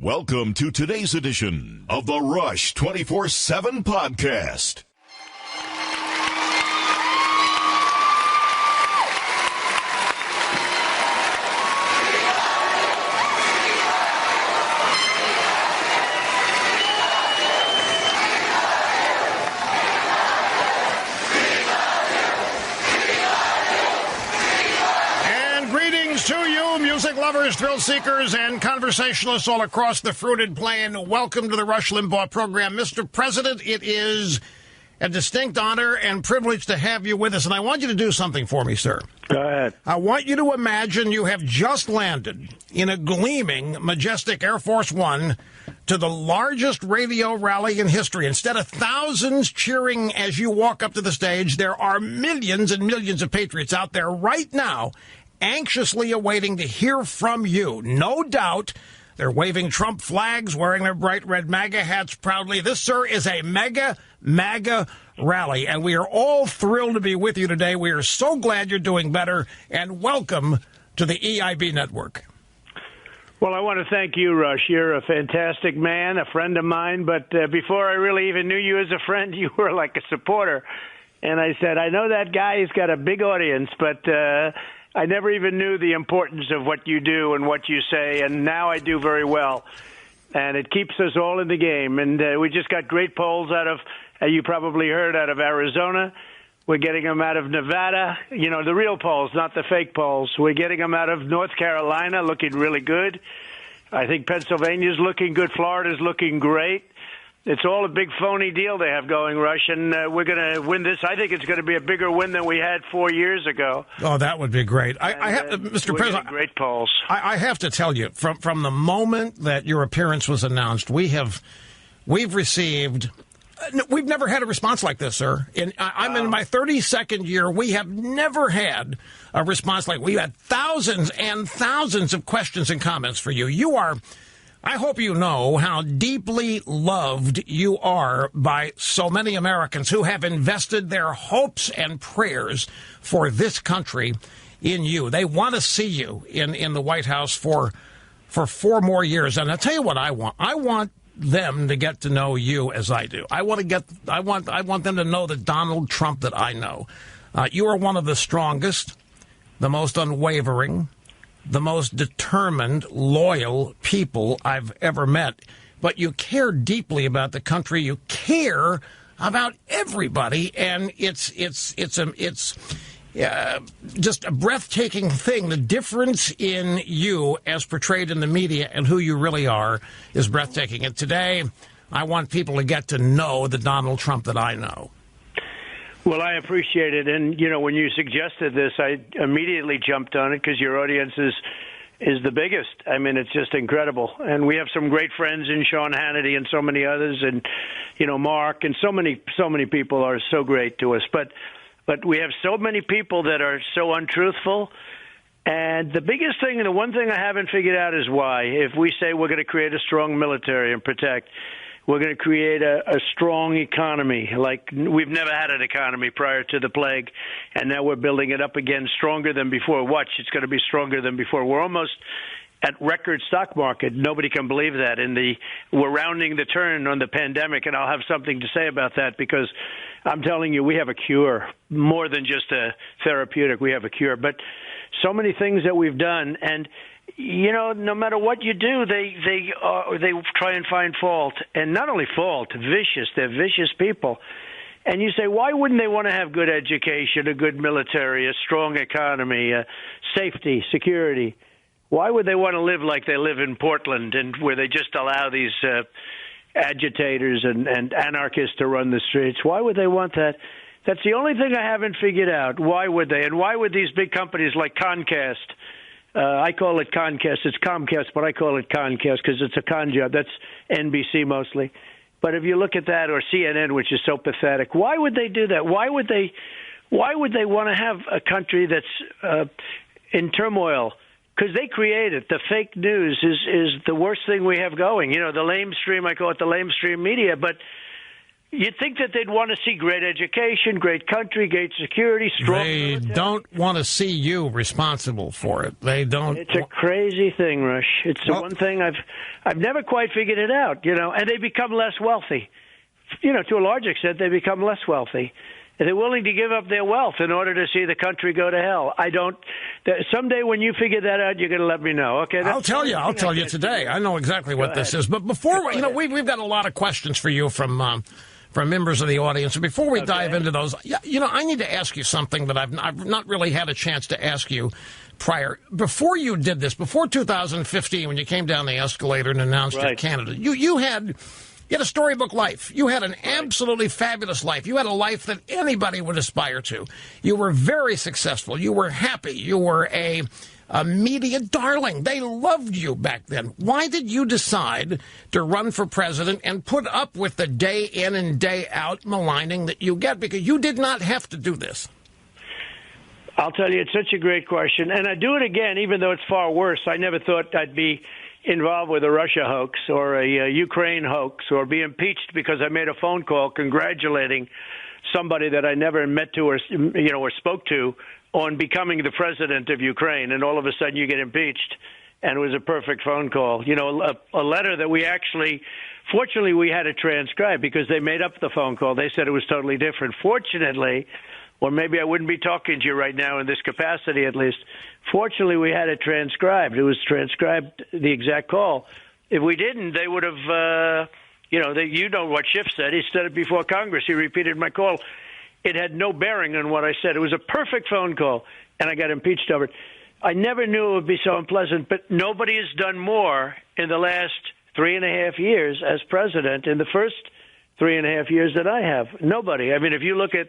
Welcome to today's edition of the Rush 24/7 podcast. Lovers, thrill seekers, and conversationalists all across the fruited plain. Welcome to the Rush Limbaugh program. Mr. President, it is a distinct honor and privilege to have you with us, and I want you to do something for me, sir. Go ahead. I want you to imagine you have just landed in a gleaming, majestic Air Force One to the largest radio rally in history. Instead of thousands cheering as you walk up to the stage, there are millions and millions of patriots out there right now anxiously awaiting to hear from you. No doubt they're waving Trump flags, wearing their bright red MAGA hats proudly. This, sir, is a mega MAGA rally, and we are all thrilled to be with you today. We are so glad you're doing better, and welcome to the EIB Network. Well, I want to thank you, Rush. You're a fantastic man, a friend of mine, but before I really even knew you as a friend, you were like a supporter. And I said, I know that guy, he's got a big audience, but I never even knew the importance of what you do and what you say, and now I do very well. And it keeps us all in the game. And we just got great polls out of, you probably heard, out of Arizona. We're getting them out of Nevada, you know, the real polls, not the fake polls. We're getting them out of North Carolina, looking really good. I think Pennsylvania's looking good. Florida's looking great. It's all a big phony deal they have going, Rush, and we're going to win this. I think it's going to be a bigger win than we had 4 years ago. Oh, that would be great. I have, Mr. President, great polls. I have to tell you, from the moment that your appearance was announced, we've received. We've never had a response like this, sir. I'm in my 32nd year. We have never had a response like we had thousands and thousands of questions and comments for you. You are. I hope you know how deeply loved you are by so many Americans who have invested their hopes and prayers for this country in you. They want to see you in the White House for 4 more years. And I'll tell you what I want. I want them to get to know you as I do. I want them to know the Donald Trump that I know. You are one of the strongest, the most unwavering, the most determined, loyal people I've ever met. But you care deeply about the country. You care about everybody, and it's just a breathtaking thing. The difference in you, as portrayed in the media, and who you really are, is breathtaking. And today, I want people to get to know the Donald Trump that I know. Well, I appreciate it. And, you know, when you suggested this, I immediately jumped on it because your audience is the biggest. I mean, it's just incredible. And we have some great friends in Sean Hannity and so many others, and, you know, Mark, and so many people are so great to us. But we have so many people that are so untruthful. And the biggest thing, and the one thing I haven't figured out is why. If we say we're going to create a strong military and protect, we're going to create a strong economy like we've never had an economy prior to the plague, and now we're building it up again stronger than before. Watch, it's going to be stronger than before. We're almost at record stock market. Nobody can believe that. We're rounding the turn on the pandemic, and I'll have something to say about that because I'm telling you, we have a cure, more than just a therapeutic. We have a cure. But so many things that we've done, and you know, no matter what you do, they try and find fault, and not only fault, vicious. They're vicious people. And you say, why wouldn't they want to have good education, a good military, a strong economy, safety, security? Why would they want to live like they live in Portland, and where they just allow these agitators and anarchists to run the streets? Why would they want that? That's the only thing I haven't figured out. Why would they? And why would these big companies like Comcast? I call it Comcast. It's Comcast, but I call it Comcast because it's a con job. That's NBC mostly. But if you look at that, or CNN, which is so pathetic, why would they do that? Why would they want to have a country that's in turmoil? Because they create it. The fake news is the worst thing we have going. You know, the lamestream, I call it the lamestream media. But You'd think that they'd want to see great education, great country, great security, strong They military. don't want to see you responsible for it. They don't. It's a crazy thing, Rush. It's the one thing I've never quite figured it out, and they become less wealthy. To a large extent, they become less wealthy. And they're willing to give up their wealth in order to see the country go to hell. Someday when you figure that out, you're going to let me know. Okay? I'll tell you. I'll tell you today. I know exactly what this is. But before, we've got a lot of questions for you from members of the audience. And before we dive into those, I need to ask you something that I've not really had a chance to ask you prior. Before you did this, before 2015, when you came down the escalator and announced your candidate, you had a storybook life. You had an absolutely fabulous life. You had a life that anybody would aspire to. You were very successful. You were happy. You were a media darling. They loved you back then. Why did you decide to run for president and put up with the day in and day out maligning that you get? Because you did not have to do this. I'll tell you, it's such a great question. And I do it again, even though it's far worse. I never thought I'd be involved with a Russia hoax or a Ukraine hoax or be impeached because I made a phone call congratulating somebody that I never met to or spoke to on becoming the president of Ukraine, and all of a sudden you get impeached. And it was a perfect phone call. A letter that fortunately we had to transcribe because they made up the phone call. They said it was totally different. Fortunately, or maybe I wouldn't be talking to you right now in this capacity at least. Fortunately, we had it transcribed. It was transcribed, the exact call. If we didn't, they would have, you know what Schiff said. He said it before Congress. He repeated my call. It had no bearing on what I said. It was a perfect phone call, and I got impeached over it. I never knew it would be so unpleasant, but nobody has done more in the last 3.5 years as president in the first 3.5 years that I have. Nobody. I mean, if you look at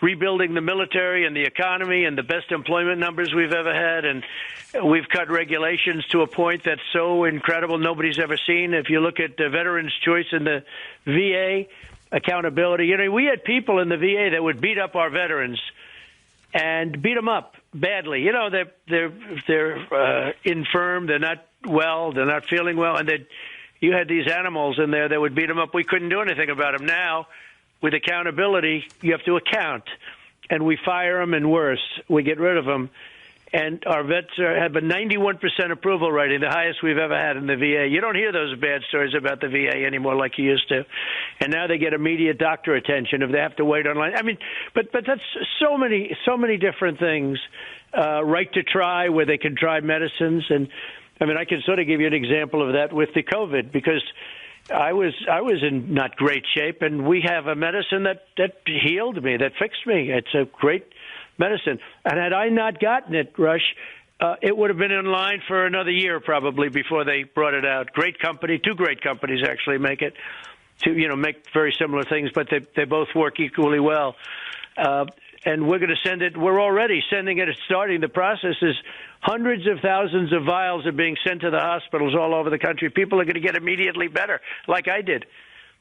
rebuilding the military and the economy and the best employment numbers we've ever had, and we've cut regulations to a point that's so incredible nobody's ever seen. If you look at the Veterans' Choice in the VA, accountability. We had people in the VA that would beat up our veterans and beat them up badly. They're infirm, they're not well, they're not feeling well, and you had these animals in there that would beat them up. We couldn't do anything about them. Now, with accountability, you have to account, and we fire them, and worse, we get rid of them. And our vets have a 91% approval rating, the highest we've ever had in the VA. You don't hear those bad stories about the VA anymore like you used to. And now they get immediate doctor attention if they have to wait online. I mean, but that's so many different things. Right to try, where they can try medicines. And I mean, I can sort of give you an example of that with the COVID, because I was in not great shape, and we have a medicine that healed me, that fixed me. It's a great medicine. And had I not gotten it, Rush, it would have been in line for another year probably before they brought it out. Great company, two great companies actually make it, make very similar things, but they both work equally well. And we're going to send it. We're already sending it. It's starting. The process is hundreds of thousands of vials are being sent to the hospitals all over the country. People are going to get immediately better, like I did.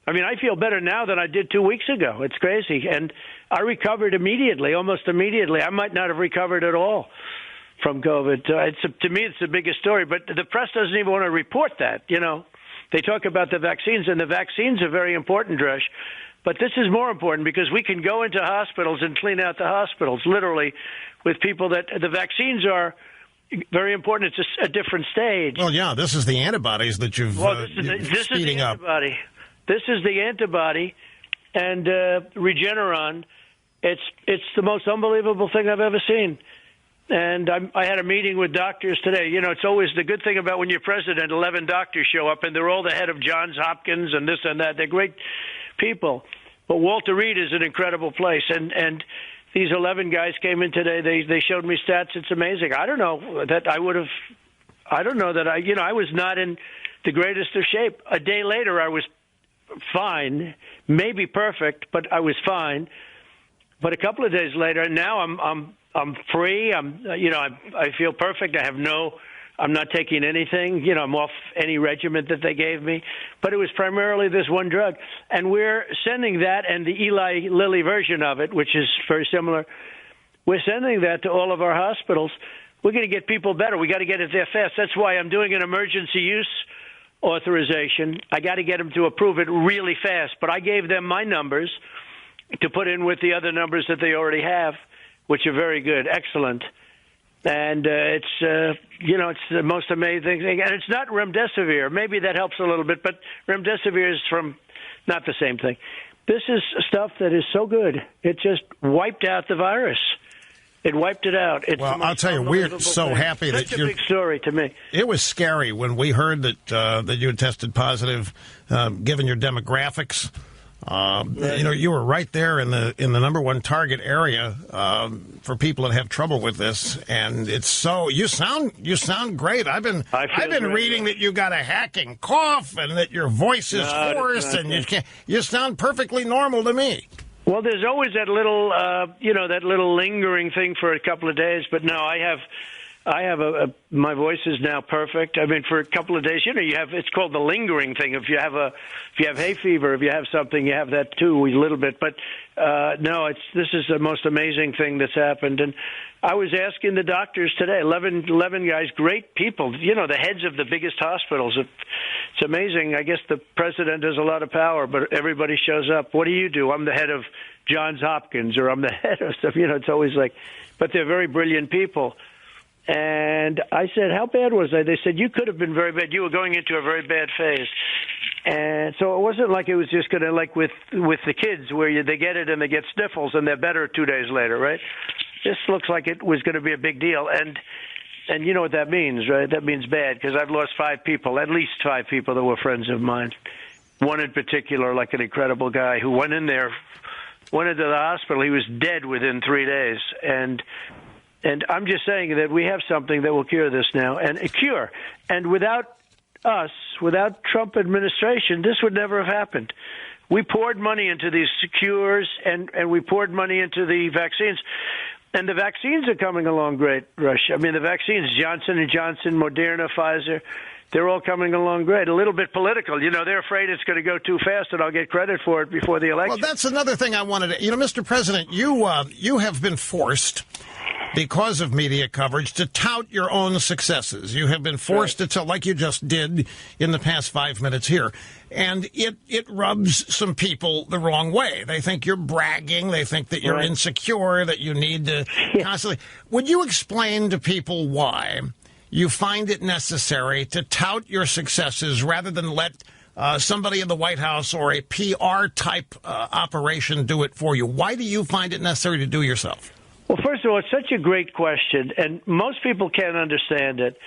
I mean, I feel better now than I did 2 weeks ago. It's crazy. And I recovered immediately, almost immediately. I might not have recovered at all from COVID. To me, it's the biggest story. But the press doesn't even want to report that, They talk about the vaccines, and the vaccines are very important, Dresh. But this is more important because we can go into hospitals and clean out the hospitals, literally, with people that the vaccines are very important. It's a different stage. Well, yeah, this is the antibodies that you've speeding up. This is the antibody, and Regeneron. It's the most unbelievable thing I've ever seen. And I had a meeting with doctors today. It's always the good thing about when you're president, 11 doctors show up, and they're all the head of Johns Hopkins and this and that. They're great people. But Walter Reed is an incredible place. And these 11 guys came in today. They showed me stats. It's amazing. I don't know that I was not in the greatest of shape. A day later, I was fine, maybe perfect, but I was fine. But a couple of days later, now I'm free. I feel perfect. I'm not taking anything. I'm off any regimen that they gave me. But it was primarily this one drug. And we're sending that and the Eli Lilly version of it, which is very similar. We're sending that to all of our hospitals. We're going to get people better. We got to get it there fast. That's why I'm doing an emergency use authorization. I got to get them to approve it really fast. But I gave them my numbers to put in with the other numbers that they already have, which are very good, excellent. And it's it's the most amazing thing. And it's not remdesivir. Maybe that helps a little bit, but remdesivir is from not the same thing. This is stuff that is so good. It just wiped out the virus. It wiped it out. It's I'll tell you, we're so happy that you're... Such a big story to me. It was scary when we heard that you had tested positive, given your demographics. You were right there in the number one target area for people that have trouble with this, and it's so you sound great. I've been reading that you got a hacking cough and that your voice is hoarse, and you sound perfectly normal to me. Well, there's always that little that little lingering thing for a couple of days, but no, I have my voice is now perfect. I mean, for a couple of days, it's called the lingering thing. If you have hay fever, if you have something, you have that too, a little bit. But no, this is the most amazing thing that's happened. And I was asking the doctors today, 11 guys, great people, the heads of the biggest hospitals. It's amazing. I guess the president has a lot of power, but everybody shows up. What do you do? I'm the head of Johns Hopkins, or I'm the head of stuff. It's always like, but they're very brilliant people. And I said, how bad was I? They said, you could have been very bad. You were going into a very bad phase. And so it wasn't like it was just going to, like with the kids, where they get it and they get sniffles and they're better 2 days later, right? This looks like it was going to be a big deal. And you know what that means, right? That means bad, because I've lost 5 people, at least 5 people that were friends of mine. One in particular, like an incredible guy who went into the hospital. He was dead within 3 days. And I'm just saying that we have something that will cure this now, and a cure. And without us, without Trump administration, this would never have happened. We poured money into these cures, and we poured money into the vaccines. And the vaccines are coming along great, Rush. I mean, the vaccines, Johnson & Johnson, Moderna, Pfizer, they're all coming along great. A little bit political. They're afraid it's going to go too fast, and I'll get credit for it before the election. Well, that's another thing I wanted to... Mr. President, you have been forced, because of media coverage, to tout your own successes. You have been forced to tell, like you just did in the past 5 minutes here. And it rubs some people the wrong way. They think you're bragging. They think that you're insecure, that you need to constantly... Would you explain to people why you find it necessary to tout your successes rather than let somebody in the White House or a PR-type operation do it for you? Why do you find it necessary to do yourself? Well, first of all, it's such a great question, and most people can't understand it.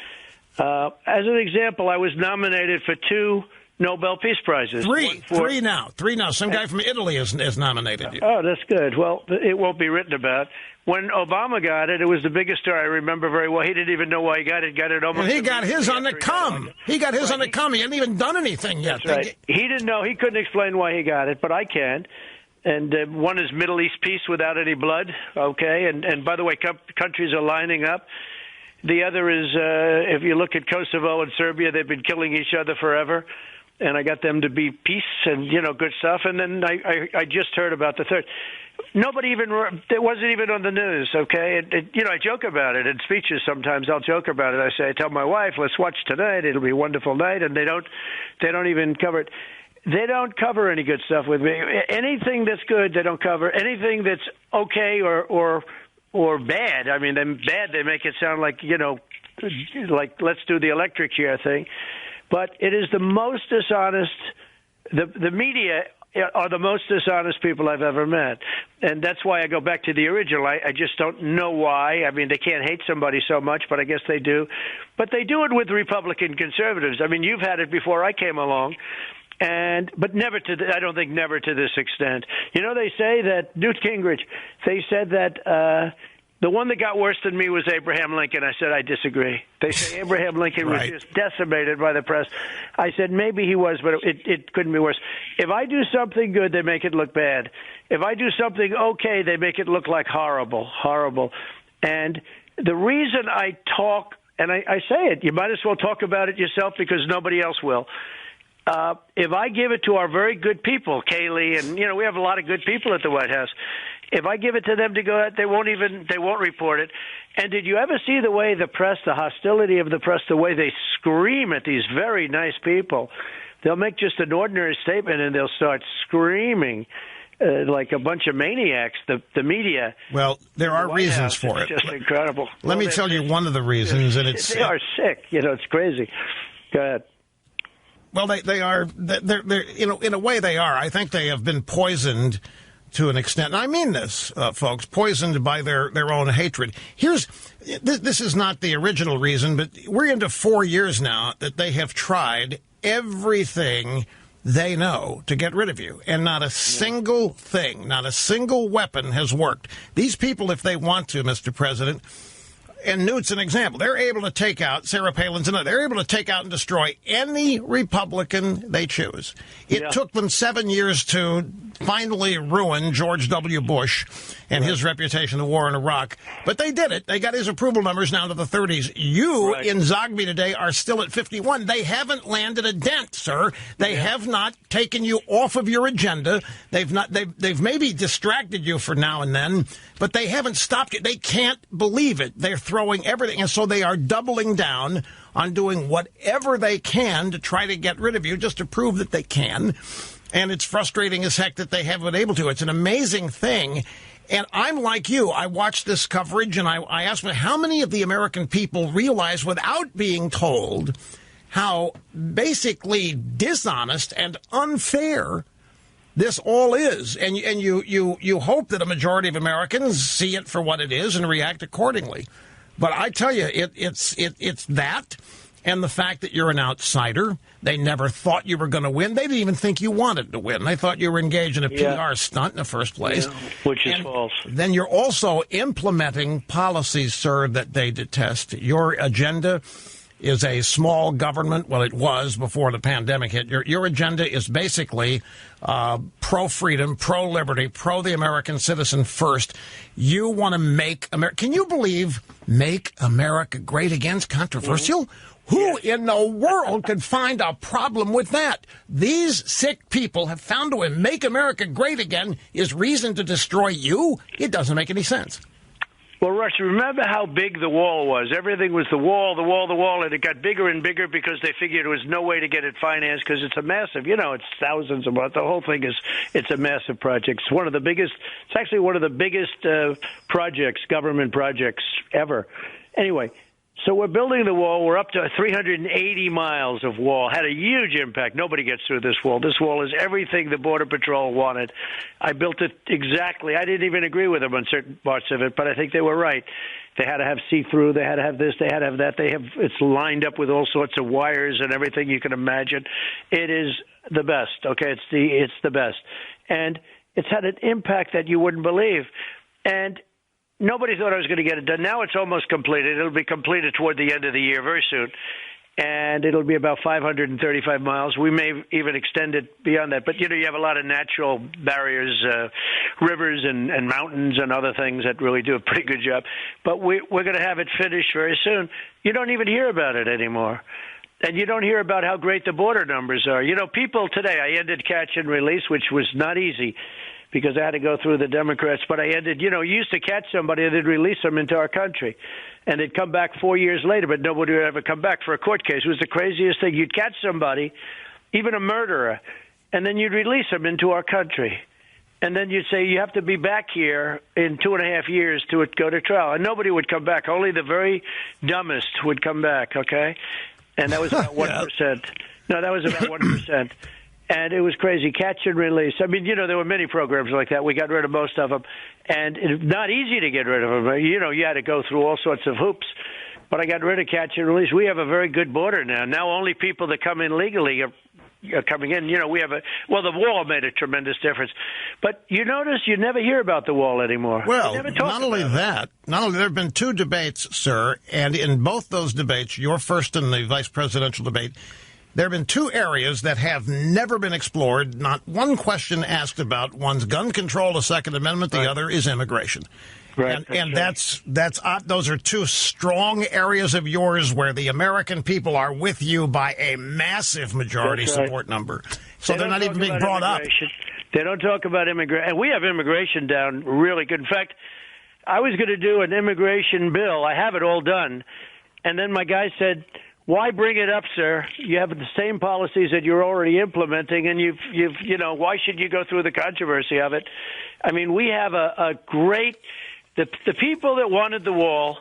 As an example, I was nominated for 2 Nobel Peace Prizes. Three now. Some guy from Italy has nominated you. Oh, that's good. Well, it won't be written about. When Obama got it, it was the biggest story. I remember very well. He didn't even know why he got it. Got it almost. And he got his on the come. He got his on the come. He hadn't even done anything yet. That's right. He didn't know. He couldn't explain why he got it, but I can. And one is Middle East peace without any blood, okay? And by the way, countries are lining up. The other is, if you look at Kosovo and Serbia, they've been killing each other forever. And I got them to be peace and, good stuff. And then I just heard about the third. It wasn't even on the news, okay? I joke about it in speeches sometimes. I'll joke about it. I tell my wife, let's watch tonight. It'll be a wonderful night. And they don't even cover it. They don't cover any good stuff with me. Anything that's good, they don't cover. Anything that's okay or bad. I mean, bad, they make it sound like, like let's do the electric chair thing. But it is the most dishonest. The media are the most dishonest people I've ever met. And that's why I go back to the original. I just don't know why. I mean, they can't hate somebody so much, but I guess they do. But they do it with Republican conservatives. I mean, you've had it before I came along. But never I don't think never to this extent. They say that Newt Gingrich, they said that the one that got worse than me was Abraham Lincoln. I said, I disagree. They say Abraham Lincoln was just decimated by the press. I said, maybe he was, but it couldn't be worse. If I do something good, they make it look bad. If I do something okay, they make it look like horrible. And the reason I talk, and I say it, you might as well talk about it yourself because nobody else will. If I give it to our very good people, Kayleigh, and, we have a lot of good people at the White House. If I give it to them to go out, they won't report it. And did you ever see the way the press, the hostility of the press, the way they scream at these very nice people? They'll make just an ordinary statement and they'll start screaming like a bunch of maniacs, the media. Well, there are reasons for it. It's just incredible. Let me tell you one of the reasons, and they are sick. It's crazy. Go ahead. Well, they are. They're in a way they are. I think they have been poisoned to an extent. And I mean this, folks, poisoned by their own hatred. This is not the original reason, but we're into 4 years now that they have tried everything they know to get rid of you. And not a single thing, not a single weapon has worked. These people, if they want to, Mr. President, and Newt's an example, they're able to take out, Sarah Palin's another, they're able to take out and destroy any Republican they choose. It took them 7 years to finally ruin George W. Bush and his reputation in the war in Iraq. But they did it. They got his approval numbers down to the 30s. You in Zogby today are still at 51. They haven't landed a dent, sir. They have not taken you off of your agenda. They've maybe distracted you for now and then, but they haven't stopped you. They can't believe it. They're throwing everything, and so they are doubling down on doing whatever they can to try to get rid of you, just to prove that they can. And it's frustrating as heck that they haven't been able to. It's an amazing thing. And I'm like you. I watch this coverage, and I ask me, how many of the American people realize without being told how basically dishonest and unfair this all is? And you hope that a majority of Americans see it for what it is and react accordingly. But I tell you, it's that, and the fact that you're an outsider. They never thought you were going to win. They didn't even think you wanted to win. They thought you were engaged in a PR stunt in the first place. Which is false. Then you're also implementing policies, sir, that they detest. Your agenda is a small government. Well, it was before the pandemic hit. Your agenda is basically pro-freedom, pro-liberty, pro-the American citizen first. You want to make America... Can you believe make America great again's controversial? Who in the world could find a problem with that? These sick people have found a way. Make America great again is reason to destroy you? It doesn't make any sense. Well, Rush, remember how big the wall was? Everything was the wall, and it got bigger and bigger because they figured there was no way to get it financed because it's a massive, it's thousands of months. The whole thing it's a massive project. It's actually one of the biggest government projects ever. Anyway, so we're building the wall. We're up to 380 miles of wall. Had a huge impact. Nobody gets through this wall. This wall is everything the Border Patrol wanted. I built it exactly. I didn't even agree with them on certain parts of it, but I think they were right. They had to have see-through. They had to have this. They had to have that. It's lined up with all sorts of wires and everything you can imagine. It is the best. Okay, it's the best, and it's had an impact that you wouldn't believe. And nobody thought I was going to get it done. Now it's almost completed. It'll be completed toward the end of the year, very soon. And it'll be about 535 miles. We may even extend it beyond that. But, you have a lot of natural barriers, rivers and mountains and other things that really do a pretty good job. But we're going to have it finished very soon. You don't even hear about it anymore. And you don't hear about how great the border numbers are. People today, I ended catch and release, which was not easy, because I had to go through the Democrats. But I ended, you used to catch somebody and they'd release them into our country. And they'd come back 4 years later, but nobody would ever come back for a court case. It was the craziest thing. You'd catch somebody, even a murderer, and then you'd release them into our country. And then you'd say, you have to be back here in 2.5 years to go to trial. And nobody would come back. Only the very dumbest would come back, okay? And that was about 1%. No, that was about 1%. And it was crazy. Catch and release. I mean, there were many programs like that. We got rid of most of them. And it's not easy to get rid of them. You had to go through all sorts of hoops. But I got rid of catch and release. We have a very good border now. Now only people that come in legally are coming in. We have the wall made a tremendous difference. But you notice you never hear about the wall anymore. Well, not only there have been 2 debates, sir, and in both those debates, your first and the vice presidential debate, there have been 2 areas that have never been explored, not one question asked about. One's gun control, the Second Amendment, the other is immigration. Right. And that's those are 2 strong areas of yours where the American people are with you by a massive majority support number. So they're not even being brought up. They don't talk about immigration. And we have immigration down really good. In fact, I was going to do an immigration bill. I have it all done. And then my guy said, why bring it up, sir? You have the same policies that you're already implementing, and why should you go through the controversy of it? I mean, we have a great, the people that wanted the wall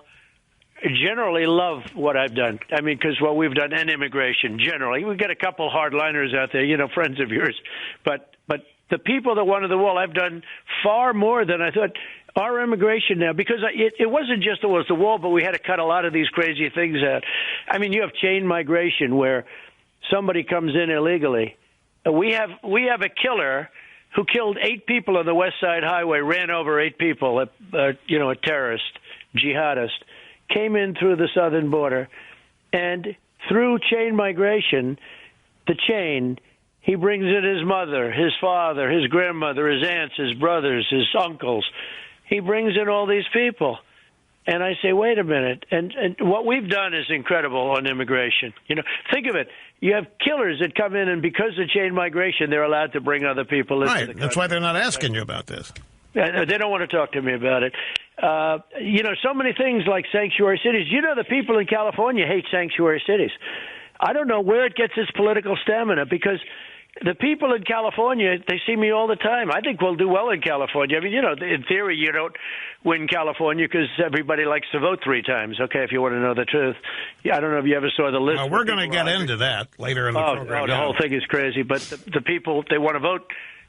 generally love what I've done. I mean, because what we've done, and immigration generally. We've got a couple hardliners out there, friends of yours. But the people that wanted the wall, I've done far more than I thought. Our immigration now, because it wasn't just the wall, but we had to cut a lot of these crazy things out. I mean, you have chain migration where somebody comes in illegally. We have a killer who killed 8 people on the West Side Highway, ran over 8 people, a terrorist, jihadist, came in through the southern border, and through chain migration, he brings in his mother, his father, his grandmother, his aunts, his brothers, his uncles. He brings in all these people. And I say, wait a minute. And what we've done is incredible on immigration. Think of it. You have killers that come in, and because of chain migration, they're allowed to bring other people into the country. That's why they're not asking you about this. They don't want to talk to me about it. So many things like sanctuary cities. The people in California hate sanctuary cities. I don't know where it gets its political stamina, because the people in California, they see me all the time. I think we'll do well in California. I mean, in theory, you don't win California because everybody likes to vote 3 times, okay, if you want to know the truth. I don't know if you ever saw the list. Well, we're going to get into that later in the program. The whole thing is crazy. But the people, they want to vote.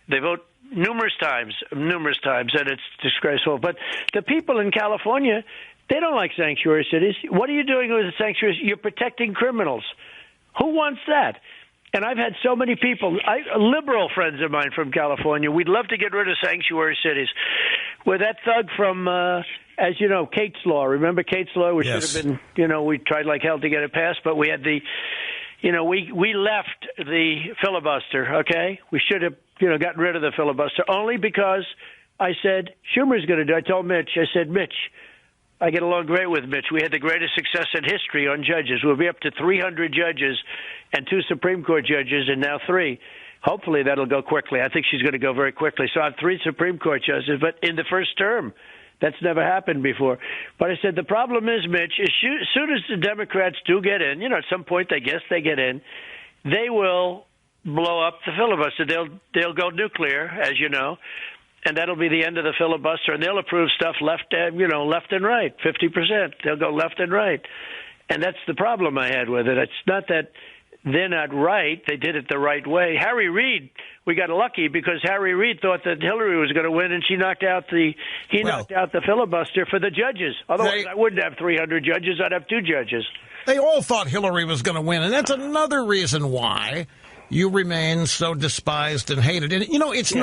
They vote numerous times, and it's disgraceful. But the people in California, they don't like sanctuary cities. What are you doing with the sanctuary? You're protecting criminals. Who wants that? And I've had so many people, liberal friends of mine from California, we'd love to get rid of sanctuary cities. With that thug from, as you know, Kate's Law. Remember Kate's Law? We should have been, we tried like hell to get it passed, but we had we left the filibuster, okay? We should have, gotten rid of the filibuster only because I said, Schumer's going to do it. I told Mitch, Mitch, I get along great with Mitch. We had the greatest success in history on judges. We'll be up to 300 judges and 2 Supreme Court judges, and now 3. Hopefully that'll go quickly. I think she's going to go very quickly. So I have 3 Supreme Court judges, but in the first term. That's never happened before. But I said the problem is, Mitch, as soon as the Democrats do get in, at some point they get in, they will blow up the filibuster. They'll go nuclear, as you know. And that'll be the end of the filibuster, and they'll approve stuff left and right, 50%. They'll go left and right. And that's the problem I had with it. It's not that they're not right. They did it the right way. Harry Reid, we got lucky because Harry Reid thought that Hillary was going to win, and she knocked out the filibuster for the judges. Otherwise, I wouldn't have 300 judges. I'd have 2 judges. They all thought Hillary was going to win, and that's another reason why you remain so despised and hated. And, it's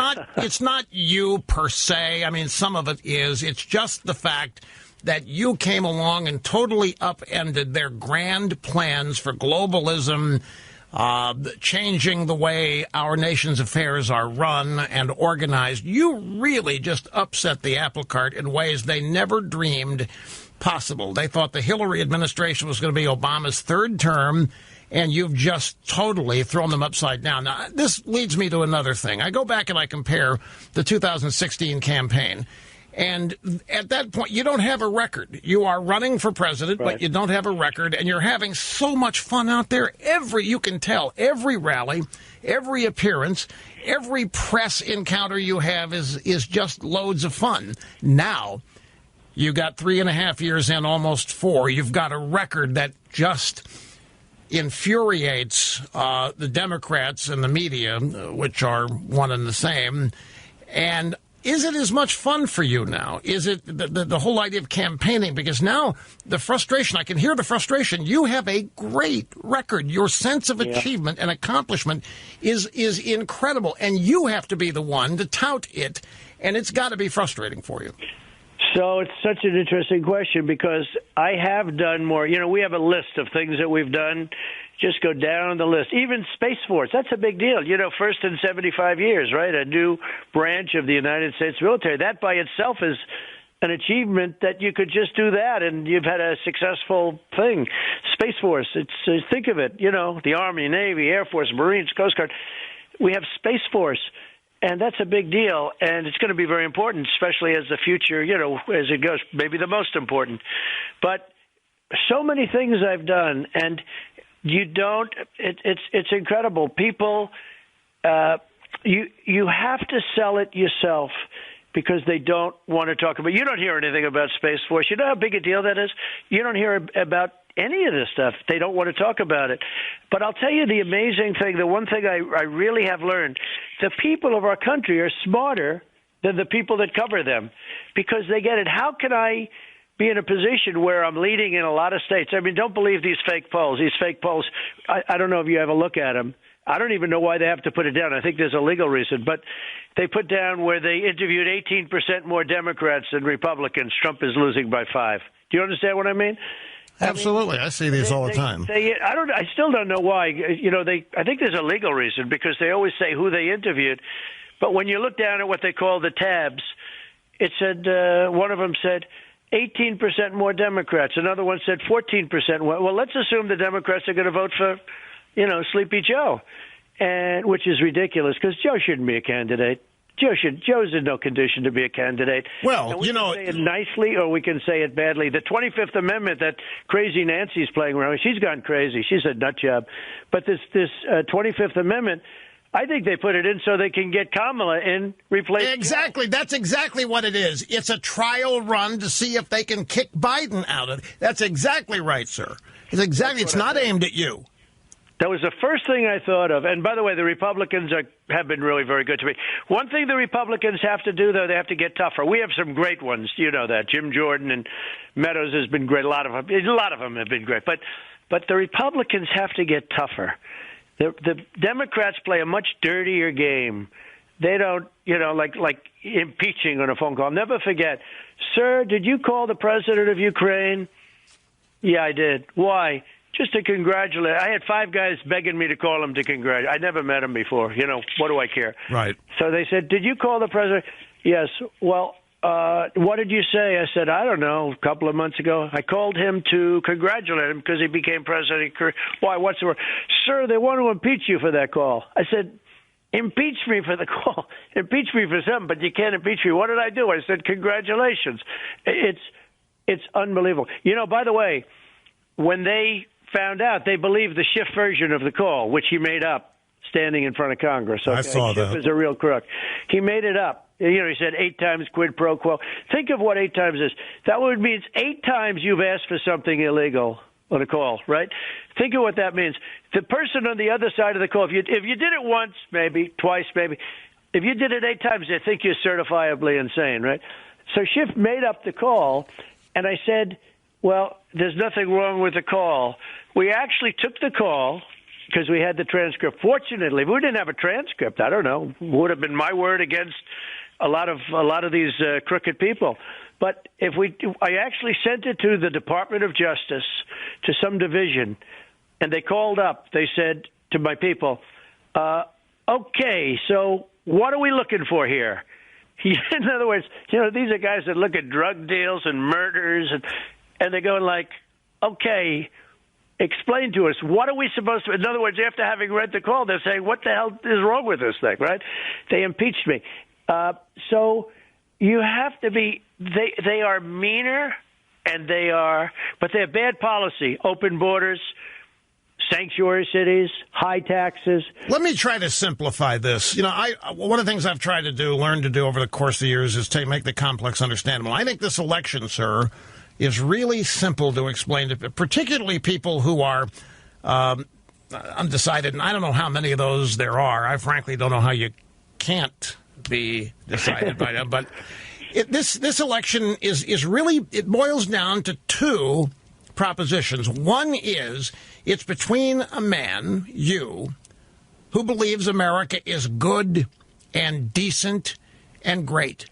not you per se. I mean, some of it is. It's just the fact that you came along and totally upended their grand plans for globalism, changing the way our nation's affairs are run and organized. You really just upset the apple cart in ways they never dreamed possible. They thought the Hillary administration was going to be Obama's 3rd term, and you've just totally thrown them upside down. Now, this leads me to another thing. I go back and I compare the 2016 campaign. And at that point, you don't have a record. You are running for president, right, but you don't have a record, and you're having so much fun out there. You can tell, every rally, every appearance, every press encounter you have is just loads of fun. Now, you got 3.5 years in, almost 4. You've got a record that just infuriates the Democrats and the media, which are one and the same. And is it as much fun for you now? Is it the whole idea of campaigning? Because now the frustration, I can hear the frustration. You have a great record. Your sense of achievement and accomplishment is incredible. And you have to be the one to tout it. And it's got to be frustrating for you. So it's such an interesting question because I have done more. We have a list of things that we've done. Just go down the list. Even Space Force, that's a big deal. First in 75 years, right? A new branch of the United States military. That by itself is an achievement that you could just do that and you've had a successful thing. Space Force, think of it, the Army, Navy, Air Force, Marines, Coast Guard. We have Space Force. And that's a big deal, and it's going to be very important, especially as the future, as it goes, maybe the most important. But so many things I've done, and it's incredible. People, you have to sell it yourself because they don't want to talk about it. You don't hear anything about Space Force. You know how big a deal that is? You don't hear about any of this stuff. They don't want to talk about it. But I'll tell you the amazing thing, the one thing I really have learned, the people of our country are smarter than the people that cover them because they get it. How can I be in a position where I'm leading in a lot of states? I mean, don't believe these fake polls. These fake polls, I don't know if you ever look at them. I don't even know why they have to put it down. I think there's a legal reason. But they put down where they interviewed 18% more Democrats than Republicans. Trump is losing by 5. Do you understand what I mean? Absolutely. I see these all the time. I still don't know why. I think there's a legal reason because they always say who they interviewed. But when you look down at what they call the tabs, it said, one of them said 18% more Democrats. Another one said 14% more. Well, let's assume the Democrats are going to vote for, Sleepy Joe, which is ridiculous because Joe shouldn't be a candidate. Joe's in no condition to be a candidate. Well, we can say it nicely or we can say it badly. The 25th Amendment that crazy Nancy's playing around with, she's gone crazy. She's a nut job. But this 25th Amendment, I think they put it in so they can get Kamala in, replace Exactly. Joe. That's exactly what it is. It's a trial run to see if they can kick Biden out of it. That's exactly right, sir. It's not aimed at you. That was the first thing I thought of. And by the way, the Republicans have been really very good to me. One thing the Republicans have to do, though, they have to get tougher. We have some great ones. You know that. Jim Jordan and Meadows has been great. A lot of them have been great. But the Republicans have to get tougher. The Democrats play a much dirtier game. They don't, like impeaching on a phone call. I'll never forget. Sir, did you call the president of Ukraine? Yeah, I did. Why? Just to congratulate. I had 5 guys begging me to call him to congratulate. I never met him before. What do I care? Right. So they said, did you call the president? Yes. Well, what did you say? I said, I don't know, a couple of months ago. I called him to congratulate him because he became president. Why? What's the word? Sir, they want to impeach you for that call. I said, impeach me for the call. Impeach me for something, but you can't impeach me. What did I do? I said, congratulations. It's unbelievable. By the way, when they found out, they believed the Schiff version of the call, which he made up standing in front of Congress. Okay? I saw that. Schiff is a real crook. He made it up. He said 8 times quid pro quo. Think of what 8 times is. That would mean 8 times you've asked for something illegal on a call, right? Think of what that means. The person on the other side of the call, if you did it once, maybe, twice, maybe, if you did it 8 times, they think you're certifiably insane, right? So Schiff made up the call, and I said, well, there's nothing wrong with the call. We actually took the call because we had the transcript. Fortunately, if we didn't have a transcript, I don't know, would have been my word against a lot of these crooked people. But I actually sent it to the Department of Justice, to some division, and they called up. They said to my people, okay, so what are we looking for here? In other words, these are guys that look at drug deals and murders, and they're going like, okay, explain to us, what are we supposed to... In other words, after having read the call, they're saying, what the hell is wrong with this thing, right? They impeached me. So you have to be... They are meaner, but they're bad policy. Open borders, sanctuary cities, high taxes. Let me try to simplify this. One of the things I've tried to learn to do over the course of the years is to make the complex understandable. I think this election, sir, is really simple to explain to particularly people who are undecided, and I don't know how many of those there are. I frankly don't know how you can't be decided by them. But this election is really, it boils down to 2 propositions. One is it's between a man, you, who believes America is good and decent and great.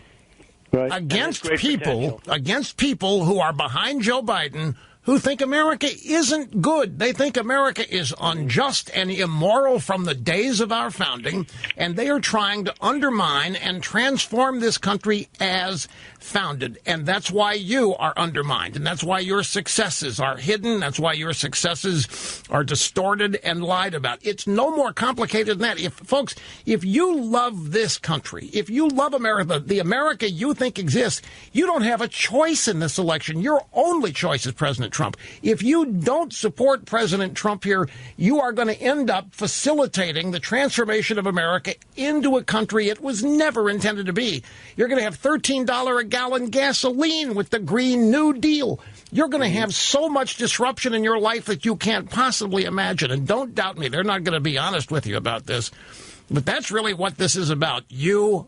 Right. Against people who are behind Joe Biden, who think America isn't good. They think America is unjust and immoral from the days of our founding, and they are trying to undermine and transform this country as founded. And that's why you are undermined, and that's why your successes are hidden. That's why your successes are distorted and lied about. It's no more complicated than that. Folks, if you love this country, if you love America, the America you think exists, you don't have a choice in this election. Your only choice is President Trump. If you don't support President Trump here, you are going to end up facilitating the transformation of America into a country it was never intended to be. You're going to have $13 a gallon gasoline with the Green New Deal. You're going to have so much disruption in your life that you can't possibly imagine. And don't doubt me, they're not going to be honest with you about this. But that's really what this is about. You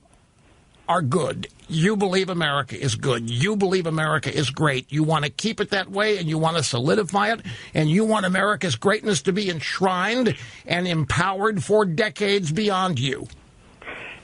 are good. You believe America is good. You believe America is great. You want to keep it that way, and you want to solidify it, and you want America's greatness to be enshrined and empowered for decades beyond you.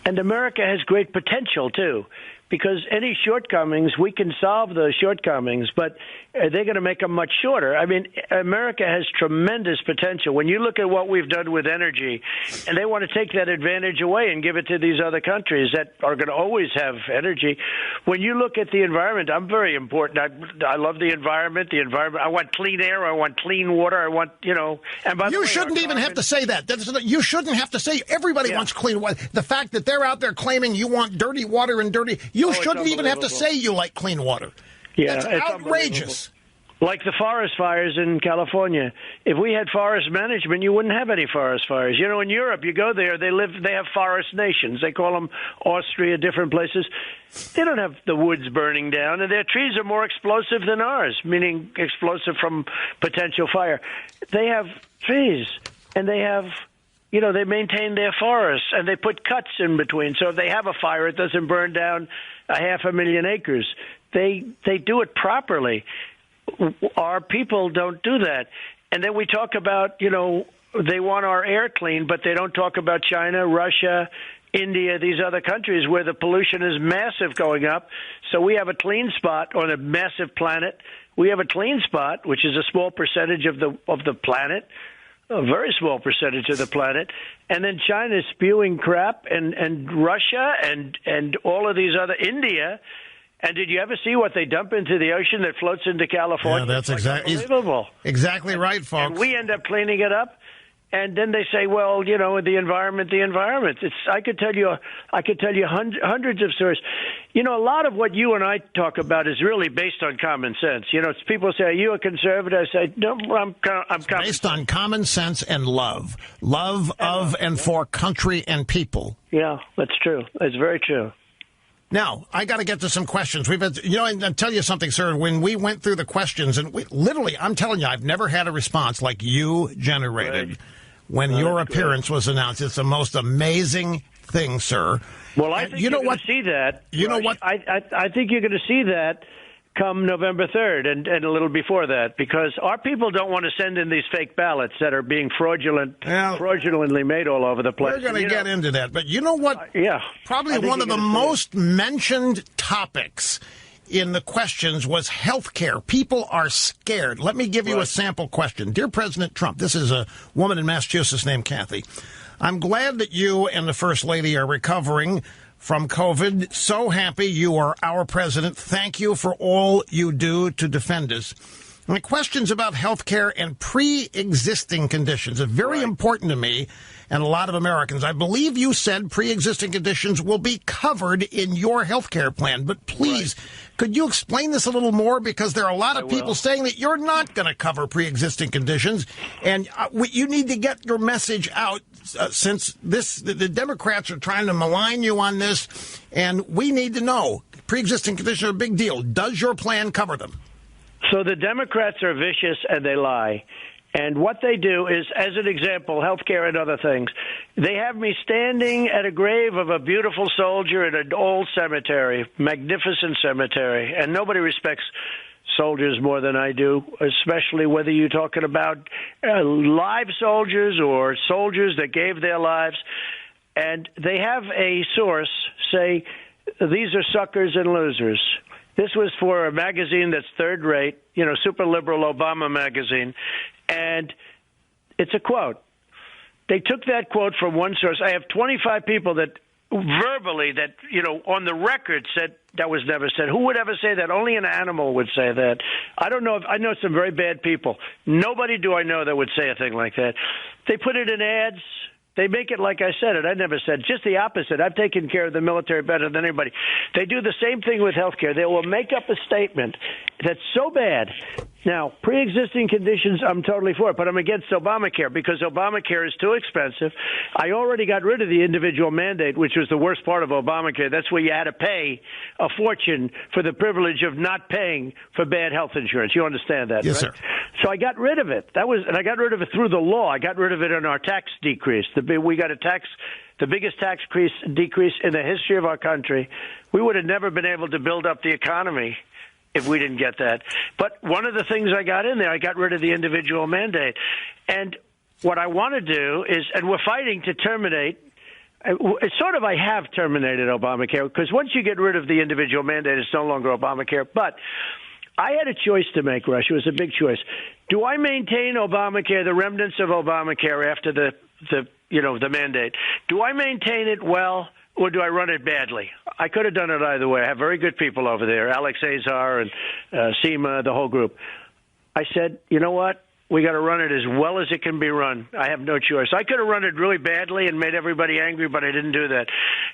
And America has great potential, too, because any shortcomings, we can solve those shortcomings, but they're going to make them much shorter. I mean, America has tremendous potential. When you look at what we've done with energy, and they want to take that advantage away and give it to these other countries that are going to always have energy. When you look at the environment, I'm very important. I love the environment. I want clean air. I want clean water. I want, and by the way, you shouldn't even have to say that. You shouldn't have to say everybody wants clean water. The fact that they're out there claiming you want dirty water and you shouldn't even have to say you like clean water. Yeah, that's outrageous. Like the forest fires in California. If we had forest management, you wouldn't have any forest fires. In Europe, you go there, they have forest nations. They call them Austria, different places. They don't have the woods burning down, and their trees are more explosive than ours, meaning explosive from potential fire. They have trees, and they have, they maintain their forests, and they put cuts in between. So if they have a fire, it doesn't burn down 500,000 acres. They do it properly. Our people don't do that. And then we talk about, they want our air clean, but they don't talk about China, Russia, India, these other countries where the pollution is massive going up. So we have a clean spot on a massive planet. We have a clean spot, which is a small percentage of the planet, a very small percentage of the planet. And then China is spewing crap, and Russia and all of these other, India. And did you ever see what they dump into the ocean that floats into California? Yeah, that's unbelievable. Exactly right, folks. And we end up cleaning it up, and then they say, "Well, the environment." I could tell you hundreds of stories. A lot of what you and I talk about is really based on common sense. People say, "Are you a conservative?" I say, "No, I'm based on common sense and love of and for country and people." Yeah, that's true. That's very true. Now, I got to get to some questions. We've had, and I'll tell you something, sir. When we went through the questions, and literally, I'm telling you, I've never had a response like you generated when your appearance was announced. It's the most amazing thing, sir. Well, I think you're going to see that. You know what? I think you're going to see that come November 3rd and a little before that, because our people don't want to send in these fake ballots that are being fraudulently made all over the place. We're going to get into that. But you know what? Probably one of the most mentioned topics in the questions was health care. People are scared. Let me give you a sample question. Dear President Trump, this is a woman in Massachusetts named Kathy. I'm glad that you and the First Lady are recovering from COVID. So happy you are our president. Thank you for all you do to defend us. My questions about health care and pre-existing conditions are very important to me and a lot of Americans. I believe you said pre-existing conditions will be covered in your health care plan. But please, could you explain this a little more? Because there are a lot of people saying that you're not going to cover pre-existing conditions. And you need to get your message out. Since the Democrats are trying to malign you on this, and we need to know, pre-existing conditions are a big deal. Does your plan cover them? So the Democrats are vicious and they lie. And what they do is, as an example, healthcare and other things, they have me standing at a grave of a beautiful soldier in an old cemetery, magnificent cemetery, and nobody respects soldiers more than I do, especially whether you're talking about live soldiers or soldiers that gave their lives. And they have a source say, these are suckers and losers. This was for a magazine that's third rate, super liberal Obama magazine. And it's a quote. They took that quote from one source. I have 25 people that verbally, that, on the record said that was never said. Who would ever say that? Only an animal would say that. I don't know. I know some very bad people. Nobody do I know that would say a thing like that. They put it in ads. They make it like I said it. I never said. Just the opposite. I've taken care of the military better than anybody. They do the same thing with health care. They will make up a statement that's so bad. Now, pre-existing conditions, I'm totally for it, but I'm against Obamacare because Obamacare is too expensive. I already got rid of the individual mandate, which was the worst part of Obamacare. That's where you had to pay a fortune for the privilege of not paying for bad health insurance. You understand that, yes, right? Sir. So I got rid of it. And I got rid of it through the law. I got rid of it in our tax decrease. We got the biggest tax decrease in the history of our country. We would have never been able to build up the economy if we didn't get that. But one of the things I got in there, I got rid of the individual mandate. And what I want to do is, and we're fighting to terminate, it's sort of I have terminated Obamacare, because once you get rid of the individual mandate, it's no longer Obamacare. But I had a choice to make, Rush. It was a big choice. Do I maintain Obamacare, the remnants of Obamacare after the mandate? Do I maintain it well, or do I run it badly? I could have done it either way. I have very good people over there, Alex Azar and Seema, the whole group. I said, you know what? We got to run it as well as it can be run. I have no choice. I could have run it really badly and made everybody angry, but I didn't do that.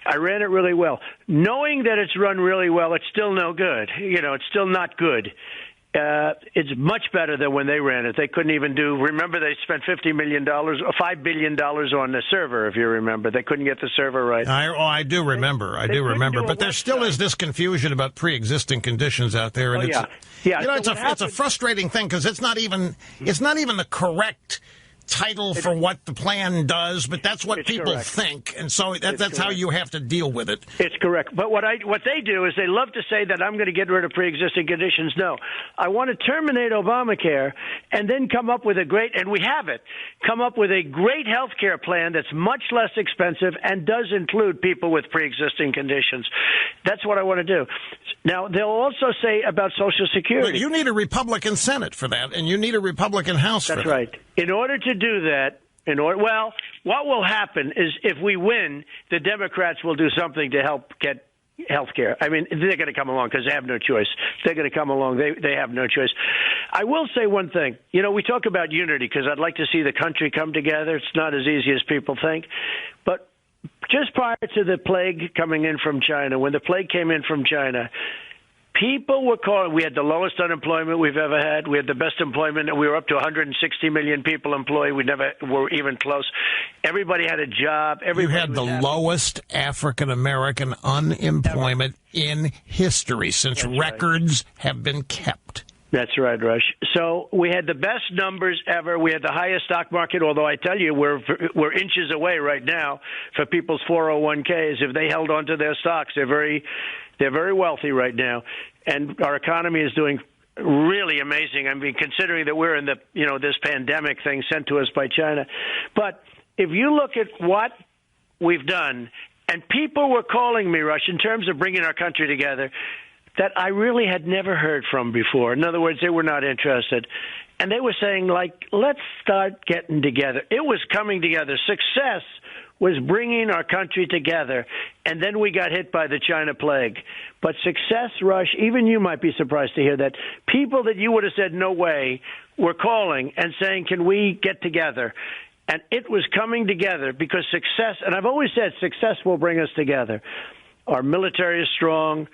I ran it really well. Knowing that it's run really well, it's still no good. It's still not good. It's much better than when they ran it. They couldn't even remember they spent $50 million or $5 billion on the server, if you remember. They couldn't get the server right. I do remember. But there still is this confusion about pre-existing conditions out there. And it's a frustrating thing because it's not even the correct title for what the plan does, but that's what people think, and so that's how you have to deal with it. It's correct. But what they do is they love to say that I'm going to get rid of pre-existing conditions. No, I want to terminate Obamacare and then come up with come up with a great health care plan that's much less expensive and does include people with pre-existing conditions. That's what I want to do. Now, they'll also say about Social Security. But you need a Republican Senate for that, and you need a Republican House for that. That's right. In order to do that, what will happen is if we win, the Democrats will do something to help get health care. I mean, they're going to come along because they have no choice. They're going to come along. They have no choice. I will say one thing. We talk about unity because I'd like to see the country come together. It's not as easy as people think. But just prior to the plague coming in from China, when the plague came in from China, people were calling. We had the lowest unemployment we've ever had. We had the best employment, and we were up to 160 million people employed. We never were even close. Everybody had a job. You had the lowest African-American unemployment in history since records have been kept. That's right, Rush. So we had the best numbers ever. We had the highest stock market, although I tell you, we're inches away right now for people's 401ks. If they held on to their stocks, they're very wealthy right now. And our economy is doing really amazing. I mean, considering that we're in this pandemic thing sent to us by China. But if you look at what we've done, and people were calling me, Rush, in terms of bringing our country together, that I really had never heard from before. In other words, they were not interested. And they were saying, let's start getting together. It was coming together. Success was bringing our country together. And then we got hit by the China plague. But success, Rush, even you might be surprised to hear that. People that you would have said no way were calling and saying, can we get together? And it was coming together because success, and I've always said success will bring us together. Our military is strong.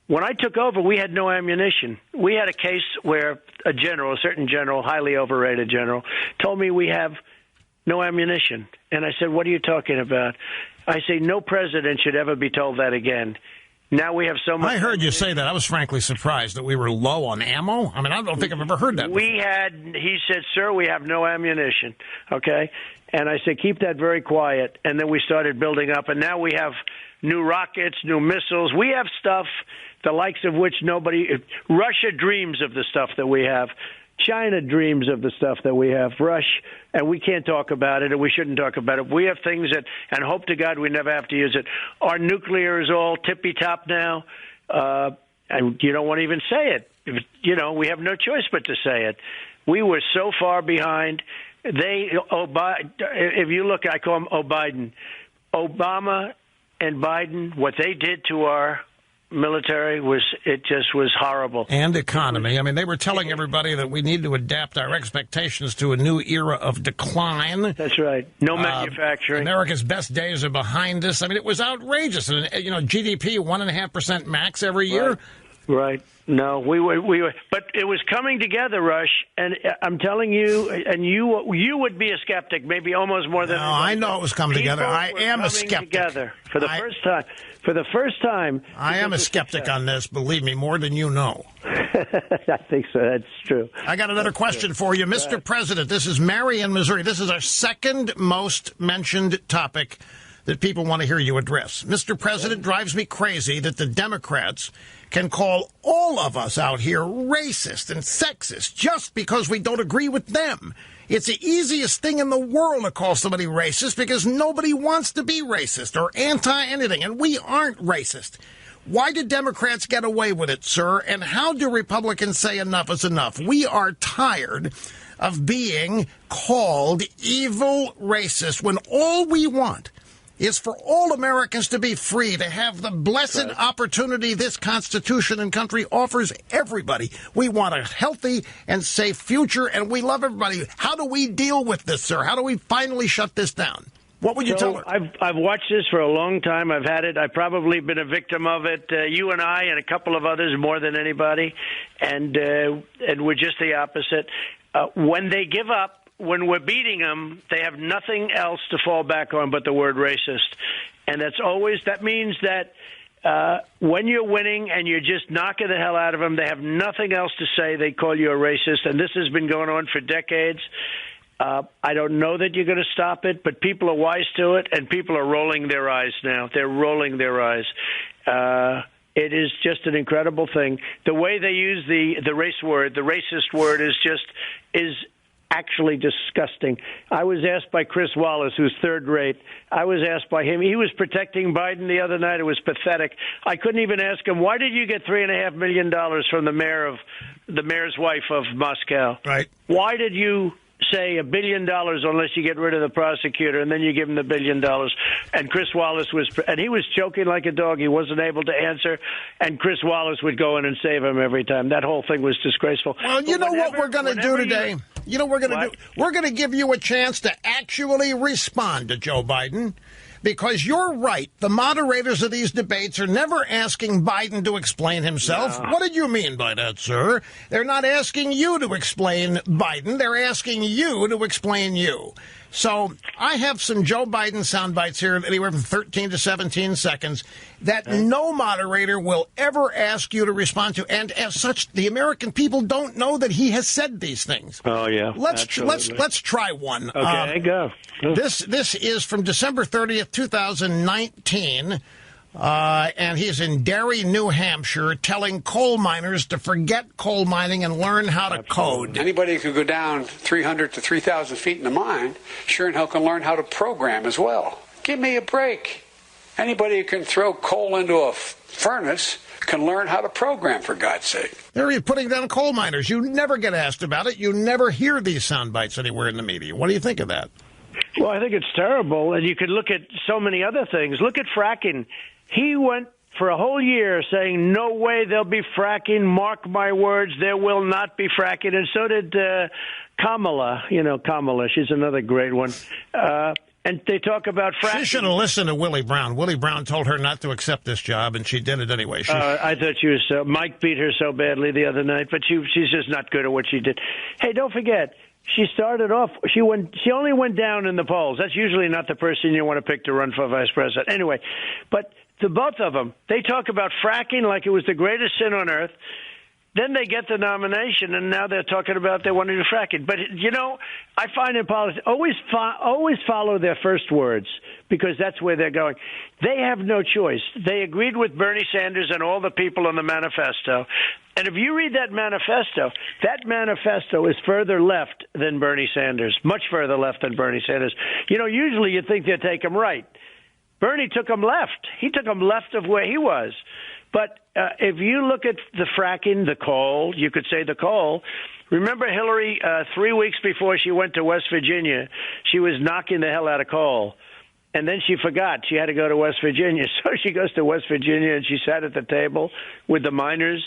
When I took over, we had no ammunition. We had a case where a certain general, highly overrated general, told me we have no ammunition. And I said, what are you talking about? I say, no president should ever be told that again. Now we have so much. I heard you say that. I was frankly surprised that we were low on ammo. I mean, I don't think I've ever heard that before. He said, sir, we have no ammunition. Okay. And I said, keep that very quiet. And then we started building up. And now we have new rockets, new missiles. We have stuff the likes of which Russia dreams of the stuff that we have. China dreams of the stuff that we have. And we can't talk about it, and we shouldn't talk about it. We have things and hope to God we never have to use it. Our nuclear is all tippy-top now. and you don't want to even say it. We have no choice but to say it. We were so far behind. If you look, I call him O'Biden. Obama and Biden, what they did to our military was horrible. And economy. I mean, they were telling everybody that we need to adapt our expectations to a new era of decline. That's right. No manufacturing. America's best days are behind us. I mean, it was outrageous. And, GDP 1.5% max every year. Right. No, we were, but it was coming together, Rush. And I'm telling you, and you would be a skeptic, maybe almost more than. No, I know it was coming together. I am a skeptic. Together for the first time. For the first time. I am a skeptic on this. Believe me, more than you know. I think so. That's true. I got another question for you, Mr. President. This is Mary in Missouri. This is our second most mentioned topic that people want to hear you address. Mr. President, drives me crazy that the Democrats can call all of us out here racist and sexist just because we don't agree with them. It's the easiest thing in the world to call somebody racist because nobody wants to be racist or anti-anything, and we aren't racist. Why did Democrats get away with it, sir? And how do Republicans say enough is enough? We are tired of being called evil racist when all we want is for all Americans to be free, to have the blessed opportunity this Constitution and country offers everybody. We want a healthy and safe future, and we love everybody. How do we deal with this, sir? How do we finally shut this down? What would you tell her? I've watched this for a long time. I've had it. I've probably been a victim of it. You and I and a couple of others more than anybody, and we're just the opposite. When they give up, when we're beating them, they have nothing else to fall back on but the word racist. And that means that when you're winning and you're just knocking the hell out of them, they have nothing else to say. They call you a racist. And this has been going on for decades. I don't know that you're going to stop it, but people are wise to it, and people are rolling their eyes now. They're rolling their eyes. It is just an incredible thing. The way they use the race word, the racist word, is actually disgusting. I was asked by Chris Wallace, who's third rate. I was asked by him. He was protecting Biden the other night. It was pathetic. I couldn't even ask him, why did you get $3.5 million from the mayor's wife of Moscow? Right. Why did you say $1 billion unless you get rid of the prosecutor, and then you give him the $1 billion? And Chris Wallace he was choking like a dog. He wasn't able to answer, and Chris Wallace would go in and save him every time. That whole thing was disgraceful. Well, you know what we're going to do today? You know what we're going to do? We're going to give you a chance to actually respond to Joe Biden. Because you're right, the moderators of these debates are never asking Biden to explain himself. No. What did you mean by that, sir? They're not asking you to explain Biden. They're asking you to explain you. So I have some Joe Biden sound bites here, anywhere from 13 to 17 seconds, that no moderator will ever ask you to respond to. And as such, the American people don't know that he has said these things. Oh, yeah. Let's try one. Okay, go. This is from December 30th, 2019. And he's in Derry, New Hampshire, telling coal miners to forget coal mining and learn how to code. Anybody who could go down 300 to 3,000 feet in the mine, sure and hell can learn how to program as well. Give me a break. Anybody who can throw coal into a furnace can learn how to program, for God's sake. There you're putting down coal miners. You never get asked about it. You never hear these sound bites anywhere in the media. What do you think of that? Well, I think it's terrible. And you could look at so many other things. Look at fracking. He went for a whole year saying, no way there'll be fracking. Mark my words, there will not be fracking. And so did Kamala. You know, Kamala, she's another great one. And they talk about fracking. She should have listened to Willie Brown. Willie Brown told her not to accept this job, and she did it anyway. I thought she was Mike beat her so badly the other night, but she's just not good at what she did. Hey, don't forget, she started off, she only went down in the polls. That's usually not the person you want to pick to run for vice president. Anyway, but to both of them, they talk about fracking like it was the greatest sin on earth. Then they get the nomination, and now they're talking about they want to do fracking. But, you know, I find in politics, always follow their first words, because that's where they're going. They have no choice. They agreed with Bernie Sanders and all the people in the manifesto. And if you read that manifesto is further left than Bernie Sanders, much further left than Bernie Sanders. You know, usually you think they take him right. Bernie took him left. He took him left of where he was. But if you look at the fracking, the coal, you could say the coal. Remember Hillary, 3 weeks before she went to West Virginia, she was knocking the hell out of coal. And then she forgot she had to go to West Virginia. So she goes to West Virginia, and she sat at the table with the miners.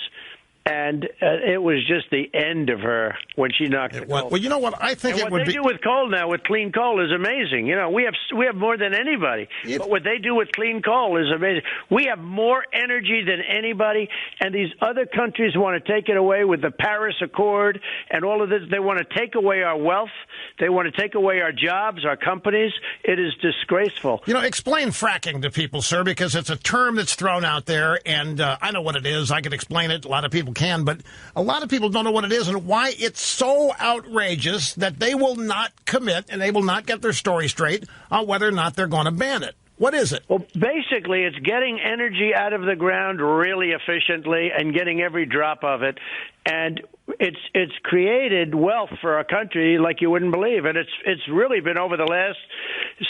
And it was just the end of her when she knocked the coal. Well, you know what? I think and it would be... what they do with coal now, with clean coal, is amazing. You know, we have more than anybody. But what they do with clean coal is amazing. We have more energy than anybody, and these other countries want to take it away with the Paris Accord and all of this. They want to take away our wealth. They want to take away our jobs, our companies. It is disgraceful. You know, explain fracking to people, sir, because it's a term that's thrown out there, and I know what it is. I can explain it. A lot of people can, but a lot of people don't know what it is and why it's so outrageous that they will not commit and they will not get their story straight on whether or not they're going to ban it. What is it? Well, basically, it's getting energy out of the ground really efficiently and getting every drop of it. And it's created wealth for our country like you wouldn't believe. And it's really been over the last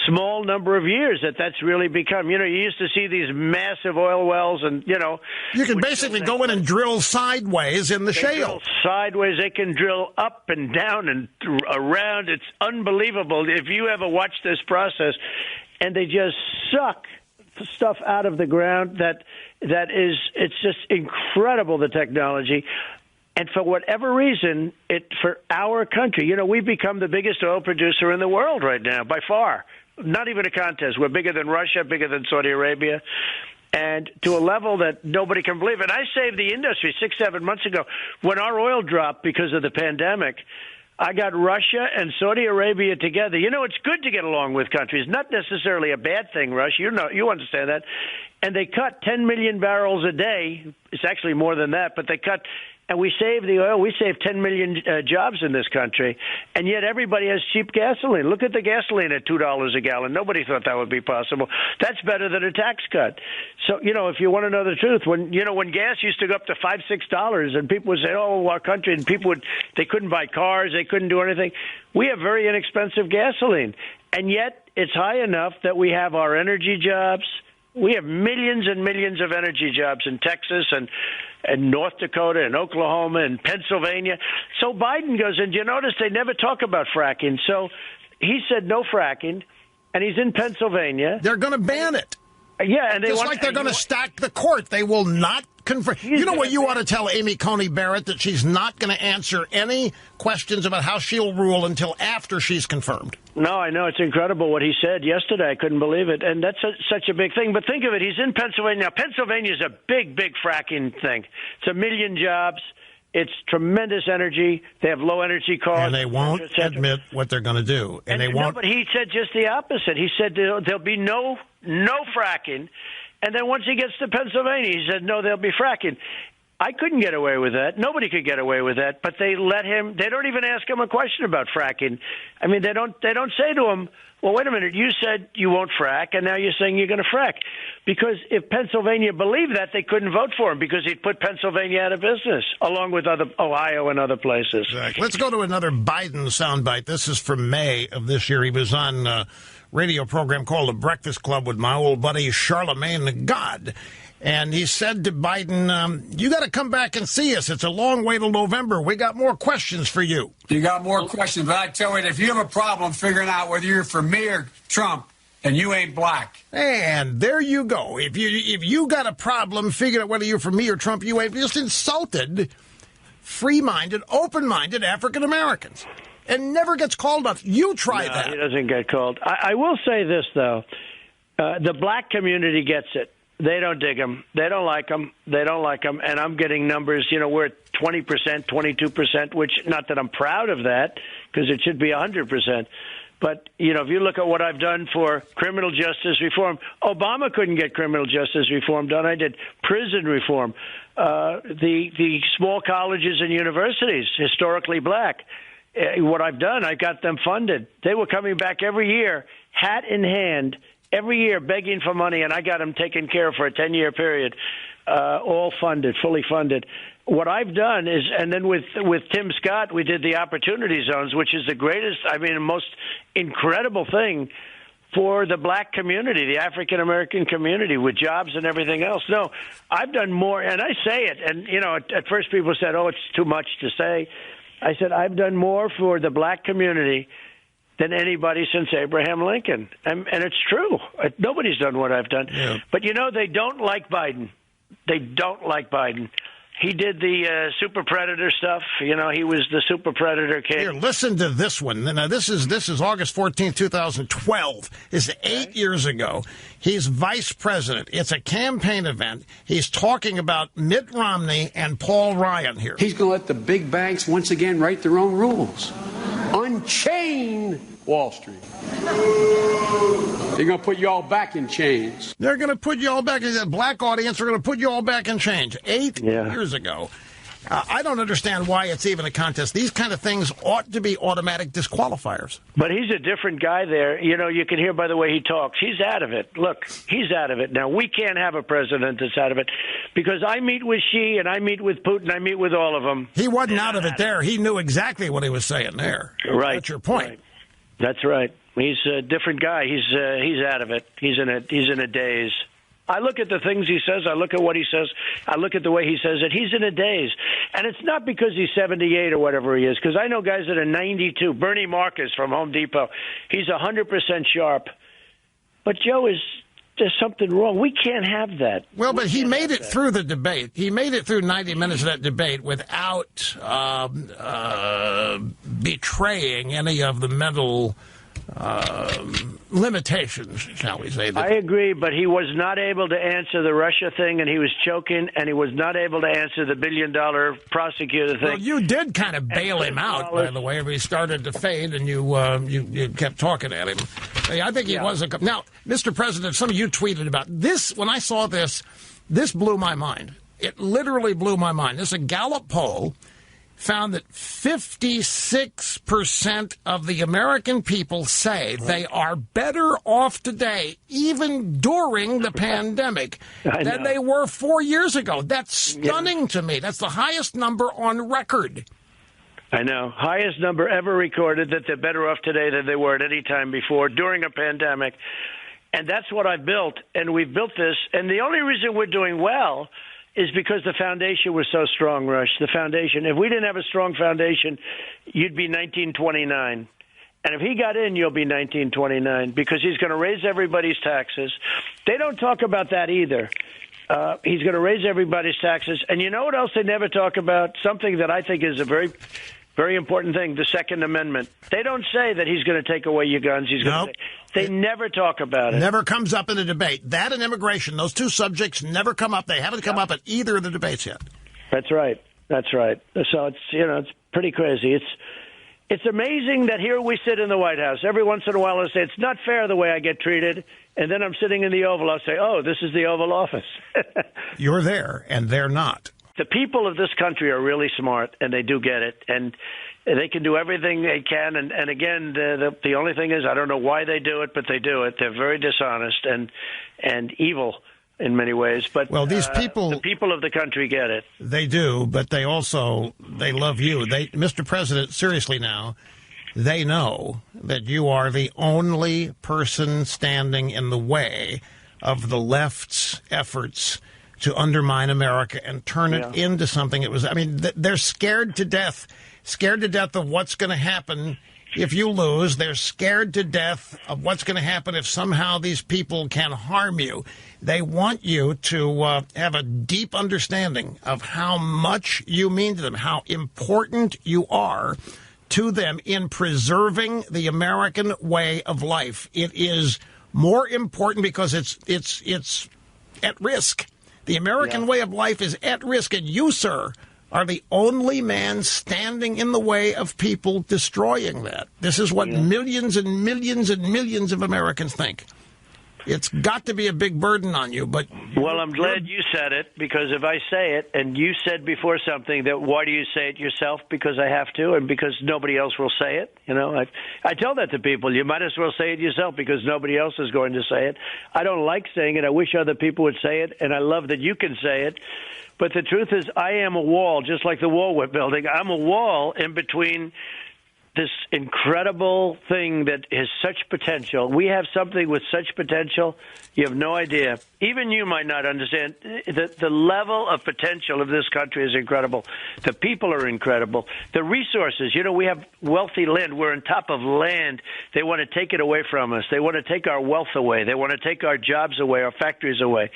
small number of years that's really become. You know, you used to see these massive oil wells and, you know. You can basically go in and drill sideways in the shale. Drill sideways. They can drill up and down and around. It's unbelievable. If you ever watch this process, and they just suck stuff out of the ground it's just incredible, the technology. And for whatever reason, for our country, you know, we've become the biggest oil producer in the world right now, by far. Not even a contest. We're bigger than Russia, bigger than Saudi Arabia, and to a level that nobody can believe. And I saved the industry 6-7 months ago when our oil dropped because of the pandemic. I got Russia and Saudi Arabia together. You know, it's good to get along with countries. Not necessarily a bad thing, Rush. You know, you understand that. And they cut 10 million barrels a day. It's actually more than that, but they cut. And we save the oil. We save 10 million jobs in this country. And yet everybody has cheap gasoline. Look at the gasoline at $2 a gallon. Nobody thought that would be possible. That's better than a tax cut. So, you know, if you want to know the truth, when gas used to go up to $5, $6 and people would say, oh, our country, and they couldn't buy cars, they couldn't do anything. We have very inexpensive gasoline. And yet it's high enough that we have our energy jobs. We have millions and millions of energy jobs in Texas and North Dakota and Oklahoma and Pennsylvania. So Biden goes, and you notice they never talk about fracking. So he said no fracking, and he's in Pennsylvania. They're going to ban it. Yeah, and just like they're going to stack the court. They will not confirm. You know what you ought to tell Amy Coney Barrett? That she's not going to answer any questions about how she'll rule until after she's confirmed. No, I know. It's incredible what he said yesterday. I couldn't believe it. And that's such a big thing. But think of it. He's in Pennsylvania. Now, Pennsylvania is a big, big fracking thing. It's 1 million jobs. It's tremendous energy. They have low energy costs. And they won't admit what they're going to do. And they won't. No, but he said just the opposite. He said there'll be no fracking. And then once he gets to Pennsylvania, he said, no, there'll be fracking. I couldn't get away with that. Nobody could get away with that. But they let him. They don't even ask him a question about fracking. I mean, they don't say to him, well, wait a minute, you said you won't frack, and now you're saying you're going to frack. Because if Pennsylvania believed that, they couldn't vote for him because he'd put Pennsylvania out of business, along with Ohio and other places. Exactly. Let's go to another Biden soundbite. This is from May of this year. He was on a radio program called The Breakfast Club with my old buddy Charlemagne God. And he said to Biden, you got to come back and see us. It's a long way till November. We got more questions for you. You got more questions, but I tell you, if you have a problem figuring out whether you're for me or Trump, then you ain't black. And there you go. If you got a problem figuring out whether you're for me or Trump, you ain't just insulted free-minded, open-minded African Americans. And never gets called up. You try that. He doesn't get called. I will say this, though. The black community gets it. They don't dig them. They don't like them. They don't like them. And I'm getting numbers, we're at 20%, 22%, which not that I'm proud of that because it should be 100%. But, if you look at what I've done for criminal justice reform, Obama couldn't get criminal justice reform done. I did prison reform. The small colleges and universities, historically black, what I've done, I got them funded. They were coming back every year, hat in hand, every year begging for money, and I got them taken care of for a 10-year period, all funded, fully funded. What I've done is, and then with Tim Scott, we did the opportunity zones, which is the greatest, most incredible thing for the black community, the African-American community, with jobs and everything else. No, I've done more, and I say it, and, at first people said, oh, it's too much to say. I said, I've done more for the black community than anybody since Abraham Lincoln. And it's true. Nobody's done what I've done. Yeah. But, they don't like Biden. They don't like Biden. He did the super predator stuff. He was the super predator kid. Here, listen to this one. Now, this is August 14th, 2012. This is 8 years ago. He's vice president. It's a campaign event. He's talking about Mitt Romney and Paul Ryan here. He's going to let the big banks once again write their own rules. Unchain Wall Street. They're going to put you all back in chains. They're going to put you all back in the black audience. They're going to put you all back in chains. 8 years ago. I don't understand why it's even a contest. These kind of things ought to be automatic disqualifiers. But he's a different guy there. You can hear by the way he talks. He's out of it. Look, he's out of it. Now, we can't have a president that's out of it because I meet with Xi and I meet with Putin. I meet with all of them. He wasn't out of it there. He knew exactly what he was saying there. Right. That's your point. Right. That's right. He's a different guy. He's out of it. He's in a daze. I look at the things he says. I look at what he says. I look at the way he says it. He's in a daze. And it's not because he's 78 or whatever he is, because I know guys that are 92. Bernie Marcus from Home Depot. He's 100% sharp. But Joe there's something wrong. We can't have that. Well, but he made it through the debate. He made it through 90 minutes of that debate without betraying any of the mental limitations, shall we say. I agree, but he was not able to answer the Russia thing, and he was choking, and he was not able to answer the billion-dollar prosecutor thing. Well, you did kind of bail him out, by the way. He started to fade, and you kept talking at him. I think he was Now, Mr. President, some of you tweeted about this. When I saw this blew my mind. It literally blew my mind. This is a Gallup poll. Found that 56% of the American people say they are better off today, even during the pandemic, than they were 4 years ago. That's stunning to me. That's the highest number on record. I know. Highest number ever recorded, that they're better off today than they were at any time before during a pandemic. And that's what I've built. And we've built this. And the only reason we're doing well is because the foundation was so strong, Rush. The foundation. If we didn't have a strong foundation, you'd be 1929. And if he got in, you'll be 1929, because he's going to raise everybody's taxes. They don't talk about that either. He's going to raise everybody's taxes. And you know what else they never talk about? Something that I think is a very, very important thing, the Second Amendment. They don't say that he's going to take away your guns. He's going to They never talk about it. Never comes up in a debate. That and immigration, those two subjects never come up. They haven't come up at either of the debates yet. That's right. That's right. So it's pretty crazy. It's amazing that here we sit in the White House. Every once in a while I say, it's not fair the way I get treated. And then I'm sitting in the Oval. I'll say, oh, this is the Oval Office. You're there, and they're not. The people of this country are really smart, and they do get it. And they can do everything they can. And again, the only thing is, I don't know why they do it, but they do it. They're very dishonest and evil in many ways. But these people, the people of the country get it. They do, but they love you. Mr. President, seriously now, they know that you are the only person standing in the way of the left's efforts to undermine America and turn it into something it was. I mean, they're scared to death of what's going to happen if you lose. They're scared to death of what's going to happen if somehow these people can harm you. They want you to have a deep understanding of how much you mean to them, how important you are to them in preserving the American way of life. It is more important because it's at risk. The American way of life is at risk, and you, sir, are the only man standing in the way of people destroying that. This is what millions and millions and millions of Americans think. It's got to be a big burden on you, but... Well, I'm glad you said it, because if I say it, and you said before something that, why do you say it yourself? Because I have to, and because nobody else will say it. You know, I tell that to people. You might as well say it yourself, because nobody else is going to say it. I don't like saying it. I wish other people would say it, and I love that you can say it. But the truth is, I am a wall, just like the wall we're building. I'm a wall in between this incredible thing that has such potential. We have something with such potential, you have no idea. Even you might not understand. The level of potential of this country is incredible. The people are incredible. The resources, we have wealthy land. We're on top of land. They want to take it away from us. They want to take our wealth away. They want to take our jobs away, our factories away.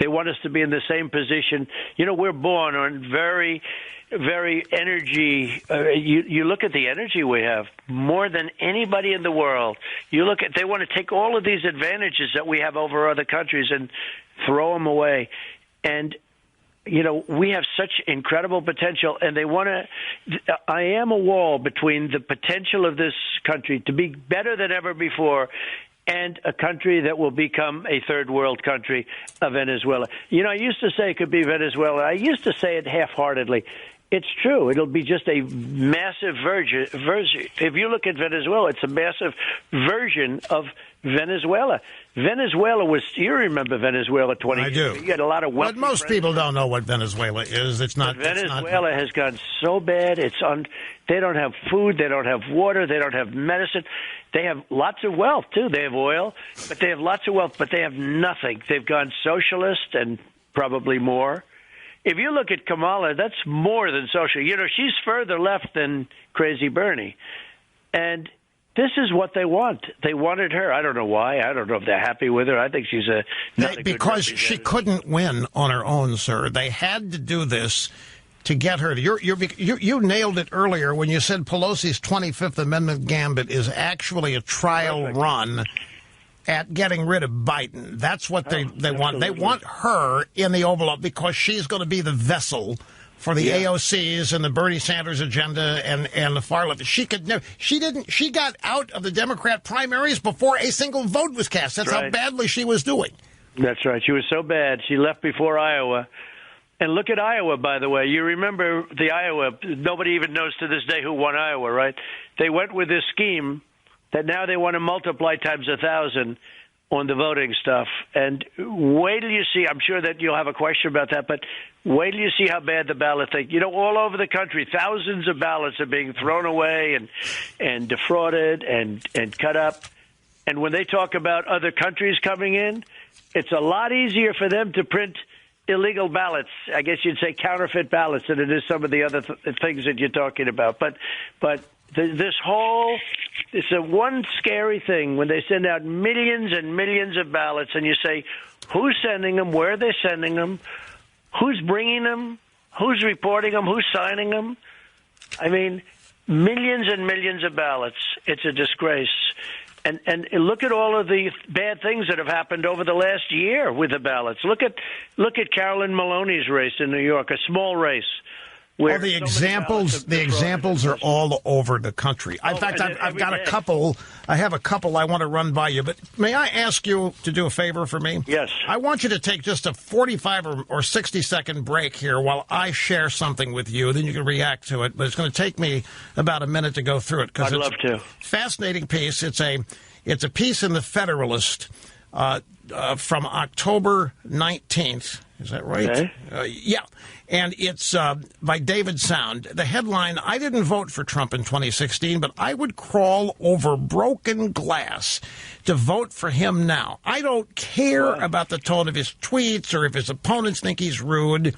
They want us to be in the same position. We're born on very energy. You look at the energy we have more than anybody in the world. They want to take all of these advantages that we have over other countries and throw them away. And we have such incredible potential, and they want to. I am a wall between the potential of this country to be better than ever before and a country that will become a third world country of Venezuela. I used to say it could be Venezuela. I used to say it half-heartedly. It's true. It'll be just a massive version. If you look at Venezuela, it's a massive version of Venezuela. Venezuela was, you remember Venezuela 20 years ago. I do. You had a lot of wealthy But most friends. people don't know what Venezuela is. It's not. Venezuela has gone so bad. They don't have food. They don't have water. They don't have medicine. They have lots of wealth, too. They have oil, but they have lots of wealth, but they have nothing. They've gone socialist and probably more. If you look at Kamala, that's more than social. She's further left than Crazy Bernie. And this is what they want. They wanted her. I don't know why. I don't know if they're happy with her. I think she's not a because she couldn't win on her own, sir. They had to do this to get her. You nailed it earlier when you said Pelosi's 25th Amendment gambit is actually a trial run at getting rid of Biden. That's what they want. They want her in the Oval Office because she's going to be the vessel for the AOCs and the Bernie Sanders agenda and the far left. She got out of the Democrat primaries before a single vote was cast. That's how badly she was doing. That's right. She was so bad. She left before Iowa. And look at Iowa, by the way. You remember the Iowa. Nobody even knows to this day who won Iowa, right? They went with this scheme that now they want to multiply times 1,000 on the voting stuff. And wait till you see, I'm sure that you'll have a question about that, but wait till you see how bad the ballot thing. All over the country, thousands of ballots are being thrown away and defrauded and cut up. And when they talk about other countries coming in, it's a lot easier for them to print illegal ballots. I guess you'd say counterfeit ballots than it is some of the other things that you're talking about. But it's a one scary thing when they send out millions and millions of ballots and you say, who's sending them? Where are they sending them? Who's bringing them? Who's reporting them? Who's signing them? I mean, millions and millions of ballots. It's a disgrace. And look at all of the bad things that have happened over the last year with the ballots. Look at Carolyn Maloney's race in New York, a small race. Well, the examples are all over the country. In fact, I've got a couple. I have a couple I want to run by you. But may I ask you to do a favor for me? Yes. I want you to take just a 45 or 60-second break here while I share something with you. Then you can react to it. But it's going to take me about a minute to go through it. I'd love to. Fascinating piece. It's a piece in the Federalist from October 19th. Is that right? Okay. Yeah. And it's by David Sound. The headline, I didn't vote for Trump in 2016, but I would crawl over broken glass to vote for him now. I don't care about the tone of his tweets or if his opponents think he's rude.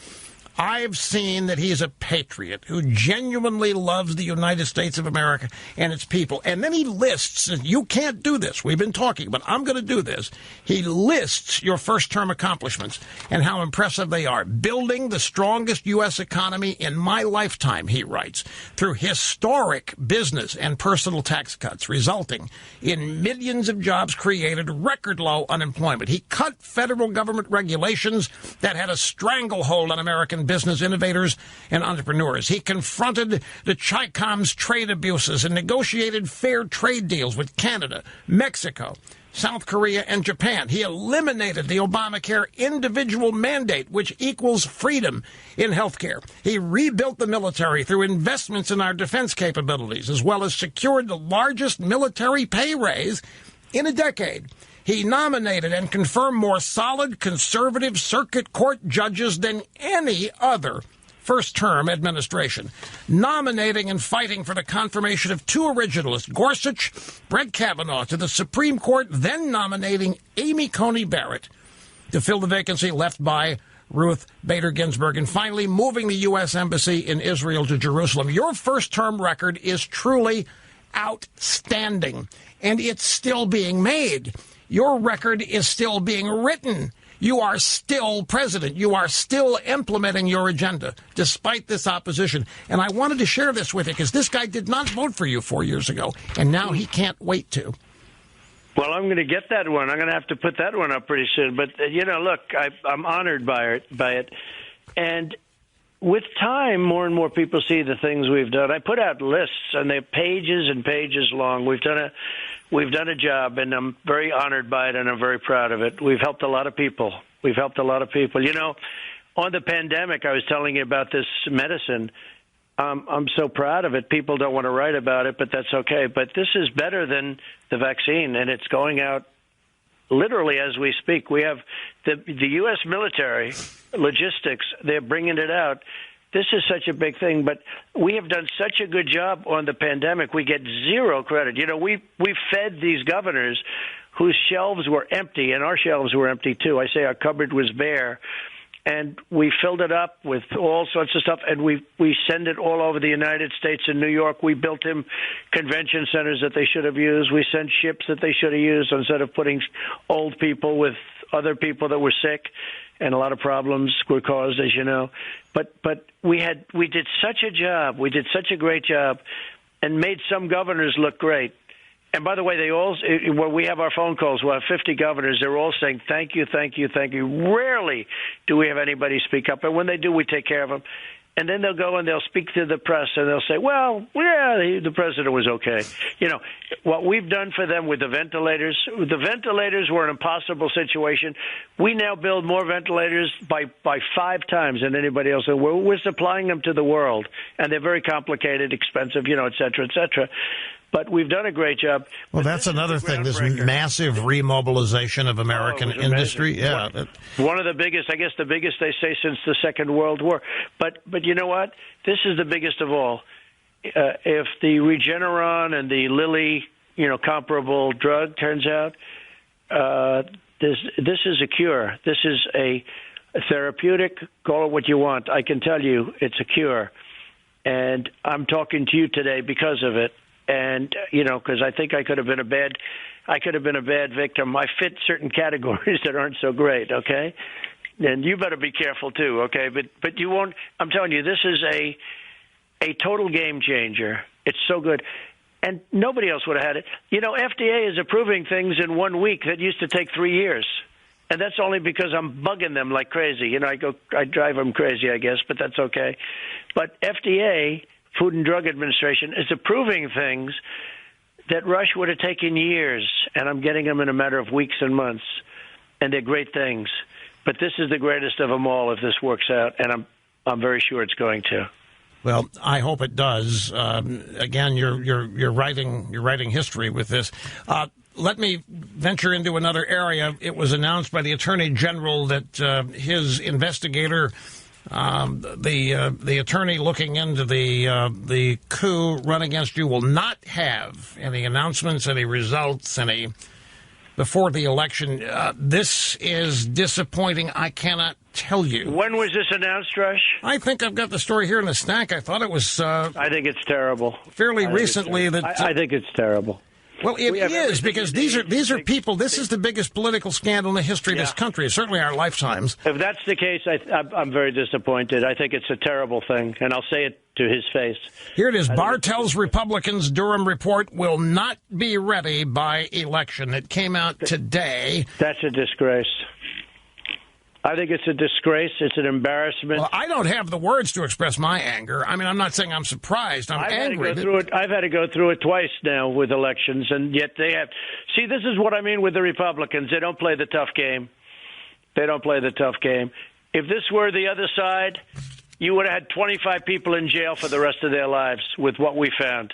I've seen that he's a patriot who genuinely loves the United States of America and its people. And then he lists, and you can't do this. We've been talking, but I'm going to do this. He lists your first-term accomplishments and how impressive they are. Building the strongest U.S. economy in my lifetime, he writes, through historic business and personal tax cuts, resulting in millions of jobs created, record low unemployment. He cut federal government regulations that had a stranglehold on American business innovators and entrepreneurs. He confronted the Chi-Com's trade abuses and negotiated fair trade deals with Canada, Mexico, South Korea, and Japan. He eliminated the Obamacare individual mandate, which equals freedom in health care. He rebuilt the military through investments in our defense capabilities, as well as secured the largest military pay raise in a decade. He nominated and confirmed more solid conservative circuit court judges than any other first-term administration, nominating and fighting for the confirmation of two originalists, Gorsuch, Brett Kavanaugh, to the Supreme Court, then nominating Amy Coney Barrett to fill the vacancy left by Ruth Bader Ginsburg, and finally moving the U.S. Embassy in Israel to Jerusalem. Your first-term record is truly outstanding, and it's still being made. Your record is still being written. You are still president. You are still implementing your agenda, despite this opposition. And I wanted to share this with you, because this guy did not vote for you 4 years ago, and now he can't wait to. Well, I'm going to get that one. I'm going to have to put that one up pretty soon. But, look, I'm honored by it. And with time, more and more people see the things we've done. I put out lists, and they're pages and pages long. We've done a job, and I'm very honored by it, and I'm very proud of it. We've helped a lot of people. On the pandemic, I was telling you about this medicine. I'm so proud of it. People don't want to write about it, but that's okay. But this is better than the vaccine, and it's going out literally as we speak. We have the U.S. military logistics. They're bringing it out. This is such a big thing, but we have done such a good job on the pandemic. We get zero credit. We fed these governors whose shelves were empty, and our shelves were empty too. I say our cupboard was bare. And we filled it up with all sorts of stuff, and we send it all over the United States and New York. We built him convention centers that they should have used. We sent ships that they should have used instead of putting old people with other people that were sick, and a lot of problems were caused, as you know. But we did such a job. We did such a great job and made some governors look great. And by the way, when we have our phone calls, we'll have 50 governors. They're all saying, thank you, thank you, thank you. Rarely do we have anybody speak up. And when they do, we take care of them. And then they'll go and they'll speak to the press, and they'll say, well, yeah, the president was okay. What we've done for them with the ventilators were an impossible situation. We now build more ventilators by 5 times than anybody else. And we're supplying them to the world, and they're very complicated, expensive, et cetera, et cetera. But we've done a great job. Well, that's another thing, this massive remobilization of American industry. Yeah. One of the biggest, I guess the biggest, they say, since the Second World War. But you know what? This is the biggest of all. If the Regeneron and the Lilly, comparable drug turns out, this is a cure. This is a therapeutic. Call it what you want. I can tell you it's a cure. And I'm talking to you today because of it. And, because I think I could have been a bad victim. I fit certain categories that aren't so great, okay? And you better be careful, too, okay? But you won't – I'm telling you, this is a total game changer. It's so good. And nobody else would have had it. FDA is approving things in 1 week that used to take 3 years. And that's only because I'm bugging them like crazy. I drive them crazy, I guess, but that's okay. But FDA – Food and Drug Administration is approving things that Rush would have taken years, and I'm getting them in a matter of weeks and months, and they're great things. But this is the greatest of them all if this works out, and I'm very sure it's going to. Well, I hope it does. Again, you're writing history with this. Let me venture into another area. It was announced by the Attorney General that his investigator. The attorney looking into the coup run against you will not have any announcements, any results, before the election. This is disappointing. I cannot tell you. When was this announced, Rush? I think I've got the story here in the stack. I thought it was. I think it's terrible. Fairly recently. I think it's terrible. Well, it is, because these are people. This is the biggest political scandal in the history of this country, certainly our lifetimes. If that's the case, I'm very disappointed. I think it's a terrible thing, and I'll say it to his face. Here it is. Barr tells Republicans Durham report will not be ready by election. It came out today. That's a disgrace. I think it's a disgrace. It's an embarrassment. Well, I don't have the words to express my anger. I mean, I'm not saying I'm surprised. I'm angry. I've had to go through it twice now with elections, and yet they have. See, this is what I mean with the Republicans. They don't play the tough game. They don't play the tough game. If this were the other side, you would have had 25 people in jail for the rest of their lives with what we found.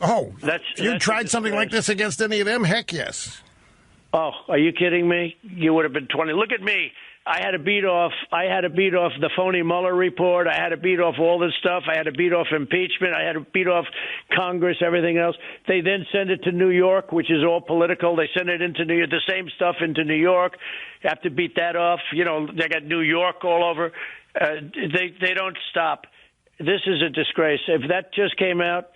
Oh, you tried something like this against any of them? Heck yes. Oh, are you kidding me? You would have been 20. Look at me. I had to beat off the phony Mueller report. I had to beat off all this stuff. I had to beat off impeachment. I had to beat off Congress, everything else. They then send it to New York, which is all political. They send it into New York, the same stuff into New York. You have to beat that off. You know, they got New York all over. They don't stop. This is a disgrace. If that just came out,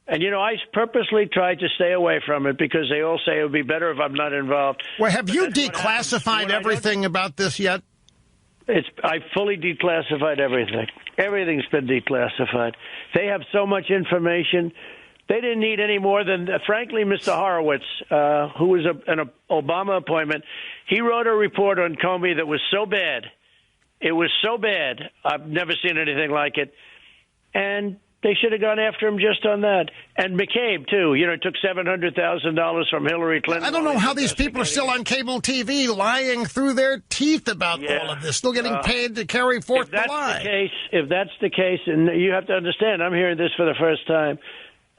and, you know, I purposely tried to stay away from it because they all say it would be better if I'm not involved. Well, have you declassified everything about this yet? I fully declassified everything. Everything's been declassified. They have so much information. They didn't need any more than, frankly, Mr. Horowitz, who was an Obama appointment. He wrote a report on Comey that was so bad. It was so bad. I've never seen anything like it. And they should have gone after him just on that. And McCabe, too. You know, took $700,000 from Hillary Clinton. I don't know how these people are still on cable TV lying through their teeth about all of this, still getting paid to carry forth the lie. If that's the case, and you have to understand, I'm hearing this for the first time,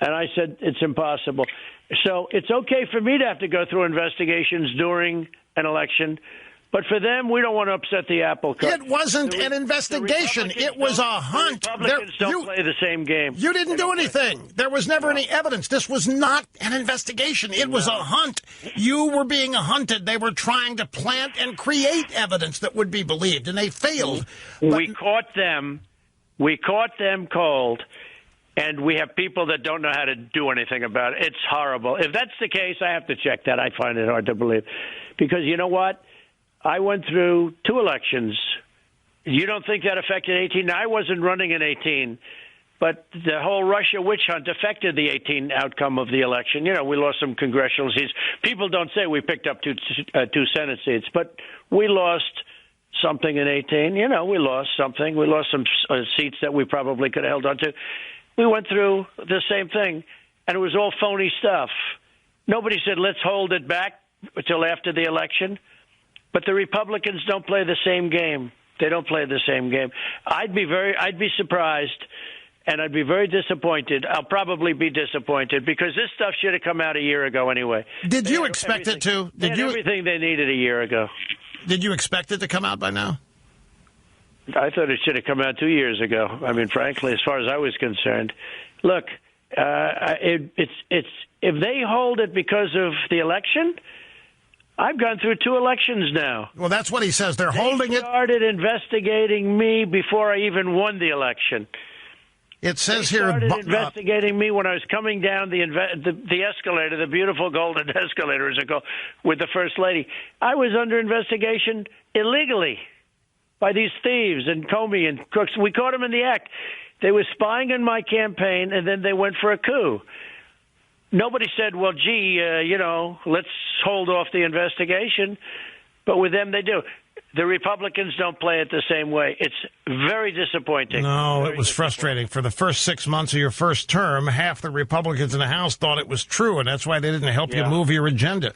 and I said it's impossible. So it's okay for me to have to go through investigations during an election, but for them, we don't want to upset the apple cart. It wasn't an investigation. It was a hunt. The Republicans don't play the same game. You didn't do anything. There was never any evidence. This was not an investigation. It was a hunt. You were being hunted. They were trying to plant and create evidence that would be believed, and they failed. We caught them. We caught them cold. And we have people that don't know how to do anything about it. It's horrible. If that's the case, I have to check that. I find it hard to believe. Because you know what? I went through 2 elections. You don't think that affected 18? I wasn't running in 18. But the whole Russia witch hunt affected the 18 outcome of the election. You know, we lost some congressional seats. People don't say we picked up 2 Senate seats. But we lost something in 18. You know, we lost something. We lost some seats that we probably could have held on to. We went through the same thing, and it was all phony stuff. Nobody said, let's hold it back until after the election. But the Republicans don't play the same game. They don't play the same game. I'd be surprised, and I'd be very disappointed. I'll probably be disappointed because this stuff should have come out a year ago anyway. Did you expect it to? Did you everything they needed a year ago? Did you expect it to come out by now? I thought it should have come out 2 years ago. I mean, frankly, as far as I was concerned, look, if they hold it because of the election, I've gone through 2 elections now. Well, that's what he says. They're holding it. They started investigating me before I even won the election. It says they here. Started investigating me when I was coming down the escalator, the beautiful golden escalator, as it goes, with the First Lady. I was under investigation illegally by these thieves and Comey and crooks. We caught them in the act. They were spying on my campaign, and then they went for a coup. Nobody said, well, gee, let's hold off the investigation. But with them, they do. The Republicans don't play it the same way. It's very disappointing. No, it was frustrating. For the first 6 months of your first term, half the Republicans in the House thought it was true, and that's why they didn't help you move your agenda.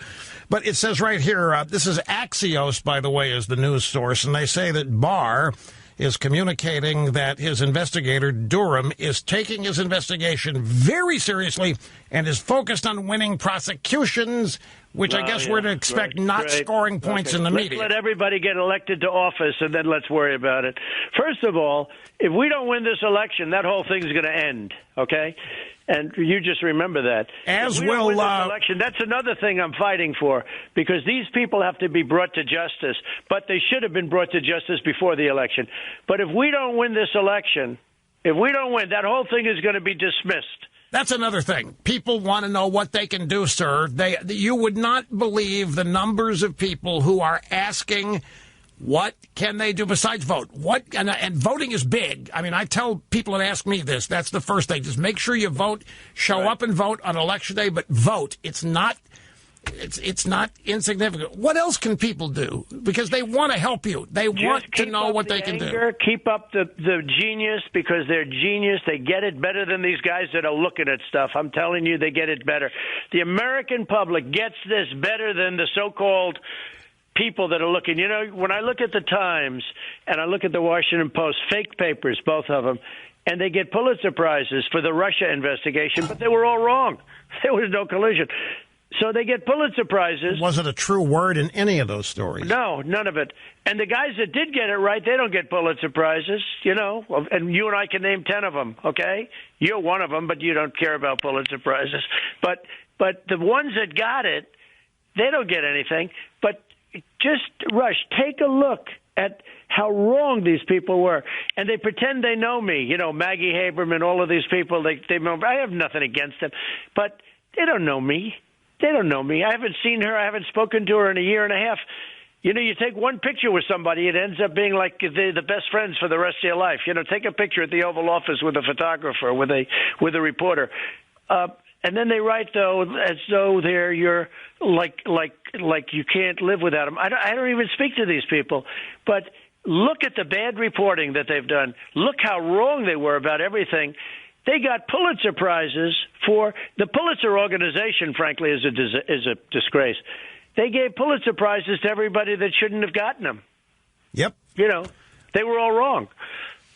But it says right here, this is Axios, by the way, is the news source, and they say that Barr is communicating that his investigator, Durham, is taking his investigation very seriously and is focused on winning prosecutions, which I guess we're to expect scoring points in the media. Let's let everybody get elected to office, and then let's worry about it. First of all, if we don't win this election, that whole thing's going to end, okay? And you just remember that. As if we will don't win this election. That's another thing I'm fighting for, because these people have to be brought to justice, but they should have been brought to justice before the election. But if we don't win this election, that whole thing is going to be dismissed. That's another thing. People want to know what they can do, sir. You would not believe the numbers of people who are asking, what can they do besides vote? And voting is big. I mean, I tell people that ask me this, that's the first thing. Just make sure you vote, show up and vote on Election Day, but vote. It's not insignificant. What else can people do? Because they want to help you. They want to know what they can do. Keep up the genius, because they're genius. They get it better than these guys that are looking at stuff. I'm telling you, they get it better. The American public gets this better than the so-called people that are looking. You know, when I look at the Times and I look at the Washington Post, fake papers, both of them, and they get Pulitzer Prizes for the Russia investigation, but they were all wrong. There was no collusion. So they get Pulitzer Prizes. Was it a true word in any of those stories? No, none of it. And the guys that did get it right, they don't get Pulitzer Prizes, and you and I can name 10 of them, okay? You're one of them, but you don't care about Pulitzer Prizes. But the ones that got it, they don't get anything. But just, Rush, take a look at how wrong these people were. And they pretend they know me, Maggie Haberman, all of these people. They know, I have nothing against them, but they don't know me. They don't know me. I haven't seen her. I haven't spoken to her in a year and a half. You take one picture with somebody, it ends up being like the best friends for the rest of your life. Take a picture at the Oval Office with a photographer, with a reporter, and then they write though as though you're like you can't live without them. I don't even speak to these people, but look at the bad reporting that they've done. Look how wrong they were about everything. They got Pulitzer Prizes for the Pulitzer organization. Frankly, is a disgrace. They gave Pulitzer Prizes to everybody that shouldn't have gotten them. Yep. They were all wrong.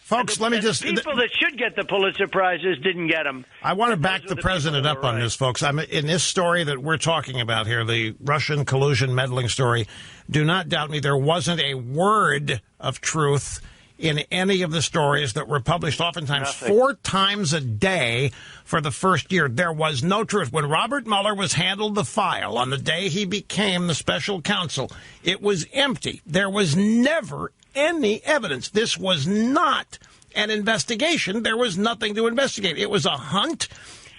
Folks, let me just... The people that should get the Pulitzer Prizes didn't get them. I want to back the president up on this, folks. In this story that we're talking about here, the Russian collusion meddling story, do not doubt me, there wasn't a word of truth in any of the stories that were published oftentimes Nothing. 4 times a day for the first year. There was no truth. When Robert Mueller was handled the file on the day he became the special counsel, it was empty. There was never any evidence. This was not an investigation. There was nothing to investigate. It was a hunt.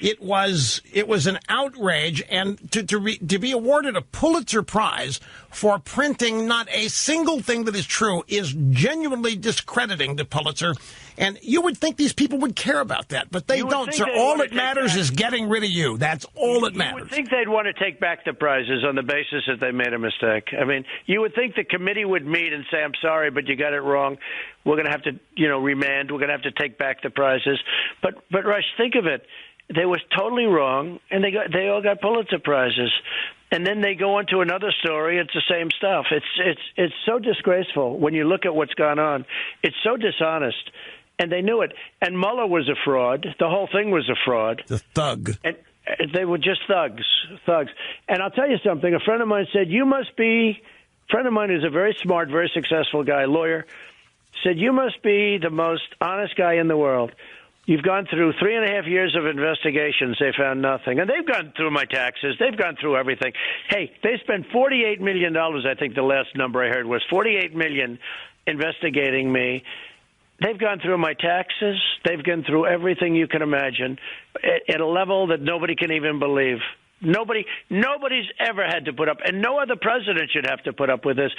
It was an outrage, and to be awarded a Pulitzer Prize for printing not a single thing that is true is genuinely discrediting to Pulitzer. And you would think these people would care about that, but they don't, sir. All that matters is getting rid of you. That's all that matters. You would think they'd want to take back the prizes on the basis that they made a mistake. I mean, you would think the committee would meet and say, I'm sorry, but you got it wrong. We're going to have to, remand. We're going to have to take back the prizes. But Rush, think of it. They was totally wrong, and they all got Pulitzer Prizes. And then they go on to another story. It's the same stuff. It's so disgraceful when you look at what's gone on. It's so dishonest, and they knew it. And Mueller was a fraud. The whole thing was a fraud. The thug. And they were just thugs. And I'll tell you something. A friend of mine said, a friend of mine who's a very smart, very successful guy, lawyer, said, you must be the most honest guy in the world. You've gone through 3.5 years of investigations. They found nothing. And they've gone through my taxes. They've gone through everything. Hey, they spent $48 million. I think the last number I heard was $48 million investigating me. They've gone through my taxes. They've gone through everything you can imagine at a level that nobody can even believe. Nobody's ever had to put up, and no other president should have to put up with this.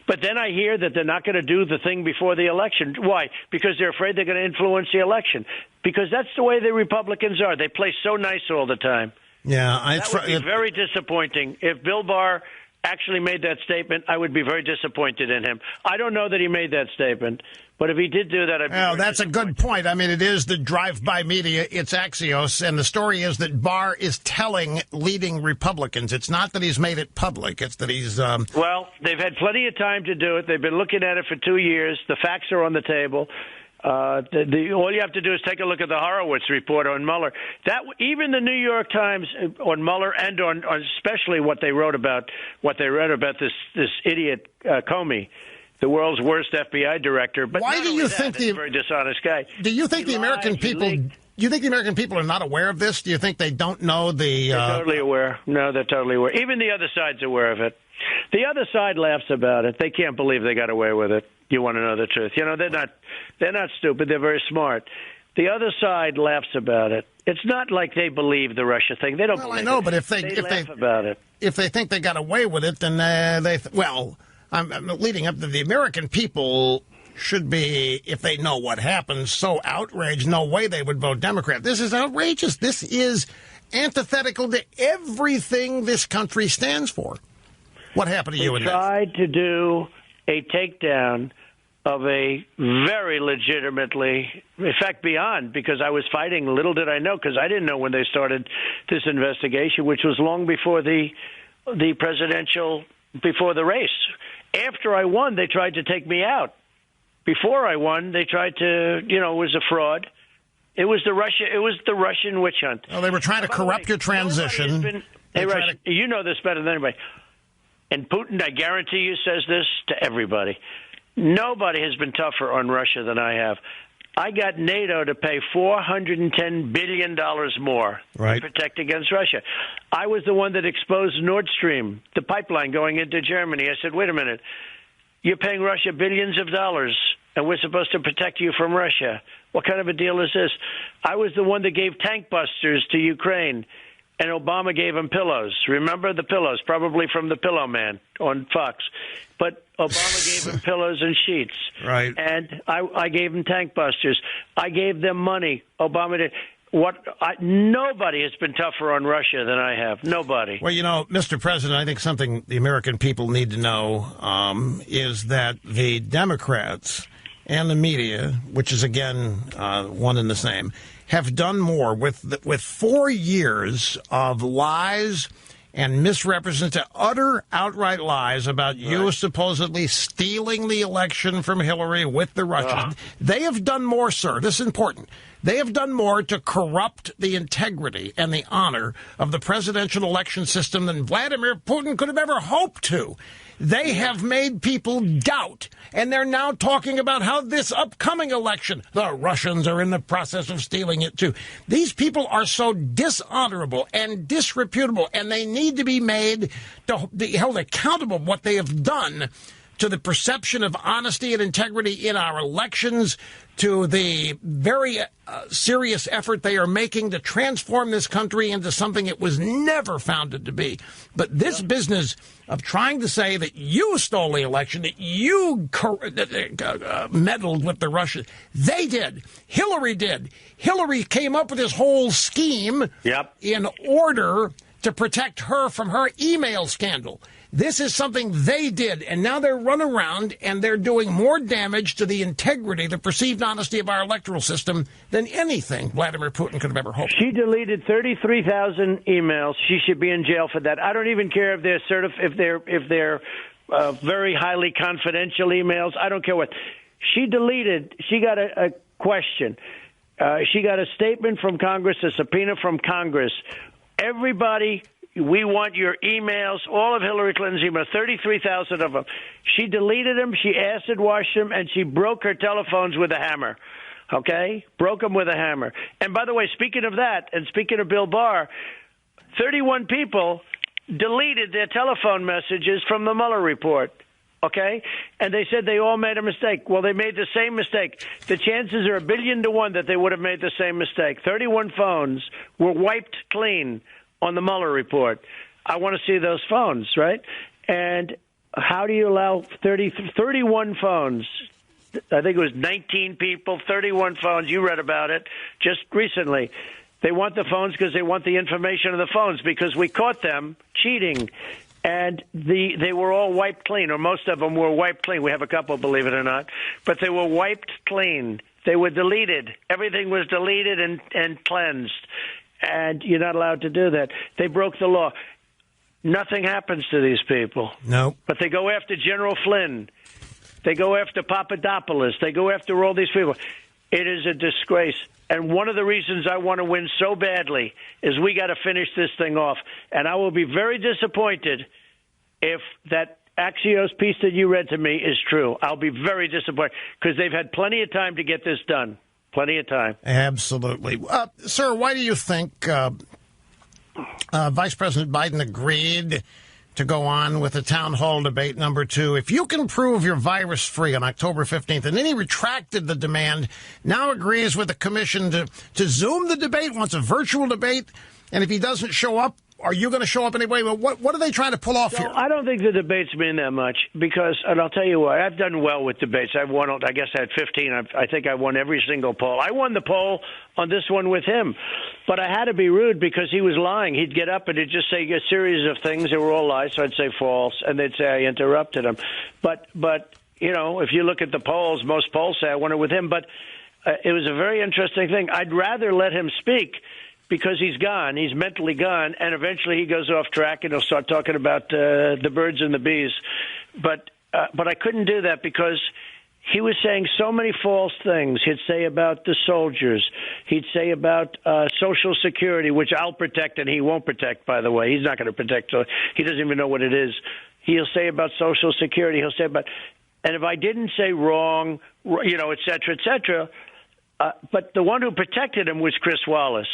But then I hear that they're not going to do the thing before the election. Why? Because they're afraid they're going to influence the election. Because that's the way the Republicans are. They play so nice all the time. Yeah, that would be very disappointing. If Bill Barr actually made that statement, I would be very disappointed in him. I don't know that he made that statement, but if he did do that, I'd be that's a good point. I mean, it is the drive-by media. It's Axios, and the story is that Barr is telling leading Republicans. It's not that he's made it public. It's that he's... Well, they've had plenty of time to do it. They've been looking at it for 2 years. The facts are on the table. All you have to do is take a look at the Horowitz report on Mueller. Even the New York Times on Mueller and on especially what they read about this idiot Comey, the world's worst FBI director. But why do you think he's a very dishonest guy? Do you think the American people? Do you think the American people are not aware of this? Do you think they don't know the? They're totally aware. No, they're totally aware. Even the other side's aware of it. The other side laughs about it. They can't believe they got away with it. You want to know the truth? They're not stupid. They're very smart. The other side laughs about it. It's not like they believe the Russia thing. They don't. Well, I know, but if they laugh about it, if they think they got away with it, then I'm leading up to the American people should be, if they know what happened, so outraged. No way they would vote Democrat. This is outrageous. This is antithetical to everything this country stands for. What happened to you in that? They tried to do a takedown of a very legitimately, in fact, beyond, because I was fighting, little did I know, because I didn't know when they started this investigation, which was long before the race. After I won, they tried to take me out. Before I won, they tried to, it was a fraud. It was the Russian witch hunt. Well, they were trying to corrupt your transition. Hey, Rush, you know this better than anybody. And Putin, I guarantee you, says this to everybody. Nobody has been tougher on Russia than I have. I got NATO to pay $410 billion more to protect against Russia. I was the one that exposed Nord Stream, the pipeline going into Germany. I said, wait a minute. You're paying Russia billions of dollars, and we're supposed to protect you from Russia. What kind of a deal is this? I was the one that gave tank busters to Ukraine, and Obama gave him pillows. Remember the pillows, probably from the Pillow Man on Fox. But Obama gave him pillows and sheets. Right. And I gave him tank busters. I gave them money. Obama did. Nobody has been tougher on Russia than I have. Nobody. Well, Mr. President, I think something the American people need to know is that the Democrats and the media, which is, again, one and the same, have done more with 4 years of lies and utter outright lies about you supposedly stealing the election from Hillary with the Russians. They have done more, sir. This is important. They have done more to corrupt the integrity and the honor of the presidential election system than Vladimir Putin could have ever hoped to. They have made people doubt, and they're now talking about how this upcoming election, the Russians are in the process of stealing it too. These people are so dishonorable and disreputable, and they need to be made to be held accountable for what they have done to the perception of honesty and integrity in our elections, to the very serious effort they are making to transform this country into something it was never founded to be. But this business of trying to say that you stole the election, that you meddled with the Russians, they did. Hillary did. Hillary came up with this whole scheme in order to protect her from her email scandal. This is something they did, and now they're running around and they're doing more damage to the integrity, the perceived honesty of our electoral system than anything Vladimir Putin could have ever hoped. She deleted 33,000 emails. She should be in jail for that. I don't even care if they're very highly confidential emails. I don't care what. She deleted. She got a question. She got a statement from Congress, a subpoena from Congress. Everybody. We want your emails, all of Hillary Clinton's emails, 33,000 of them. She deleted them, she acid washed them, and she broke her telephones with a hammer. Okay? Broke them with a hammer. And by the way, speaking of that, and speaking of Bill Barr, 31 people deleted their telephone messages from the Mueller report. Okay? And they said they all made a mistake. Well, they made the same mistake. The chances are 1 billion to 1 that they would have made the same mistake. 31 phones were wiped clean on the Mueller report. I want to see those phones, right? And how do you allow 31 phones? I think it was 19 people, 31 phones. You read about it just recently. They want the phones because they want the information of the phones because we caught them cheating. And they were all wiped clean, or most of them were wiped clean. We have a couple, believe it or not. But they were wiped clean. They were deleted. Everything was deleted and cleansed. And you're not allowed to do that. They broke the law. Nothing happens to these people. No. But they go after General Flynn. They go after Papadopoulos. They go after all these people. It is a disgrace. And one of the reasons I want to win so badly is we got to finish this thing off. And I will be very disappointed if that Axios piece that you read to me is true. I'll be very disappointed because they've had plenty of time to get this done. Plenty of time. Absolutely. Sir, why do you think Vice President Biden agreed to go on with the town hall debate number 2? If you can prove you're virus-free on October 15th, and then he retracted the demand, now agrees with the commission to Zoom the debate, wants a virtual debate, and if he doesn't show up, are you going to show up anyway? What are they trying to pull off here? I don't think the debates mean that much because, and I'll tell you what, I've done well with debates. I've won, I guess I had 15. I think I won every single poll. I won the poll on this one with him, but I had to be rude because he was lying. He'd get up and he'd just say a series of things that were all lies, so I'd say false, and they'd say I interrupted him. But you know, if you look at the polls, most polls say I won it with him, but it was a very interesting thing. I'd rather let him speak because he's gone. He's mentally gone, and eventually he goes off track and he'll start talking about the birds and the bees. But I couldn't do that because he was saying so many false things. He'd say about the soldiers. He'd say about Social Security, which I'll protect and he won't protect, by the way. He's not going to protect. So he doesn't even know what it is. He'll say about Social Security. He'll say about, and if I didn't say wrong, et cetera, et cetera, but the one who protected him was Chris Wallace.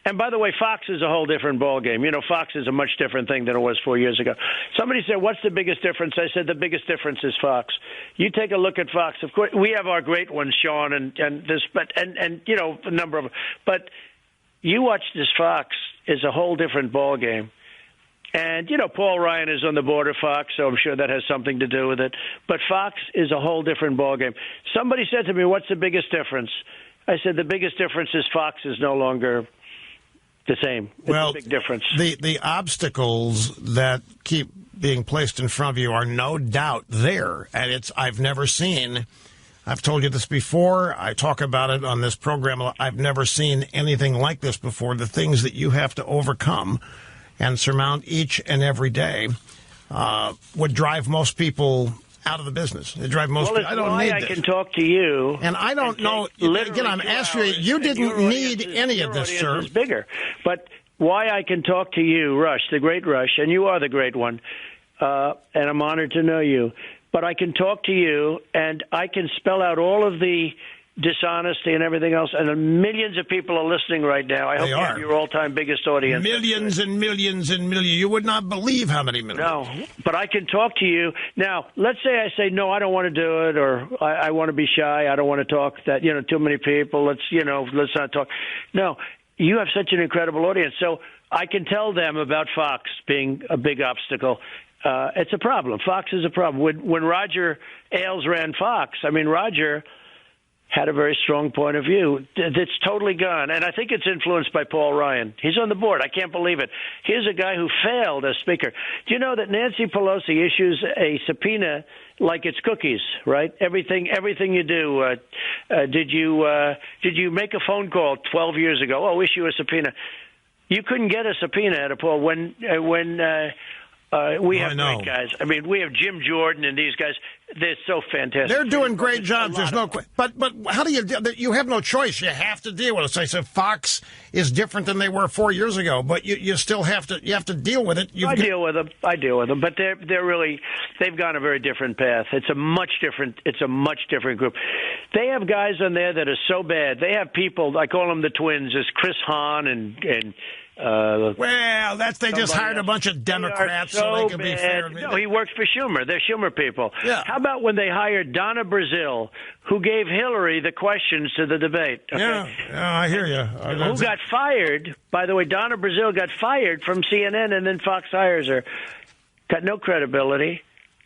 And by the way, Fox is a whole different ballgame. Fox is a much different thing than it was 4 years ago. Somebody said, what's the biggest difference? I said, the biggest difference is Fox. You take a look at Fox. Of course, we have our great ones, Sean, and this, but a number of them. But you watch this Fox is a whole different ballgame. And, Paul Ryan is on the board of Fox, so I'm sure that has something to do with it. But Fox is a whole different ballgame. Somebody said to me, what's the biggest difference? I said, the biggest difference is Fox is no longer the same. It's a big difference. The obstacles that keep being placed in front of you are no doubt there. And I've never seen, I've told you this before, I talk about it on this program, I've never seen anything like this before. The things that you have to overcome and surmount each and every day would drive most people out of the business. It drive most people. I don't need this. I can talk to you. And I don't know. Again, I'm asking you didn't need any of this, sir. Is bigger. But why I can talk to you, Rush, the great Rush, and you are the great one, and I'm honored to know you. But I can talk to you, and I can spell out all of the dishonesty and everything else, and millions of people are listening right now. I hope you have your all-time biggest audience. Millions and millions and millions. You would not believe how many millions. No, but I can talk to you. Now, let's say I say, no, I don't want to do it, or I want to be shy. I don't want to talk that, too many people. Let's not talk. No, you have such an incredible audience. So I can tell them about Fox being a big obstacle. It's a problem. Fox is a problem. When Roger Ailes ran Fox, Roger had a very strong point of view. It's totally gone. And I think it's influenced by Paul Ryan. He's on the board. I can't believe it. Here's a guy who failed as Speaker. Do you know that Nancy Pelosi issues a subpoena like it's cookies, right? Everything you do. Did you make a phone call 12 years ago? Oh, issue a subpoena. You couldn't get a subpoena out of Paul when we have great guys. We have Jim Jordan and these guys. They're so fantastic. They're doing great jobs. There's no question. But how do you have no choice? You have to deal with it. So I said Fox is different than they were 4 years ago, but you still have to deal with it. I deal with them, but they've gone a very different path. It's a much different group. They have guys on there that are so bad. They have people, I call them the twins, as Chris Hahn and they just hired a bunch of Democrats so they can be fair. No, he works for Schumer. They're Schumer people. Yeah. How about when they hired Donna Brazile, who gave Hillary the questions to the debate? Okay? Yeah, I hear you. Who got fired? By the way, Donna Brazile got fired from CNN, and then Fox hires her. Got no credibility.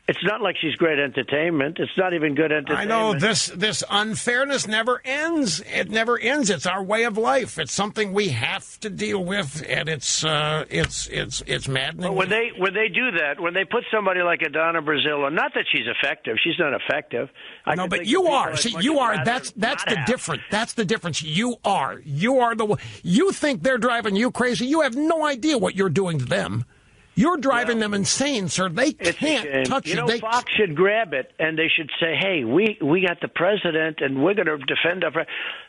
It's not like she's great entertainment. It's not even good entertainment. I know this unfairness never ends. It never ends. It's our way of life. It's something we have to deal with, and it's maddening. But when they do that, when they put somebody like a Donna Brazile, not that she's effective, she's not effective. No, but you are. See, you are. That's the difference. That's the difference. You are the one. You think they're driving you crazy. You have no idea what you're doing to them. You're driving them insane, sir. They can't touch you. Fox should grab it, and they should say, hey, we got the president, and we're going to defend our president.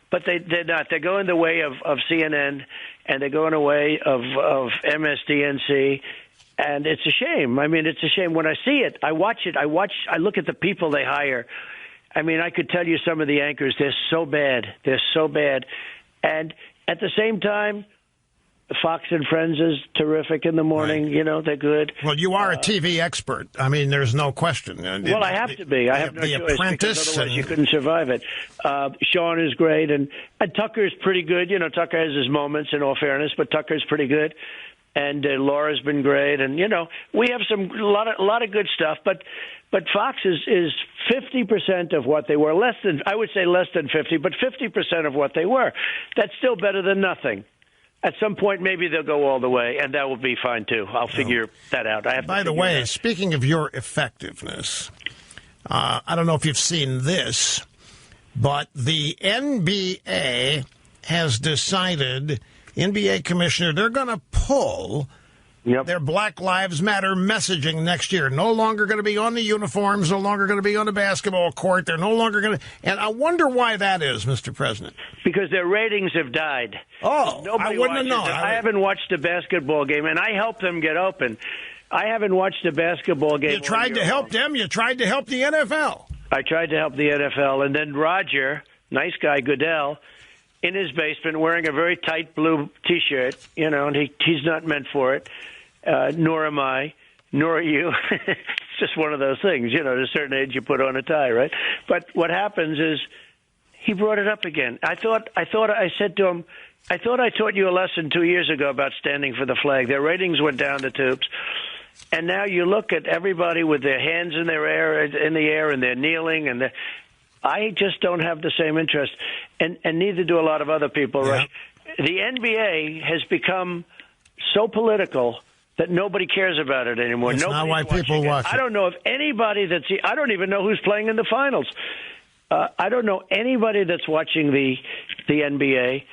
But they're not. They're going the way of CNN, and they're going the way of MSDNC, and it's a shame. It's a shame. When I see it, I watch it. I look at the people they hire. I could tell you some of the anchors. They're so bad. And at the same time, Fox and Friends is terrific in the morning. Right. They're good. Well, you are a TV expert. There's no question. Well, I have to be. I have no choice. The Apprentice. Because otherwise you couldn't survive it. Sean is great. And Tucker's pretty good. Tucker has his moments, in all fairness, but Tucker's pretty good. And Laura's been great. And, we have a lot of good stuff. But Fox is 50% of what they were. I would say less than 50, but 50% of what they were. That's still better than nothing. At some point, maybe they'll go all the way, and that will be fine, too. I'll figure that out. By the way, speaking of your effectiveness, I don't know if you've seen this, but the NBA has decided, NBA commissioner, they're going to pull their Black Lives Matter messaging next year. No longer going to be on the uniforms, no longer going to be on the basketball court. They're no longer going to. And I wonder why that is, Mr. President. Because their ratings have died. Oh, Nobody I wouldn't have known. I haven't watched a basketball game, and I helped them get open. I haven't watched a basketball game. You tried to help them. You tried to help the NFL. I tried to help the NFL, and then Roger, nice guy, Goodell, in his basement wearing a very tight blue T-shirt, and he's not meant for it. Nor am I, nor are you. It's just one of those things, at a certain age you put on a tie, right? But what happens is he brought it up again. I said to him, I thought I taught you a lesson 2 years ago about standing for the flag. Their ratings went down the tubes. And now you look at everybody with their hands in the air, and they're kneeling, and I just don't have the same interest, and neither do a lot of other people. Yeah. Right? The NBA has become so political that nobody cares about it anymore. That's not why people watch it. I don't know if anybody I don't even know who's playing in the finals. I don't know anybody that's watching the NBA.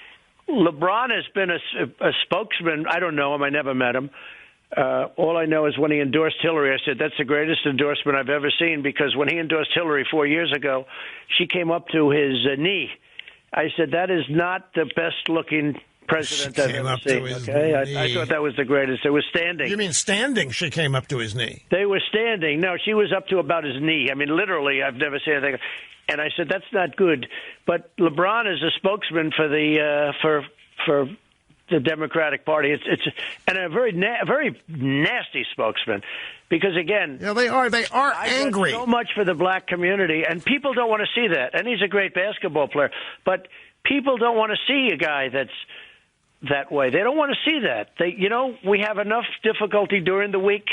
LeBron has been a spokesman. I don't know him. I never met him. All I know is when he endorsed Hillary, I said, that's the greatest endorsement I've ever seen, because when he endorsed Hillary 4 years ago, she came up to his knee. I said, that is not the best-looking president I've ever seen. Okay, I thought that was the greatest. They were standing. You mean standing? She came up to his knee. They were standing. No, she was up to about his knee. I mean, literally, I've never seen anything. And I said, that's not good. But LeBron is a spokesman for the for the Democratic Party. It's and a very nasty spokesman, because again, they are angry. So much for the black community, and people don't want to see that. And he's a great basketball player, but people don't want to see a guy that's that way. They don't want to see that. We have enough difficulty during the week.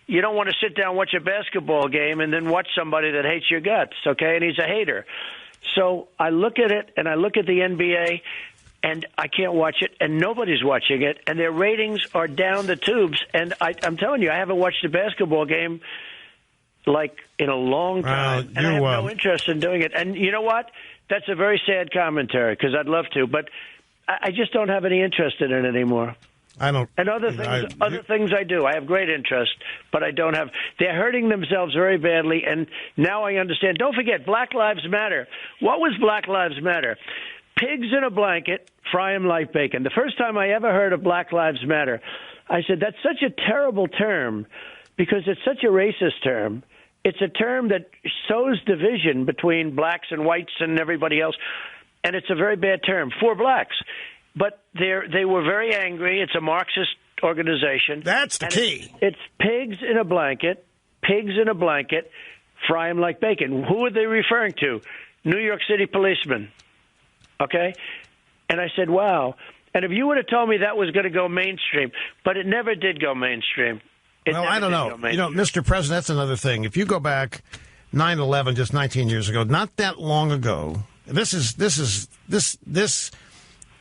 You don't want to sit down and watch a basketball game and then watch somebody that hates your guts, okay? And he's a hater. So I look at it, and I look at the NBA, and I can't watch it, and nobody's watching it, and their ratings are down the tubes. And I'm telling you, I haven't watched a basketball game like in a long time, and I have no interest in doing it. And you know what? That's a very sad commentary, because I'd love to, but I just don't have any interest in it anymore. I don't. And other things I do. I have great interest, but I don't have. They're hurting themselves very badly, and now I understand. Don't forget, Black Lives Matter. What was Black Lives Matter? Pigs in a blanket, fry 'em like bacon. The first time I ever heard of Black Lives Matter, I said, that's such a terrible term, because it's such a racist term. It's a term that sows division between blacks and whites and everybody else, and it's a very bad term for blacks. But they were very angry. It's a Marxist organization. That's the key. It's pigs in a blanket, fry 'em like bacon. Who are they referring to? New York City policemen. Okay? And I said, wow. And if you would have told me that was going to go mainstream, but it never did go mainstream. Well, I don't know. Mr. President, that's another thing. If you go back 9/11, just 19 years ago, not that long ago, this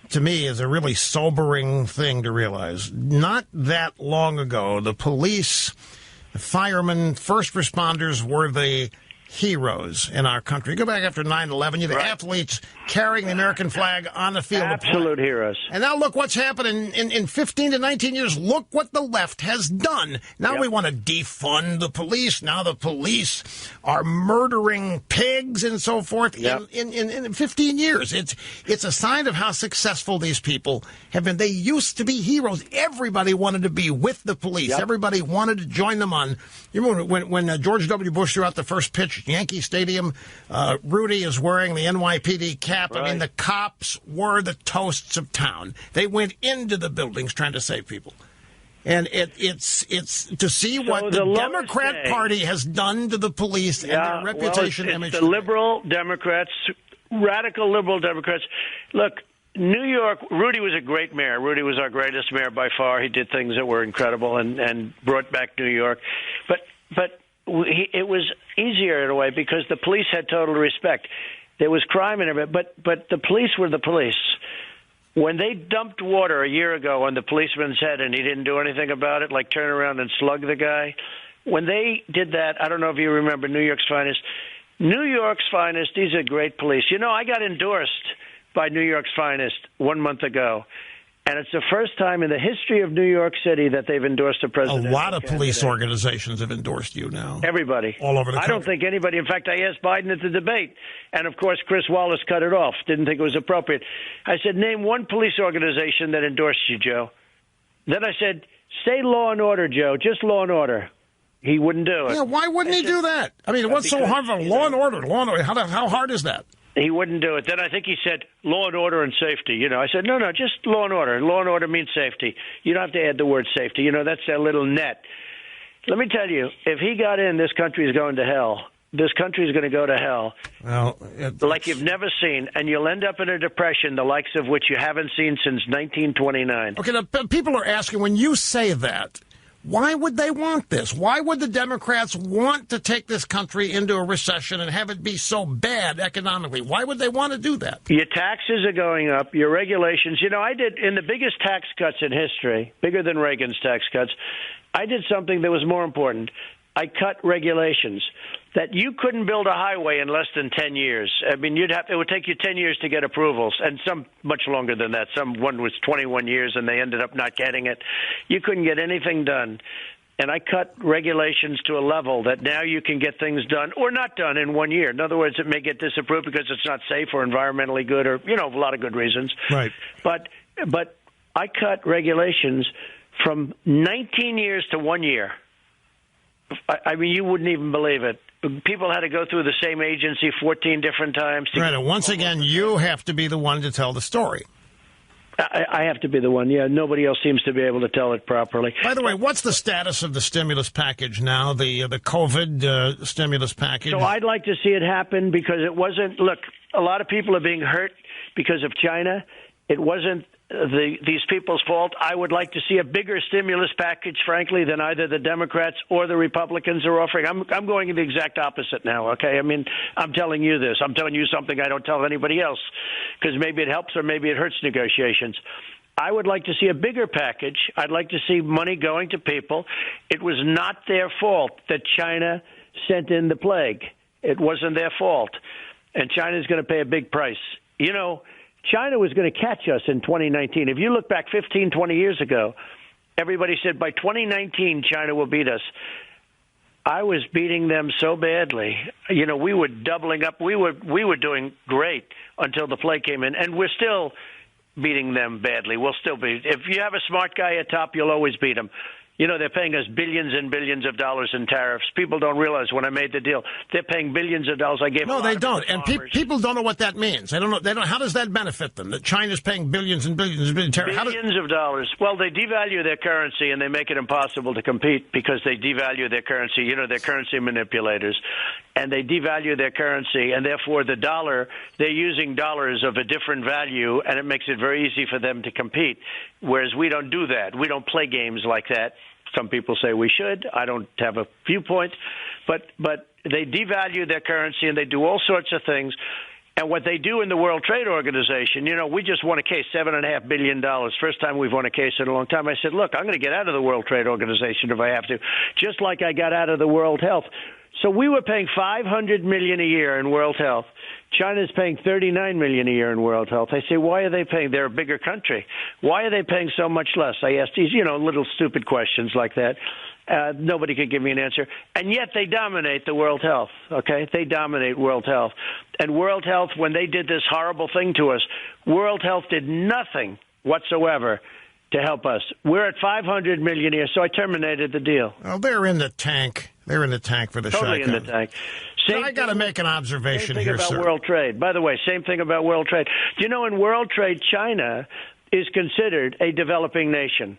to me is a really sobering thing to realize. Not that long ago, the police, the firemen, first responders were the heroes in our country. Go back after 9/11, you had athletes carrying the American flag on the field. Absolute heroes. And now look what's happened in 15 to 19 years. Look what the left has done. Now we want to defund the police. Now the police are murdering pigs and so forth in 15 years. It's a sign of how successful these people have been. They used to be heroes. Everybody wanted to be with the police. Everybody wanted to join them on. You remember when George W. Bush threw out the first pitch, Yankee Stadium, Rudy is wearing the NYPD cap. Right. I mean, the cops were the toasts of town. They went into the buildings trying to save people. And it's to see what the Democrat Party has done to the police and their reputation. It's the liberal Democrats, radical liberal Democrats. Look, New York, Rudy was a great mayor. Rudy was our greatest mayor by far. He did things that were incredible and brought back New York. But it was easier in a way because the police had total respect. There was crime in it, but the police were the police. When they dumped water a year ago on the policeman's head and he didn't do anything about it, like turn around and slug the guy, when they did that, I don't know if you remember New York's Finest. New York's Finest, these are great police. You know, I got endorsed by New York's Finest 1 month ago. And it's the first time in the history of New York City that they've endorsed a president. A lot of police organizations have endorsed you now. Everybody. All over the country. I don't think anybody. In fact, I asked Biden at the debate, and of course, Chris Wallace cut it off. Didn't think it was appropriate. I said, name one police organization that endorsed you, Joe. Then I said, say Law and Order, Joe. Just Law and Order. He wouldn't do it. Yeah, why wouldn't he do that? I mean, what's so hard for Law and Order? Law and Order. How hard is that? He wouldn't do it. Then I think he said law and order and safety. You know, I said, no, just law and order. Law and order means safety. You don't have to add the word safety. You know, that's a little net. Let me tell you, if he got in, this country is going to hell. This country is going to go to hell. Well, like you've never seen, and you'll end up in a depression the likes of which you haven't seen since 1929. Okay, now, people are asking, when you say that, why would they want this? Why would the Democrats want to take this country into a recession and have it be so bad economically? Why would they want to do that? Your taxes are going up, your regulations. You know, I did, in the biggest tax cuts in history, bigger than Reagan's tax cuts, I did something that was more important. I cut regulations that you couldn't build a highway in less than 10 years. I mean, it would take you 10 years to get approvals, and some much longer than that. One was 21 years, and they ended up not getting it. You couldn't get anything done. And I cut regulations to a level that now you can get things done or not done in 1 year. In other words, it may get disapproved because it's not safe or environmentally good or, you know, a lot of good reasons. Right. But I cut regulations from 19 years to 1 year. I mean, you wouldn't even believe it. People had to go through the same agency 14 different times. Right, and once again, you have to be the one to tell the story. I have to be the one, yeah. Nobody else seems to be able to tell it properly. By the way, what's the status of the stimulus package now, the COVID stimulus package? So I'd like to see it happen because it wasn't, look, a lot of people are being hurt because of China. It wasn't these people's fault. I would like to see a bigger stimulus package, frankly, than either the Democrats or the Republicans are offering. I'm going the exact opposite now, okay? I mean, I'm telling you this. I'm telling you something I don't tell anybody else because maybe it helps or maybe it hurts negotiations. I would like to see a bigger package. I'd like to see money going to people. It was not their fault that China sent in the plague. It wasn't their fault. And China's going to pay a big price. You know, China was going to catch us in 2019. If you look back 15, 20 years ago, everybody said by 2019 China will beat us. I was beating them so badly. You know, we were doubling up. We were doing great until the plague came in, and we're still beating them badly. We'll still be. If you have a smart guy at top, you'll always beat him. You know, they're paying us billions and billions of dollars in tariffs. People don't realize when I made the deal, they're paying billions of dollars. I gave no, they don't, and people don't know what that means. They don't know. They don't. How does that benefit them? That China's paying billions and billions and billions of dollars. Well, they devalue their currency and they make it impossible to compete because they devalue their currency. You know, they're currency manipulators, and they devalue their currency, and therefore the dollar. They're using dollars of a different value, and it makes it very easy for them to compete. Whereas we don't do that. We don't play games like that. Some people say we should. I don't have a viewpoint. But they devalue their currency, and they do all sorts of things. And what they do in the World Trade Organization, you know, we just won a case, $7.5 billion. First time we've won a case in a long time. I said, look, I'm going to get out of the World Trade Organization if I have to, just like I got out of the World Health. So we were paying $500 million a year in World Health. China's paying $39 million a year in World Health. I say, why are they paying? They're a bigger country. Why are they paying so much less? I asked these, you know, little stupid questions like that. Nobody could give me an answer. And yet they dominate the World Health, okay? They dominate World Health. And World Health, when they did this horrible thing to us, World Health did nothing whatsoever to help us. We're at $500 million a year, so I terminated the deal. Well, they're in the tank. They're in the tank for the totally in the tank. I got to make an observation here, sir. Same thing about World Trade. By the way, same thing about World Trade. Do you know in World Trade, China is considered a developing nation?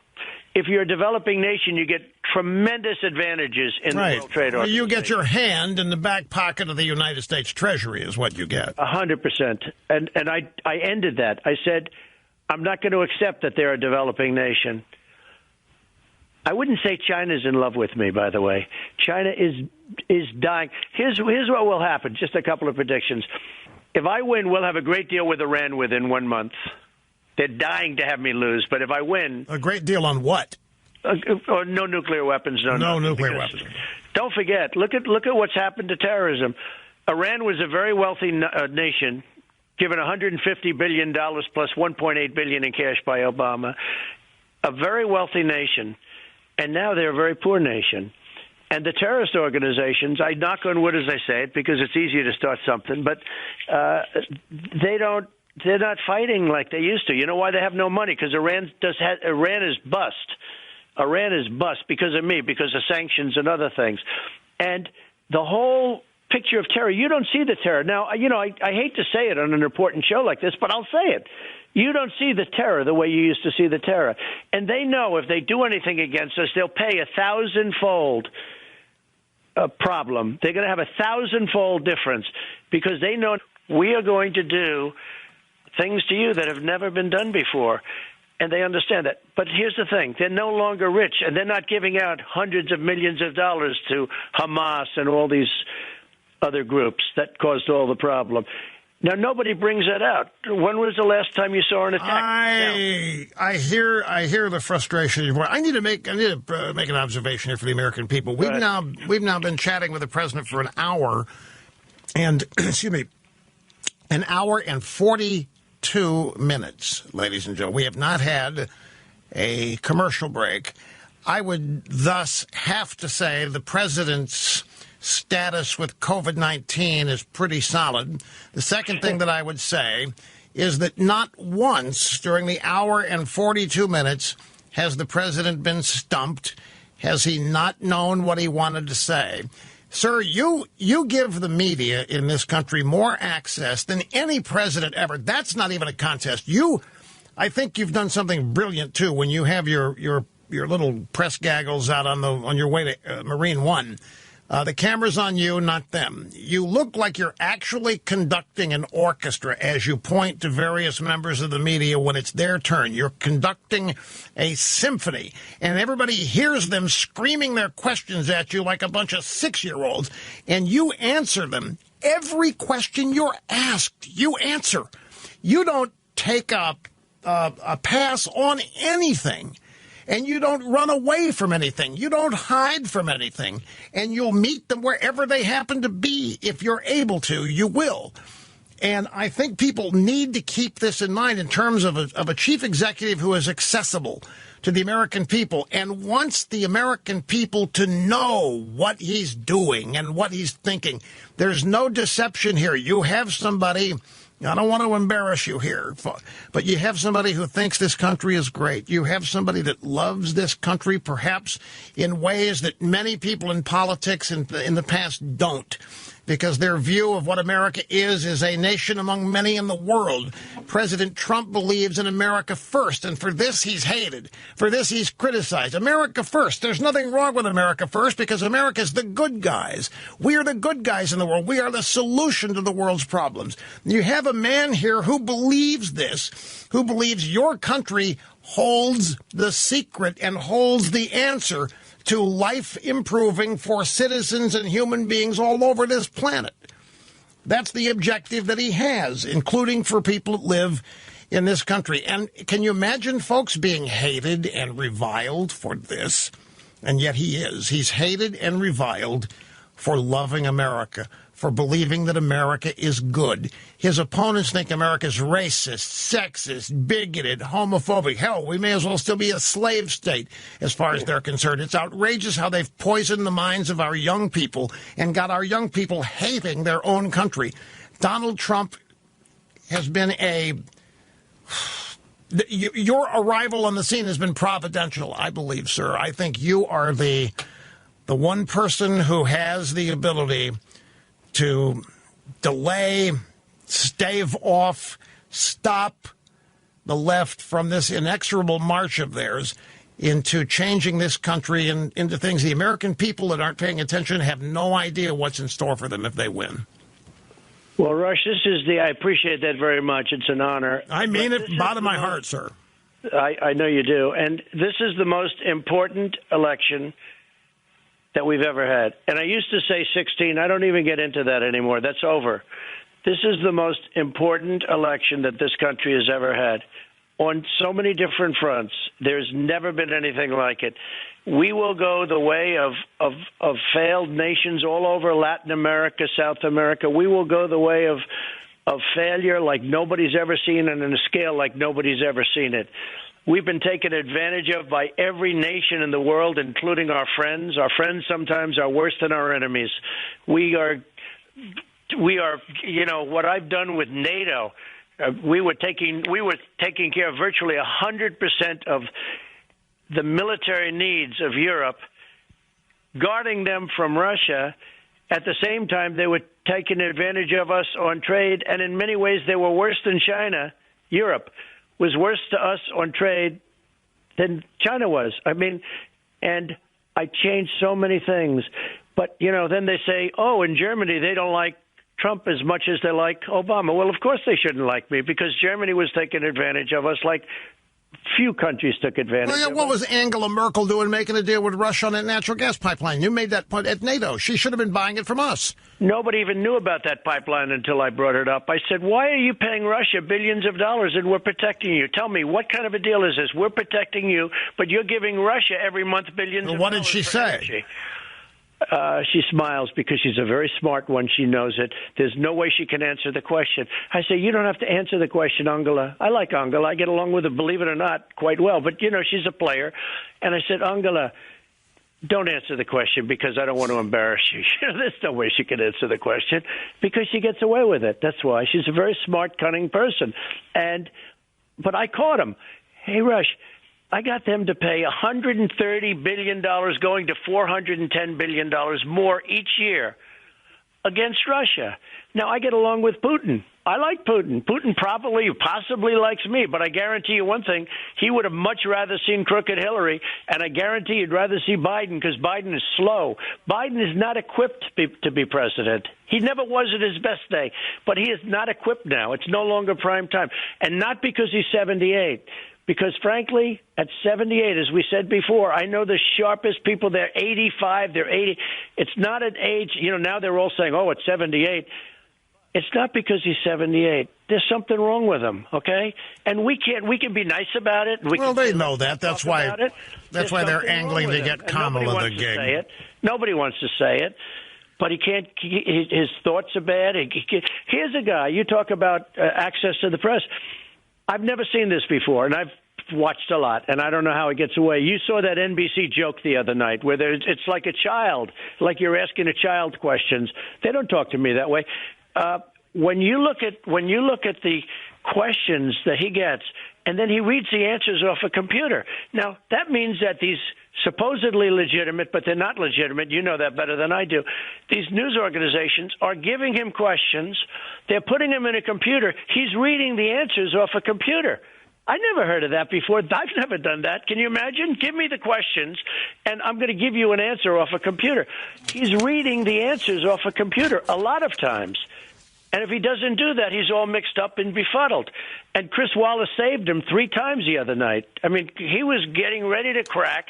If you're a developing nation, you get tremendous advantages in the World Trade Organization. You get your hand in the back pocket of the United States Treasury is what you get. 100%. And I ended that. I said, I'm not going to accept that they're a developing nation. I wouldn't say China's in love with me, by the way. China is dying. Here's what will happen. Just a couple of predictions. If I win, we'll have a great deal with Iran within 1 month. They're dying to have me lose, but if I win... A great deal on what? No nuclear weapons. No nuclear weapons. Don't forget, look at what's happened to terrorism. Iran was a very wealthy nation given $150 billion plus $1.8 billion in cash by Obama, a very wealthy nation, and now they're a very poor nation. And the terrorist organizations, I knock on wood as I say it because it's easier to start something, but they're not fighting like they used to. You know why they have no money? Because Iran is bust. Iran is bust because of me, because of sanctions and other things. And the whole picture of terror, you don't see the terror. Now, I hate to say it on an important show like this, but I'll say it. You don't see the terror the way you used to see the terror. And they know if they do anything against us, they'll pay 1,000-fold problem. They're going to have 1,000-fold difference because they know we are going to do things to you that have never been done before. And they understand that. But here's the thing. They're no longer rich, and they're not giving out hundreds of millions of dollars to Hamas and all these other groups that caused all the problem. Now, nobody brings that out. When was the last time you saw an attack? I hear the frustration. I need to make an observation here for the American people. We've now been chatting with the president for an hour, and excuse me, an hour and 42 minutes, ladies and gentlemen. We have not had a commercial break. I would thus have to say the president's status with COVID-19 is pretty solid. The second thing that I would say is that not once during the hour and 42 minutes has the president been stumped. Has he not known what he wanted to say? Sir, you give the media in this country more access than any president ever. That's not even a contest. I think you've done something brilliant, too, when you have your little press gaggles out on your way to Marine One. The camera's on you, not them. You look like you're actually conducting an orchestra as you point to various members of the media when it's their turn. You're conducting a symphony, and everybody hears them screaming their questions at you like a bunch of 6-year-olds, and you answer them. Every question you're asked, you answer. You don't take a pass on anything. And you don't run away from anything. You don't hide from anything. And you'll meet them wherever they happen to be. If you're able to, you will. And I think people need to keep this in mind in terms of a chief executive who is accessible to the American people and wants the American people to know what he's doing and what he's thinking. There's no deception here. You have somebody... I don't want to embarrass you here, but you have somebody who thinks this country is great. You have somebody that loves this country, perhaps in ways that many people in politics in the past don't, because their view of what America is a nation among many in the world. President Trump believes in America first, and for this he's hated. For this he's criticized. America first. There's nothing wrong with America first because America's the good guys. We are the good guys in the world. We are the solution to the world's problems. You have a man here who believes this, who believes your country holds the secret and holds the answer to life improving for citizens and human beings all over this planet. That's the objective that he has, including for people that live in this country. And can you imagine folks being hated and reviled for this? And yet he is. He's hated and reviled for loving America, for believing that America is good. His opponents think America's racist, sexist, bigoted, homophobic. Hell, we may as well still be a slave state as far as they're concerned. It's outrageous how they've poisoned the minds of our young people and got our young people hating their own country. Donald Trump has been your arrival on the scene has been providential, I believe, sir. I think you are the one person who has the ability to delay, stave off, stop the left from this inexorable march of theirs into changing this country and into things the American people that aren't paying attention have no idea what's in store for them if they win. Well, Rush, I appreciate that very much. It's an honor. I mean it bottom of my heart, sir. I know you do. And this is the most important election that we've ever had. And I used to say 16. I don't even get into that anymore. That's over. This is the most important election that this country has ever had on so many different fronts. There's never been anything like it. We will go the way of failed nations all over Latin America, South America. We will go the way of of failure like nobody's ever seen and on a scale like nobody's ever seen it. We've been taken advantage of by every nation in the world, including our friends. Our friends sometimes are worse than our enemies. We are, what I've done with NATO. We were taking care of virtually 100% of the military needs of Europe, guarding them from Russia. At the same time, they were taking advantage of us on trade, and in many ways, they were worse than China. Europe was worse to us on trade than China was. I mean, and I changed so many things. But, then they say, in Germany, they don't like Trump as much as they like Obama. Well, of course they shouldn't like me, because Germany was taking advantage of us like few countries took advantage of us. What was Angela Merkel doing making a deal with Russia on that natural gas pipeline? You made that point at NATO. She should have been buying it from us. Nobody even knew about that pipeline until I brought it up. I said, why are you paying Russia billions of dollars and we're protecting you? Tell me, what kind of a deal is this? We're protecting you, but you're giving Russia every month billions of dollars. What did she say? Energy. She smiles because she's a very smart one. She knows it. There's no way she can answer the question. I say, you don't have to answer the question, Angela. I like Angela. I get along with her, believe it or not, quite well. But, she's a player. And I said, Angela, don't answer the question because I don't want to embarrass you. There's no way she can answer the question because she gets away with it. That's why. She's a very smart, cunning person. But I caught him. Hey, Rush, I got them to pay $130 billion going to $410 billion more each year against Russia. Now, I get along with Putin. I like Putin. Putin possibly likes me, but I guarantee you one thing. He would have much rather seen crooked Hillary, and I guarantee he'd rather see Biden because Biden is slow. Biden is not equipped to be president. He never was at his best day, but he is not equipped now. It's no longer prime time, and not because he's 78. Because, frankly, at 78, as we said before, I know the sharpest people, they're 85, they're 80. It's not an age, now they're all saying, it's 78. It's not because he's 78. There's something wrong with him, okay? And we can be nice about it. They know that. That's why they're angling to get Kamala the gig. Nobody wants to say it. But he can't. His thoughts are bad. Here's a guy. You talk about access to the press. I've never seen this before, and I've watched a lot, and I don't know how it gets away. You saw that NBC joke the other night where it's like a child, like you're asking a child questions. They don't talk to me that way. When you look at the questions that he gets, and then he reads the answers off a computer. Now, that means that these supposedly legitimate, but they're not legitimate. You know that better than I do. These news organizations are giving him questions. They're putting him in a computer. He's reading the answers off a computer. I never heard of that before. I've never done that. Can you imagine? Give me the questions, and I'm going to give you an answer off a computer. He's reading the answers off a computer a lot of times. And if he doesn't do that, he's all mixed up and befuddled. And Chris Wallace saved him 3 times the other night. I mean, he was getting ready to crack.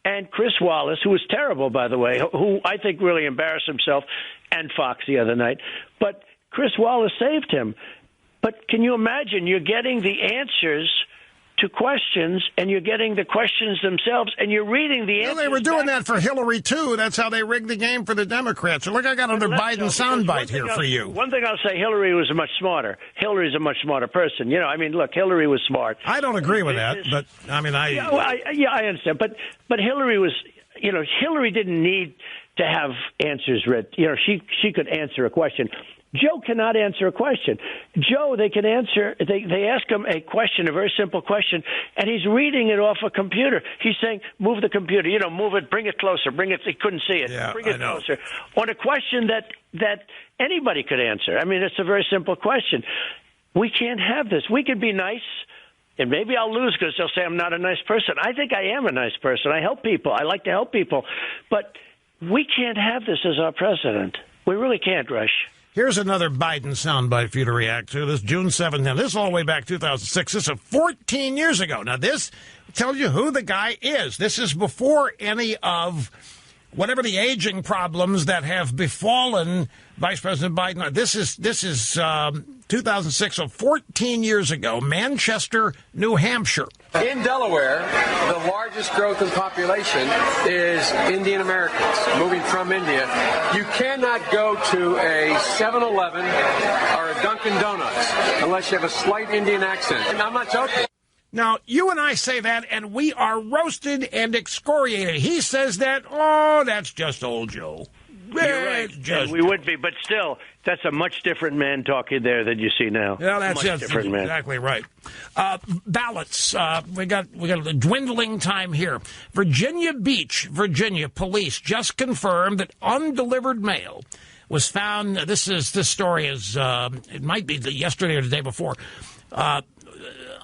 And Chris Wallace, who was terrible, by the way, who I think really embarrassed himself, and Fox the other night. But Chris Wallace saved him. But can you imagine? You're getting the answers to questions, and you're getting the questions themselves, and you're reading the answers. They were doing that for Hillary, too. That's how they rigged the game for the Democrats. So look, I got another Biden soundbite here for you. One thing I'll say, Hillary was much smarter. Hillary's a much smarter person. Look, Hillary was smart. I don't agree with that, but, I understand. But Hillary was, Hillary didn't need to have answers read. She could answer a question. Joe cannot answer a question. Joe, they can answer. They ask him a question, a very simple question, and he's reading it off a computer. He's saying, "Move the computer, move it, bring it closer, bring it." He couldn't see it. Yeah, bring it closer on a question that anybody could answer. I mean, it's a very simple question. We can't have this. We could be nice. And maybe I'll lose because they'll say I'm not a nice person. I think I am a nice person. I help people. I like to help people. But we can't have this as our president. We really can't, Rush. Here's another Biden soundbite for you to react to. This June 7th. Now, this is all the way back 2006. This is 14 years ago. Now, this tells you who the guy is. This is before any of whatever the aging problems that have befallen Vice President Biden. This is 2006, so 14 years ago, Manchester, New Hampshire. In Delaware, the largest growth in population is Indian Americans moving from India. You cannot go to a 7-Eleven or a Dunkin' Donuts unless you have a slight Indian accent. And I'm not joking. Now, you and I say that, and we are roasted and excoriated. He says that, oh, that's just old Joe. You're right. We would be, but still, that's a much different man talking there than you see now. Yeah, that's different man. Exactly right. Ballots. We got a dwindling time here. Virginia Beach, Virginia police just confirmed that undelivered mail was found. This story is it might be yesterday or the day before.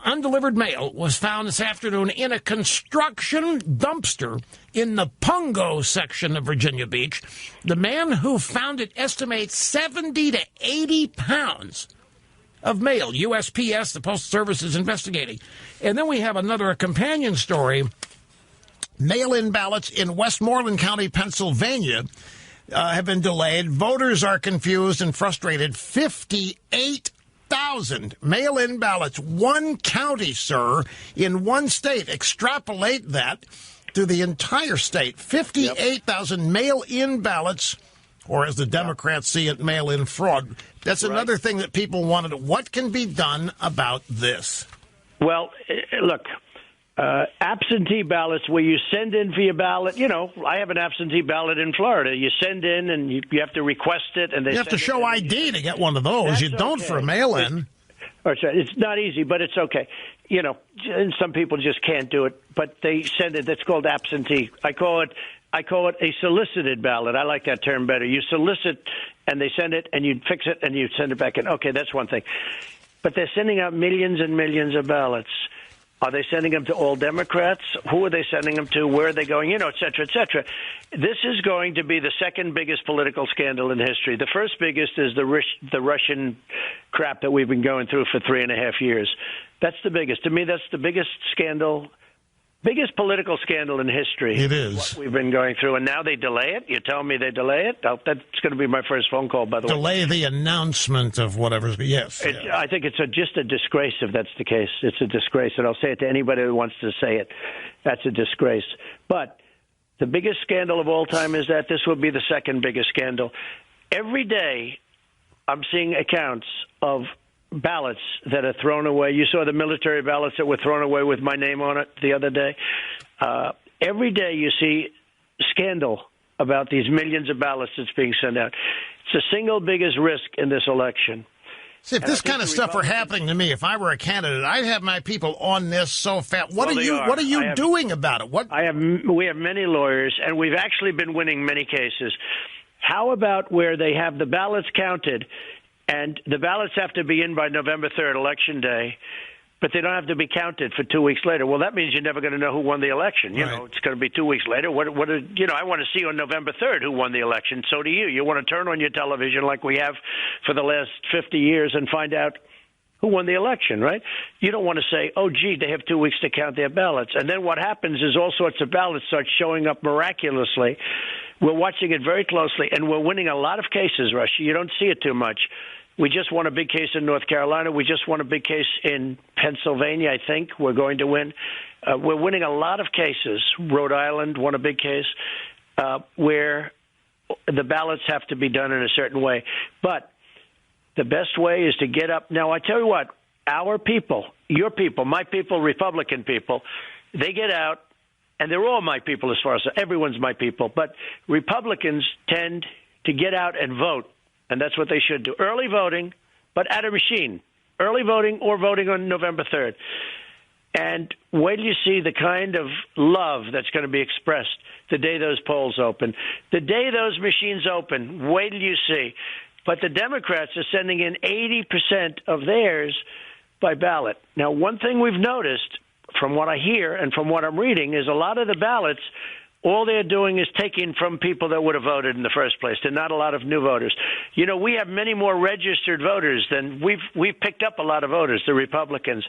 Undelivered mail was found this afternoon in a construction dumpster in the Pungo section of Virginia Beach. The man who found it estimates 70 to 80 pounds of mail. USPS, the Postal Service, is investigating. And then we have a companion story. Mail-in ballots in Westmoreland County, Pennsylvania, have been delayed. Voters are confused and frustrated. 58,000 mail-in ballots. One county, sir, in one state. Extrapolate that to the entire state. 58,000 mail-in ballots, or as the Democrats see it, mail-in fraud. That's another thing that people wanted. What can be done about this? Well, look, absentee ballots where you send in for your ballot. You know, I have an absentee ballot in Florida. You send in and you have to request it, and you have to show ID to get one of those. That's you don't for a mail-in. It's not easy, but it's okay. You know, and some people just can't do it, but they send it. That's called absentee. I call it a solicited ballot. I like that term better. You solicit, and they send it, and you fix it, and you send it back in. Okay, that's one thing. But they're sending out millions and millions of ballots. Are they sending them to all Democrats? Who are they sending them to? Where are they going? You know, et cetera, et cetera. This is going to be the second biggest political scandal in history. The first biggest is the Russian crap that we've been going through for 3.5 years. That's the biggest. To me, that's the biggest scandal, biggest political scandal in history. It is. What we've been going through, and now they delay it. You're telling me they delay it? Oh, that's going to be my first phone call, by the way. Delay the announcement of whatever's. Yes. I think it's just a disgrace if that's the case. It's a disgrace, and I'll say it to anybody who wants to say it. That's a disgrace. But the biggest scandal of all time is that this will be the second biggest scandal. Every day, I'm seeing accounts of ballots that are thrown away. You saw the military ballots that were thrown away with my name on it the other day. Every day you see scandal about these millions of ballots that's being sent out. It's the single biggest risk in this election. See, if this kind of stuff were happening to me, if I were a candidate, I'd have my people on this so fast. What are you doing about it? We have many lawyers, and we've actually been winning many cases. How about where they have the ballots counted, and the ballots have to be in by November 3rd, Election Day, but they don't have to be counted for 2 weeks later? Well, that means you're never going to know who won the election. You know, it's going to be 2 weeks later. I want to see on November 3rd who won the election. So do you. You want to turn on your television like we have for the last 50 years and find out who won the election, right? You don't want to say, oh, gee, they have 2 weeks to count their ballots. And then what happens is all sorts of ballots start showing up miraculously. We're watching it very closely, and we're winning a lot of cases, Rush. You don't see it too much. We just won a big case in North Carolina. We just won a big case in Pennsylvania, I think. We're going to win. We're winning a lot of cases. Rhode Island won a big case where the ballots have to be done in a certain way. But the best way is to get up. Now, I tell you what, our people, your people, my people, Republican people, they get out, and they're all my people as far as everyone's my people. But Republicans tend to get out and vote. And that's what they should do. Early voting, but at a machine. Early voting or voting on November 3rd. And wait till you see the kind of love that's going to be expressed the day those polls open. The day those machines open, wait till you see. But the Democrats are sending in 80% of theirs by ballot. Now, one thing we've noticed from what I hear and from what I'm reading is a lot of the ballots, all they're doing is taking from people that would have voted in the first place. They're not a lot of new voters. You know, we have many more registered voters than we've picked up a lot of voters, the Republicans.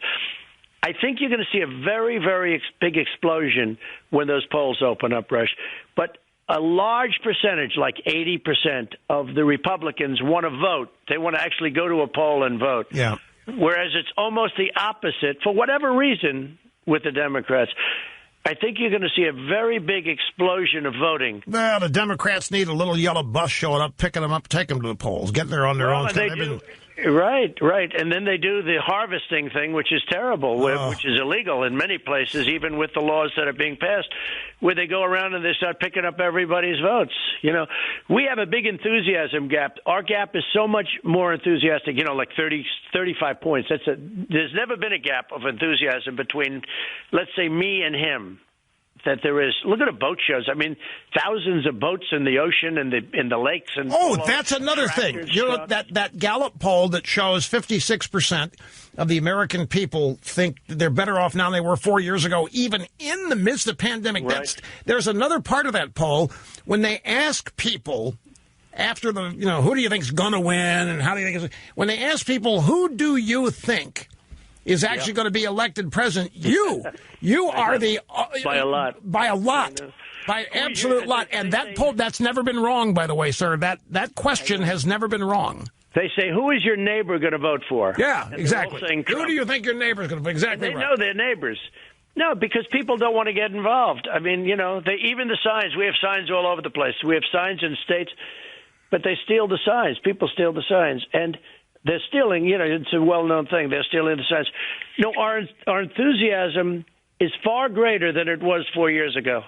I think you're going to see a very, very big explosion when those polls open up, Rush. But a large percentage, like 80% of the Republicans want to vote. They want to actually go to a poll and vote. Yeah. Whereas it's almost the opposite. For whatever reason, with the Democrats. I think you're going to see a very big explosion of voting. Well, the Democrats need a little yellow bus showing up, picking them up, taking them to the polls, getting there on their own. Right. And then they do the harvesting thing, which is terrible, which is illegal in many places, even with the laws that are being passed, where they go around and they start picking up everybody's votes. We have a big enthusiasm gap. Our gap is so much more enthusiastic, like 30, 35 points. There's never been a gap of enthusiasm between, let's say, me and him. That there is. Look at the boat shows. I mean, thousands of boats in the ocean and in the lakes. And that's another thing. That Gallup poll that shows 56% of the American people think they're better off now than they were 4 years ago, even in the midst of pandemic. Right. There's another part of that poll when they ask people after who do you think's going to win and how do you think when they ask people, who do you think is actually going to be elected president? You are the by a lot, by absolute lot. And that poll, that's never been wrong, by the way, sir. That question has never been wrong. They say, who is your neighbor going to vote for? Yeah, and exactly. Who do you think your neighbor is going to vote? Exactly. They know their neighbors. No, because people don't want to get involved. I mean, even the signs. We have signs all over the place. We have signs in states, but they steal the signs. People steal the signs, and they're stealing, it's a well-known thing. They're stealing the signs. No, our enthusiasm is far greater than it was 4 years ago.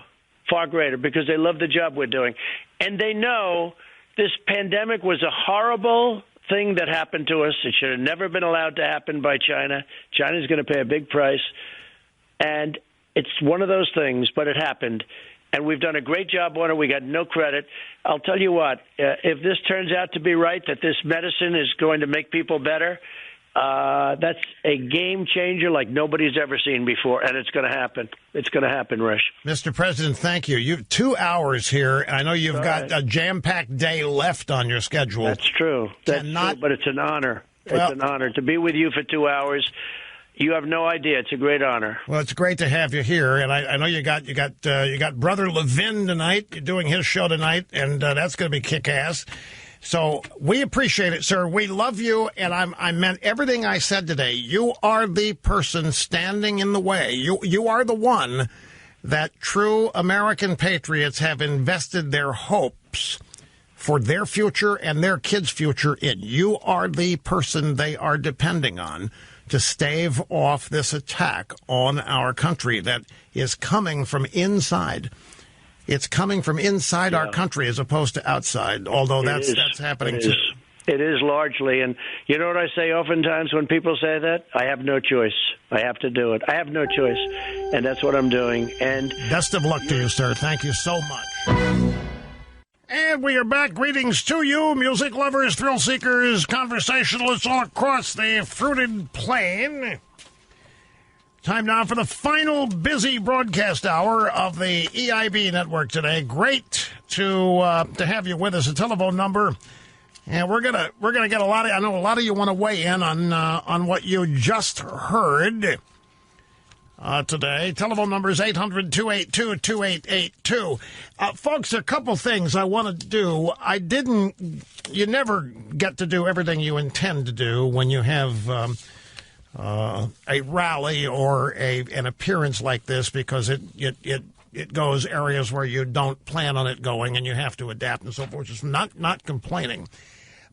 Far greater, because they love the job we're doing. And they know this pandemic was a horrible thing that happened to us. It should have never been allowed to happen by China. China's going to pay a big price. And it's one of those things, but it happened. And we've done a great job on it. We got no credit. I'll tell you what, if this turns out to be right, that this medicine is going to make people better, that's a game changer like nobody's ever seen before, and it's going to happen. It's going to happen, Rish. Mr. President, thank you. You have 2 hours here, and I know you've got a jam-packed day left on your schedule. That's true. That's true, but it's an honor. It's an honor to be with you for 2 hours. You have no idea. It's a great honor. Well, it's great to have you here, and I know you got Brother Levin tonight. You're doing his show tonight, and that's going to be kick-ass. So we appreciate it, sir. We love you, and I meant everything I said today. You are the person standing in the way. You are the one that true American patriots have invested their hopes for their future and their kids' future in. You are the person they are depending on to stave off this attack on our country that is coming from inside. It's coming from inside our country as opposed to outside, although that's happening too. It is largely. And you know what I say oftentimes when people say that? I have no choice. I have to do it. I have no choice. And that's what I'm doing. And best of luck to you, sir. Thank you so much. And we are back. Greetings to you, music lovers, thrill seekers, conversationalists all across the fruited plain. Time now for the final busy broadcast hour of the EIB network today. Great to have you with us. A telephone number, and we're gonna get a lot of. I know a lot of you want to weigh in on what you just heard. Today. Telephone number is 800-282-2882. Folks, a couple things I want to do. You never get to do everything you intend to do when you have a rally or an appearance like this, because it goes areas where you don't plan on it going and you have to adapt and so forth. Just not complaining.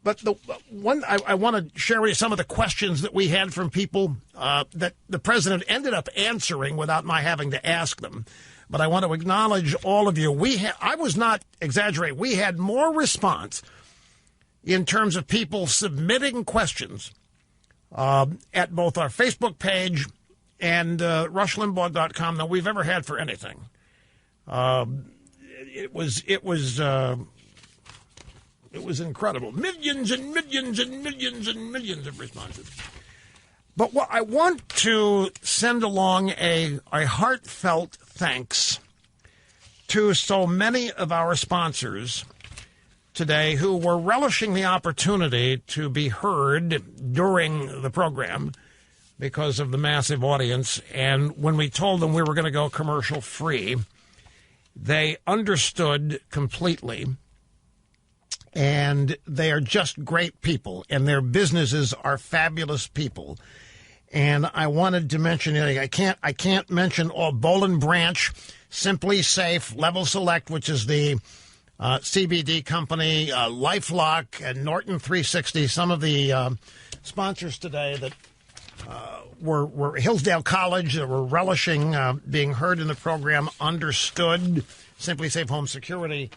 But the one I want to share with you some of the questions that we had from people that the president ended up answering without my having to ask them. But I want to acknowledge all of you. I was not exaggerating. We had more response in terms of people submitting questions at both our Facebook page and RushLimbaugh.com than we've ever had for anything. It was incredible. Millions and millions and millions and millions of responses. But what I want to send along a heartfelt thanks to so many of our sponsors today who were relishing the opportunity to be heard during the program because of the massive audience. And when we told them we were going to go commercial free, they understood completely. And they are just great people, and their businesses are fabulous people. And I wanted to mention it. I can't mention Boll & Branch, Simply Safe, Level Select, which is the CBD company, LifeLock, and Norton 360. Some of the sponsors today that were Hillsdale College that were relishing being heard in the program, understood Simply Safe Home Security.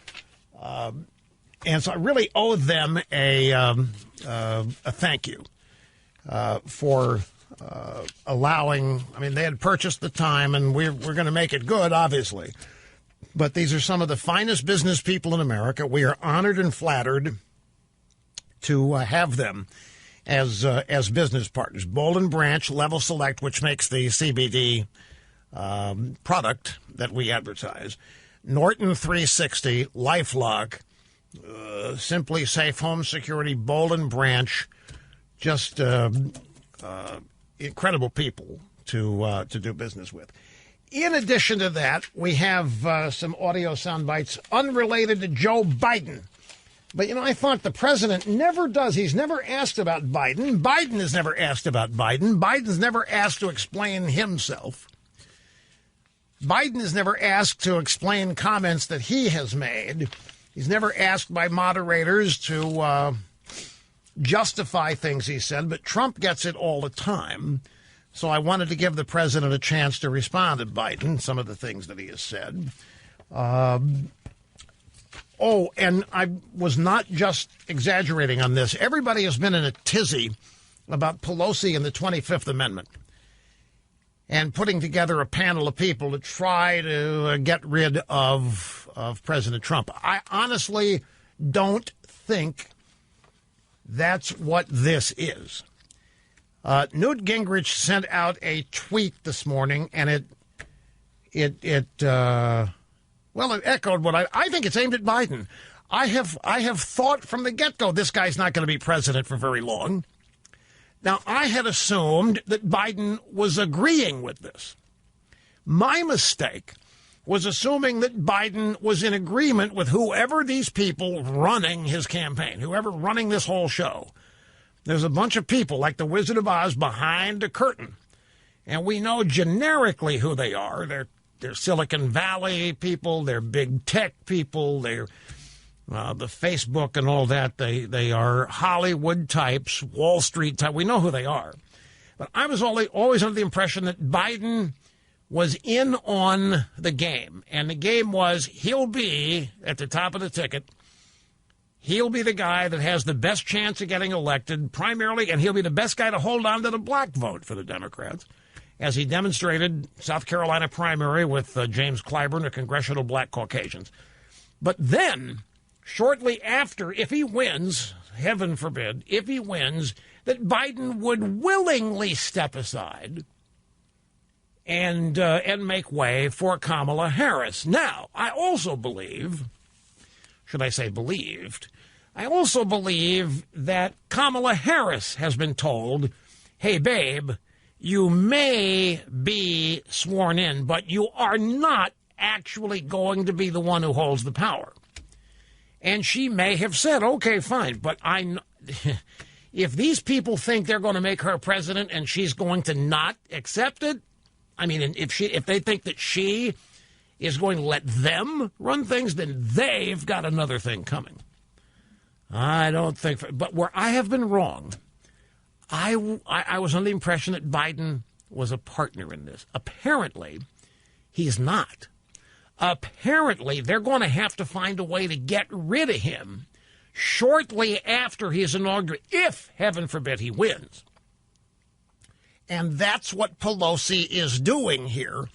And so I really owe them a thank you for allowing. I mean, they had purchased the time, and we're going to make it good, obviously. But these are some of the finest business people in America. We are honored and flattered to have them as business partners. Boll & Branch, Level Select, which makes the CBD product that we advertise. Norton 360, LifeLock, Simply Safe Home Security, Boll & Branch, just incredible people to do business with. In addition to that, we have some audio sound bites unrelated to Joe Biden. But, I thought the president never does. He's never asked about Biden. Biden has never asked about Biden. Biden's never asked to explain himself. Biden is never asked to explain comments that he has made. He's never asked by moderators to justify things he said, but Trump gets it all the time. So I wanted to give the president a chance to respond to Biden, some of the things that he has said. And I was not just exaggerating on this. Everybody has been in a tizzy about Pelosi and the 25th Amendment and putting together a panel of people to try to get rid of President Trump. I honestly don't think that's what this is. Newt Gingrich sent out a tweet this morning, and it echoed what I think it's aimed at Biden. I have thought from the get-go this guy's not going to be president for very long. Now, I had assumed that Biden was agreeing with this. My mistake was assuming that Biden was in agreement with whoever these people running his campaign, whoever running this whole show. There's a bunch of people like the Wizard of Oz behind a curtain, and we know generically who they are. They're Silicon Valley people, they're big tech people, they're the Facebook and all that. They are Hollywood types, Wall Street type. We know who they are. But I was always under the impression that Biden was in on the game, and the game was he'll be at the top of the ticket. He'll be the guy that has the best chance of getting elected primarily, and he'll be the best guy to hold on to the black vote for the Democrats, as he demonstrated South Carolina primary with James Clyburn, a congressional black Caucasians. But then, shortly after, if he wins, heaven forbid, if he wins, that Biden would willingly step aside and make way for Kamala Harris. Now, I also believe, should I say believed, I also believe that Kamala Harris has been told, hey, babe, you may be sworn in, but you are not actually going to be the one who holds the power. And she may have said, okay, fine, but if these people think they're going to make her president and she's going to not accept it, I mean, if they think that she is going to let them run things, then they've got another thing coming. I don't think, but where I have been wrong, I was under the impression that Biden was a partner in this. Apparently, he's not. Apparently, they're going to have to find a way to get rid of him shortly after he's inaugurated, if, heaven forbid, he wins. And that's what Pelosi is doing here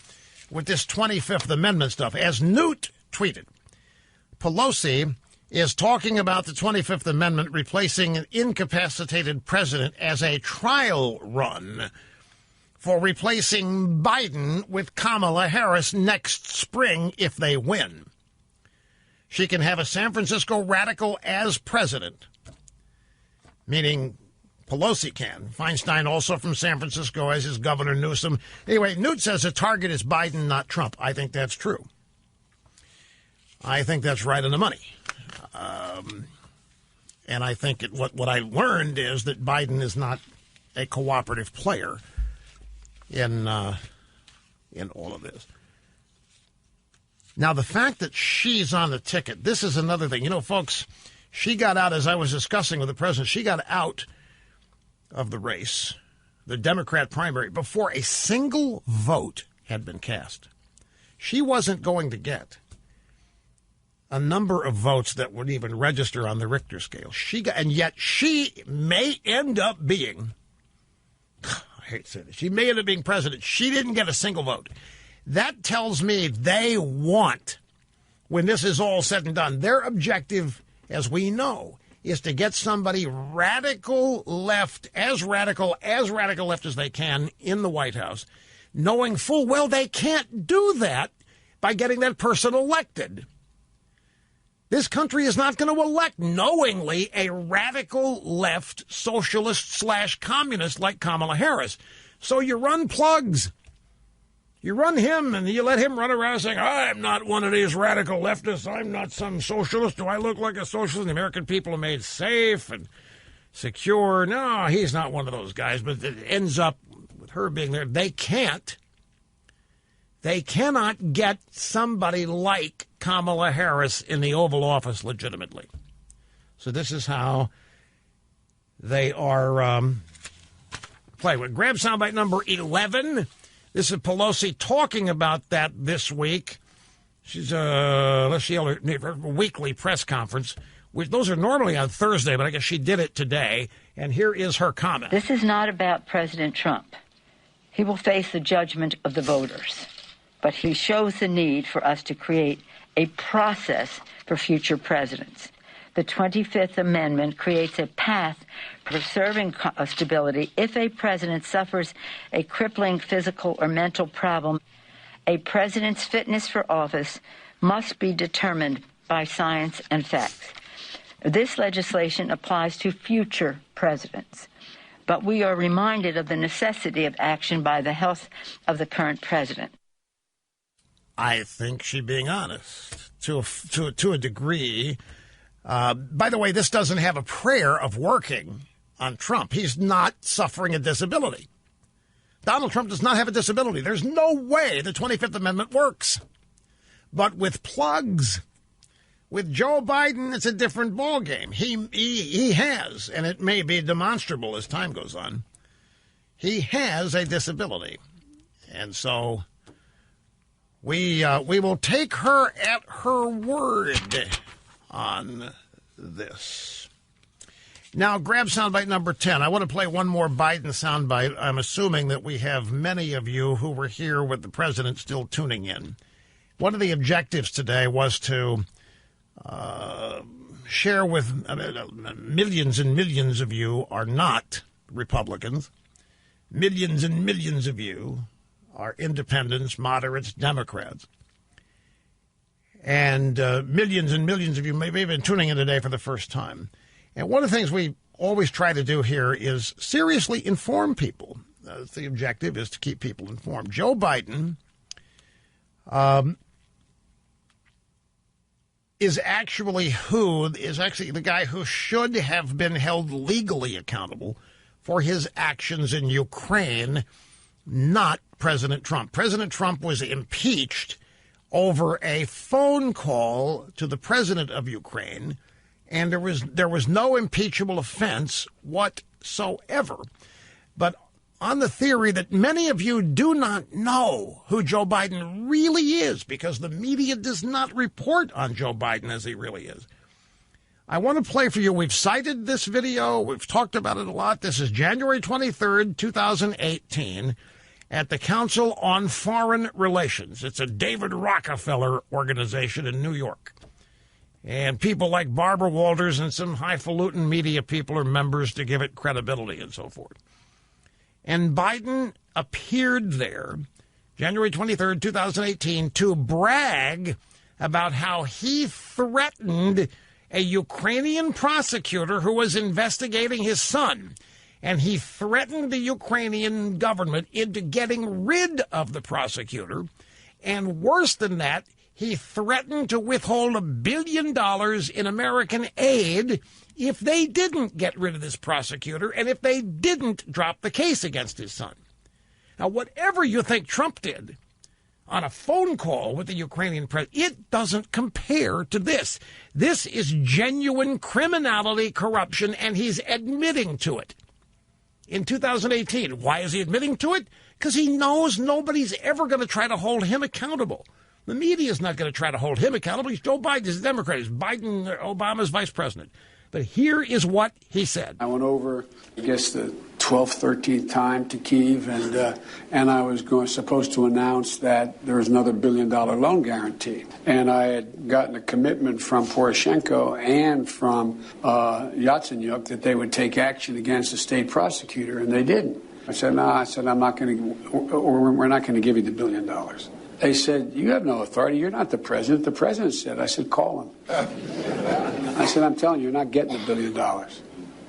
with this 25th Amendment stuff. As Newt tweeted, Pelosi is talking about the 25th Amendment replacing an incapacitated president as a trial run for replacing Biden with Kamala Harris next spring if they win. She can have a San Francisco radical as president, meaning Pelosi can. Feinstein also from San Francisco as his Governor Newsom. Anyway, Newt says the target is Biden, not Trump. I think that's true. I think that's right on the money. And I think what I learned is that Biden is not a cooperative player. in all of this. Now, the fact that she's on the ticket, this is another thing. You know, folks, she got out, as I was discussing with the president, she got out of the race, the Democrat primary, before a single vote had been cast. She wasn't going to get a number of votes that would even register on the Richter scale. And yet she may end up being, I hate to say this, she may end up being president. She didn't get a single vote. That tells me they want, when this is all said and done, their objective, as we know, is to get somebody radical left as radical left as they can in the White House, knowing full well they can't do that by getting that person elected. This country is not going to elect knowingly a radical left socialist/communist like Kamala Harris. So you run plugs. You run him and you let him run around saying, I'm not one of these radical leftists. I'm not some socialist. Do I look like a socialist? The American people are made safe and secure. No, he's not one of those guys. But it ends up with her being there. They cannot get somebody like Kamala Harris in the Oval Office legitimately. So this is how they are playing. Grab soundbite number 11. This is Pelosi talking about that this week. She's, let's see, her weekly press conference. Those are normally on Thursday, but I guess she did it today. And here is her comment. This is not about President Trump. He will face the judgment of the voters. But he shows the need for us to create a process for future presidents. The 25th Amendment creates a path preserving stability if a president suffers a crippling physical or mental problem. A president's fitness for office must be determined by science and facts. This legislation applies to future presidents, but we are reminded of the necessity of action by the health of the current president. I think she's being honest to a degree. By the way, this doesn't have a prayer of working on Trump. He's not suffering a disability. Donald Trump does not have a disability. There's no way the 25th Amendment works. But with plugs, with Joe Biden, it's a different ballgame. He has, and it may be demonstrable as time goes on, he has a disability. And so we will take her at her word on this. Now, grab soundbite number 10. I want to play one more Biden soundbite. I'm assuming that we have many of you who were here with the president still tuning in. One of the objectives today was to share with millions and millions of you are not Republicans. Millions and millions of you are independents, moderates, Democrats. And millions and millions of you may have been tuning in today for the first time. And one of the things we always try to do here is seriously inform people. The objective is to keep people informed. Joe Biden is actually the guy who should have been held legally accountable for his actions in Ukraine, not President Trump. President Trump was impeached over a phone call to the president of Ukraine, and there was no impeachable offense whatsoever. But on the theory that many of you do not know who Joe Biden really is, because the media does not report on Joe Biden as he really is, I want to play for you. We've cited this video. We've talked about it a lot. This is January 23rd, 2018. At the Council on Foreign Relations. It's a David Rockefeller organization in New York. And people like Barbara Walters and some highfalutin media people are members to give it credibility and so forth. And Biden appeared there, January 23rd, 2018, to brag about how he threatened a Ukrainian prosecutor who was investigating his son. And he threatened the Ukrainian government into getting rid of the prosecutor. And worse than that, he threatened to withhold $1 billion in American aid if they didn't get rid of this prosecutor and if they didn't drop the case against his son. Now, whatever you think Trump did on a phone call with the Ukrainian president, it doesn't compare to this. This is genuine criminality, corruption, and he's admitting to it. In 2018, why is he admitting to it? Because he knows nobody's ever going to try to hold him accountable. The media is not going to try to hold him accountable. He's Joe Biden, he's a Democrat. He's Biden, Obama's vice president. But here is what he said. I went over, I guess, the 12th, 13th time to Kyiv, and I was supposed to announce that there was another $1 billion loan guarantee. And I had gotten a commitment from Poroshenko and from Yatsenyuk that they would take action against the state prosecutor, and they didn't. I said, no, I'm not going to, or we're not going to give you the $1 billion. They said, you have no authority. You're not the president. The president said. I said, call him. I said, I'm telling you, you're not getting the $1 billion.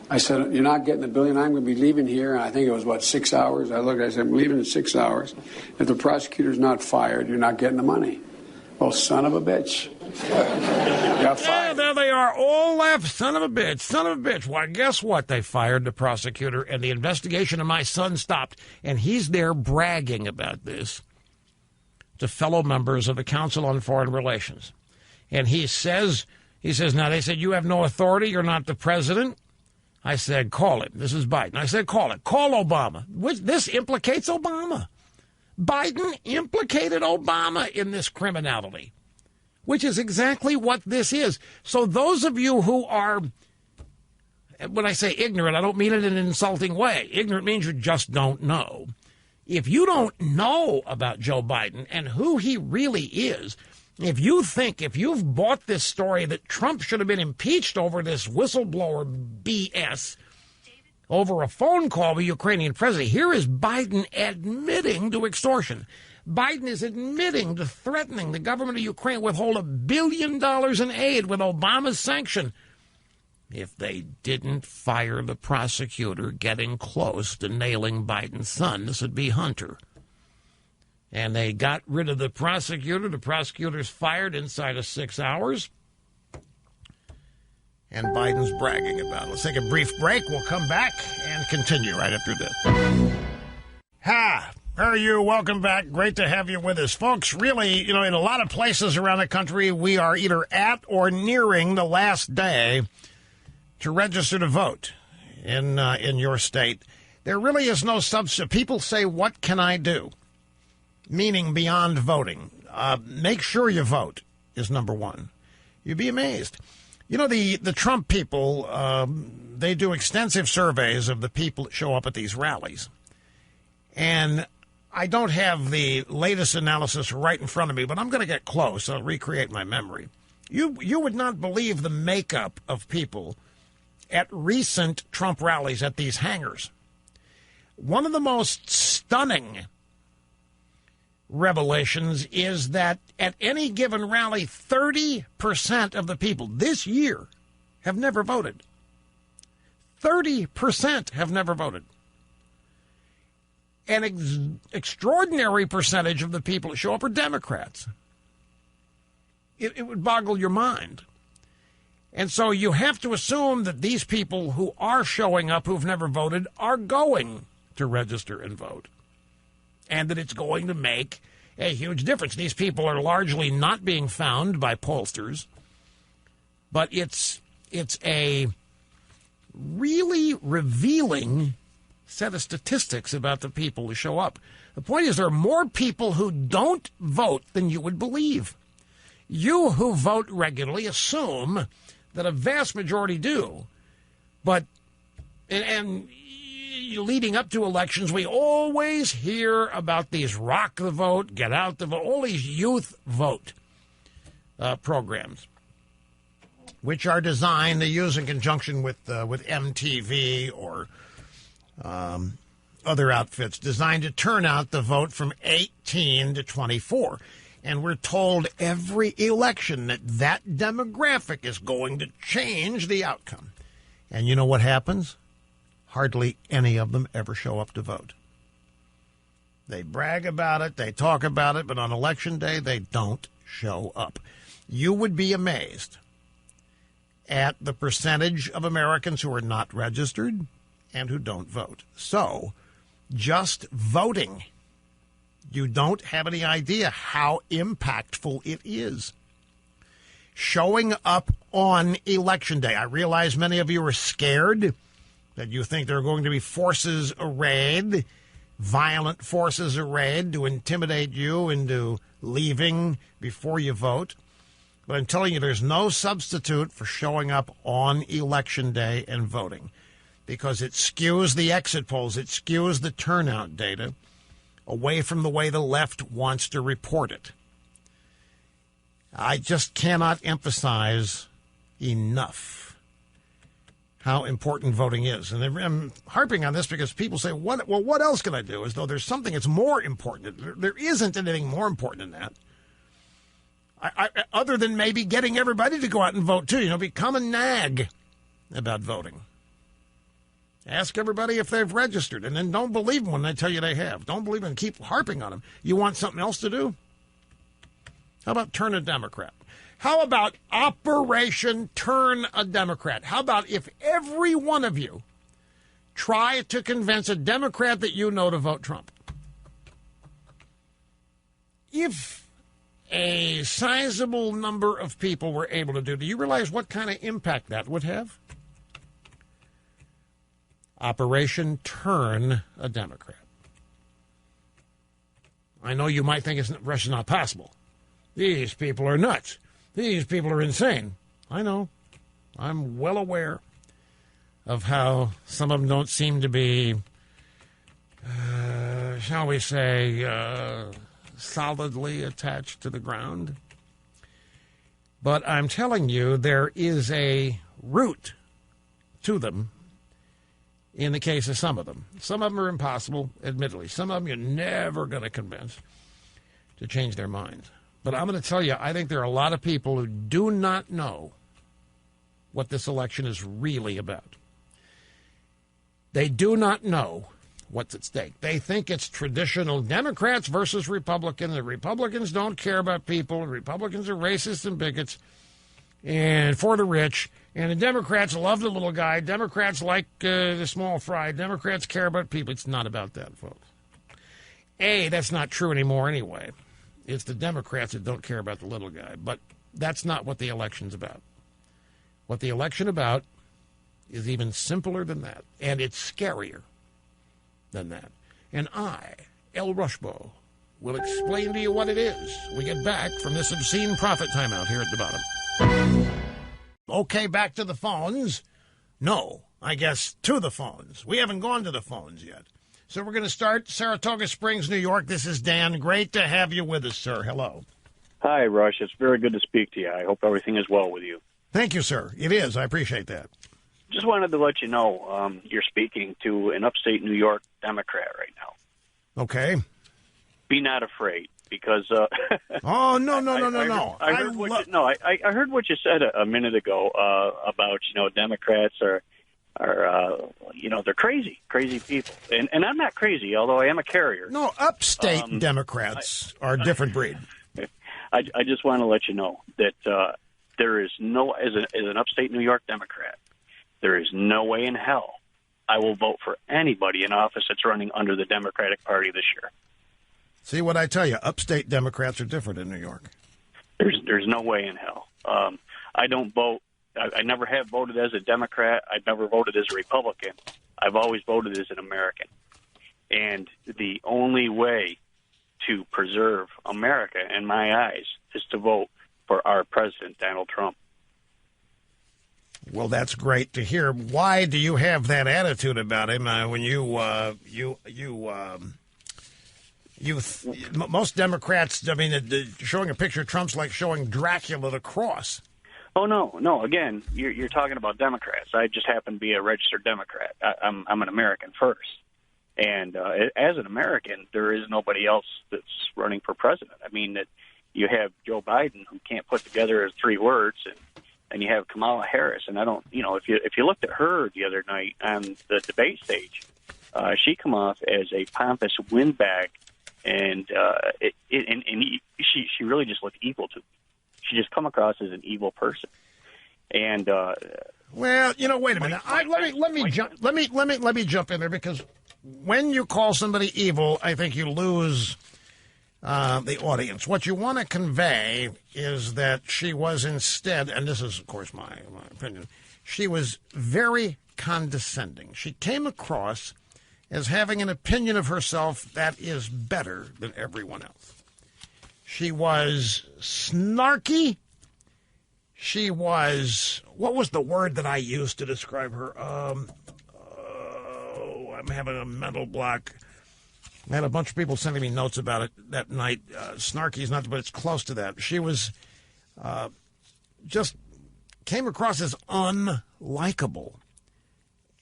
I said, you're not getting the $1 billion. I'm going to be leaving here. And I think it was, 6 hours? I said, I'm leaving in 6 hours. If the prosecutor's not fired, you're not getting the money. Well, son of a bitch. Got fired. Yeah, there they are, all left. Son of a bitch, son of a bitch. Why, guess what? They fired the prosecutor, and the investigation of my son stopped. And he's there bragging about this to fellow members of the Council on Foreign Relations. And he says, now they said, you have no authority, you're not the president. I said, call him. This is Biden. I said, call it. Call Obama. This implicates Obama. Biden implicated Obama in this criminality, which is exactly what this is. So those of you who are, when I say ignorant, I don't mean it in an insulting way. Ignorant means you just don't know. If you don't know about Joe Biden and who he really is, if you've bought this story that Trump should have been impeached over this whistleblower BS over a phone call with the Ukrainian president, here is Biden admitting to extortion. Biden is admitting to threatening the government of Ukraine withhold $1 billion in aid with Obama's sanction if they didn't fire the prosecutor getting close to nailing Biden's son. This would be Hunter. And they got rid of the prosecutor. The prosecutor's fired inside of 6 hours. And Biden's bragging about it. Let's take a brief break. We'll come back and continue right after this. How are you? Welcome back. Great to have you with us. Folks, really, in a lot of places around the country, we are either at or nearing the last day to register to vote in your state. There really is no substitute. People say, what can I do? Meaning beyond voting. Make sure you vote is number one. You'd be amazed. The Trump people, they do extensive surveys of the people that show up at these rallies. And I don't have the latest analysis right in front of me, but I'm going to get close. I'll recreate my memory. You would not believe the makeup of people at recent Trump rallies at these hangars. One of the most stunning revelations is that at any given rally, 30% of the people this year have never voted. 30% have never voted. An extraordinary percentage of the people that show up are Democrats. It would boggle your mind. And so you have to assume that these people who are showing up who've never voted are going to register and vote, and that it's going to make a huge difference. These people are largely not being found by pollsters, but it's a really revealing set of statistics about the people who show up. The point is there are more people who don't vote than you would believe. You who vote regularly assume that a vast majority do, but and leading up to elections, we always hear about these rock the vote, get out the vote, all these youth vote programs, which are designed to use in conjunction with MTV or other outfits, designed to turn out the vote from 18 to 24. And we're told every election that demographic is going to change the outcome. And you know what happens? Hardly any of them ever show up to vote. They brag about it, they talk about it, but on election day, they don't show up. You would be amazed at the percentage of Americans who are not registered and who don't vote. So, just voting You don't have any idea how impactful it is. Showing up on Election Day. I realize many of you are scared, that you think there are going to be forces arrayed, violent forces arrayed to intimidate you into leaving before you vote. But I'm telling you, there's no substitute for showing up on Election Day and voting, because it skews the exit polls, it skews the turnout data away from the way the left wants to report it. I just cannot emphasize enough how important voting is. And I'm harping on this because people say, what else can I do? As though there's something that's more important. There isn't anything more important than that. Other than maybe getting everybody to go out and vote, too. Become a nag about voting. Ask everybody if they've registered, and then don't believe them when they tell you they have. Don't believe them and keep harping on them. You want something else to do? How about turn a Democrat? How about Operation Turn a Democrat? How about if every one of you try to convince a Democrat that you know to vote Trump? If a sizable number of people were able to do you realize what kind of impact that would have? Operation Turn a Democrat. I know you might think Russia's not possible. These people are nuts. These people are insane. I know. I'm well aware of how some of them don't seem to be, shall we say, solidly attached to the ground. But I'm telling you, there is a root to them in the case of some of them. Some of them are impossible, admittedly. Some of them you're never going to convince to change their minds. But I'm going to tell you, I think there are a lot of people who do not know what this election is really about. They do not know what's at stake. They think it's traditional Democrats versus Republicans. The Republicans don't care about people. The Republicans are racist and bigots and for the rich. And the Democrats love the little guy. Democrats like the small fry. Democrats care about people. It's not about that, folks. That's not true anymore anyway. It's the Democrats that don't care about the little guy. But that's not what the election's about. What the election about is even simpler than that. And it's scarier than that. And I, El Rushbo, will explain to you what it is when we get back from this obscene profit timeout here at the bottom. Okay, back to the phones. No, I guess to the phones. We haven't gone to the phones yet. So we're going to start Saratoga Springs, New York. This is Dan. Great to have you with us, sir. Hello. Hi, Rush. It's very good to speak to you. I hope everything is well with you. Thank you, sir. It is. I appreciate that. Just wanted to let you know you're speaking to an upstate New York Democrat right now. Okay. Be not afraid, because... oh, no. I heard what you said a minute ago about, Democrats are they're crazy people. And I'm not crazy, although I am a carrier. No, upstate Democrats are a different breed. I just want to let you know that there is no, as an upstate New York Democrat, there is no way in hell I will vote for anybody in office that's running under the Democratic Party this year. See what I tell you, upstate Democrats are different in New York. There's no way in hell. I don't vote. I never have voted as a Democrat. I've never voted as a Republican. I've always voted as an American. And the only way to preserve America, in my eyes, is to vote for our president, Donald Trump. Well, that's great to hear. Why do you have that attitude about him when most Democrats, showing a picture of Trump's like showing Dracula the cross. Oh, no. Again, you're talking about Democrats. I just happen to be a registered Democrat. I'm an American first. And as an American, there is nobody else that's running for president. I mean, that you have Joe Biden, who can't put together 3 words, and you have Kamala Harris. And I don't, if you looked at her the other night on the debate stage, she come off as a pompous windbag, and she really just looked evil to me. She just come across as an evil person. And well, wait a minute. Let me jump in there, because when you call somebody evil, I think you lose the audience. What you want to convey is that she was instead, and this is, of course, my opinion, she was very condescending. She came across as having an opinion of herself that is better than everyone else. She was snarky. She was, what was the word that I used to describe her? I'm having a mental block. I had a bunch of people sending me notes about it that night. Snarky is not, but it's close to that. She was just came across as unlikable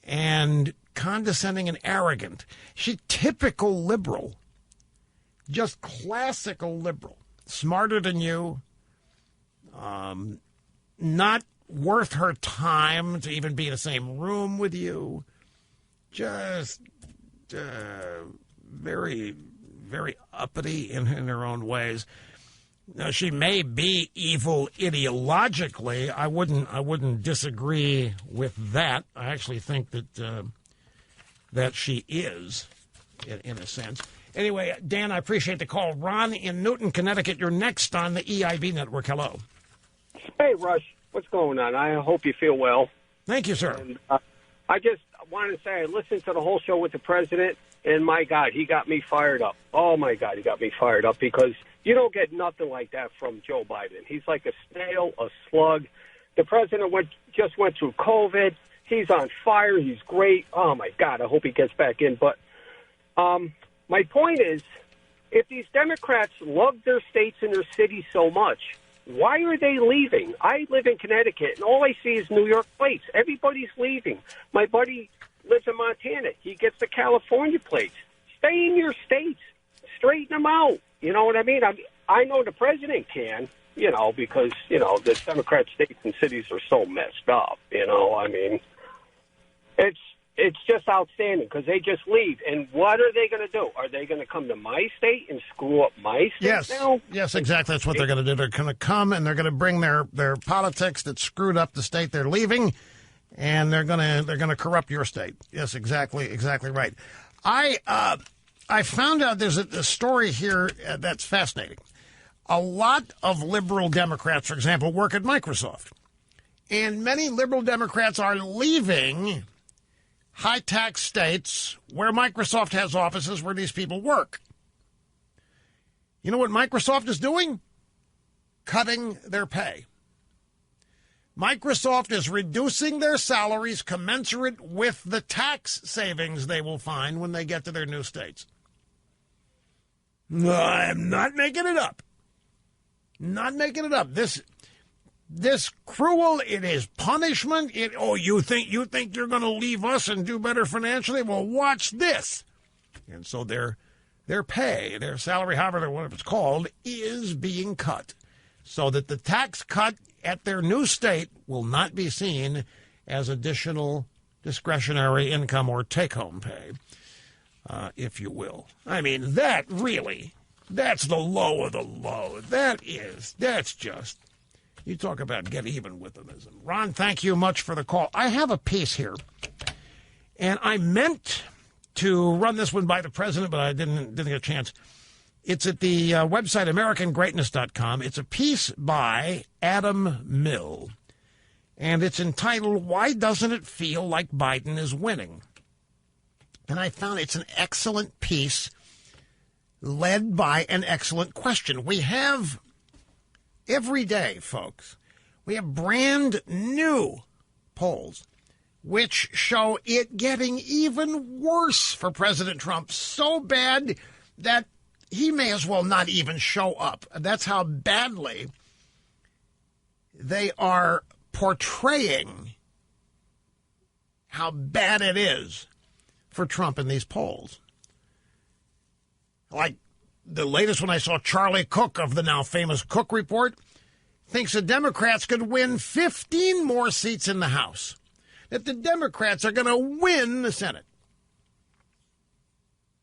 and condescending and arrogant. She typical liberal, just classical liberal, smarter than you, not worth her time to even be in the same room with you, just very, very uppity in her own ways. Now, she may be evil ideologically. I wouldn't disagree with that. I actually think that she is, in a sense. Anyway, Dan, I appreciate the call. Ron in Newton, Connecticut, you're next on the EIB network. Hello. Hey, Rush. What's going on? I hope you feel well. Thank you, sir. And, I just wanted to say I listened to the whole show with the president, and my God, he got me fired up. Oh, my God, he got me fired up because you don't get nothing like that from Joe Biden. He's like a snail, a slug. The president just went through COVID. He's on fire. He's great. Oh, my God, I hope he gets back in. But my point is, if these Democrats love their states and their cities so much, why are they leaving? I live in Connecticut, and all I see is New York plates. Everybody's leaving. My buddy lives in Montana. He gets the California plates. Stay in your states. Straighten them out. You know what I mean? I know the president can, because, the Democrat states and cities are so messed up, I mean, it's just outstanding because they just leave. And what are they going to do? Are they going to come to my state and screw up my state now? Yes, exactly. That's what they're going to do. They're going to come and they're going to bring their politics that screwed up the state they're leaving, and they're going to corrupt your state. Yes, exactly right. I found out there's a story here that's fascinating. A lot of liberal Democrats, for example, work at Microsoft. And many liberal Democrats are leaving high-tax states where Microsoft has offices where these people work. You know what Microsoft is doing? Cutting their pay. Microsoft is reducing their salaries commensurate with the tax savings they will find when they get to their new states. I'm not making it up. Not making it up. This cruel, it is punishment. You think you're going to leave us and do better financially? Well, watch this. And so their pay, their salary, whatever it's called, is being cut so that the tax cut at their new state will not be seen as additional discretionary income or take-home pay, if you will. I mean, that's the low of the low. That's just... You talk about get even with them. Ron, thank you much for the call. I have a piece here, and I meant to run this one by the president, but I didn't get a chance. It's at the website AmericanGreatness.com. It's a piece by Adam Mill, and it's entitled, Why Doesn't It Feel Like Biden is Winning? And I found it's an excellent piece led by an excellent question. We have... Every day, folks, we have brand new polls which show it getting even worse for President Trump, so bad that he may as well not even show up. That's how badly they are portraying how bad it is for Trump in these polls. Like, the latest one I saw, Charlie Cook of the now famous Cook Report, thinks the Democrats could win 15 more seats in the House, that the Democrats are going to win the Senate,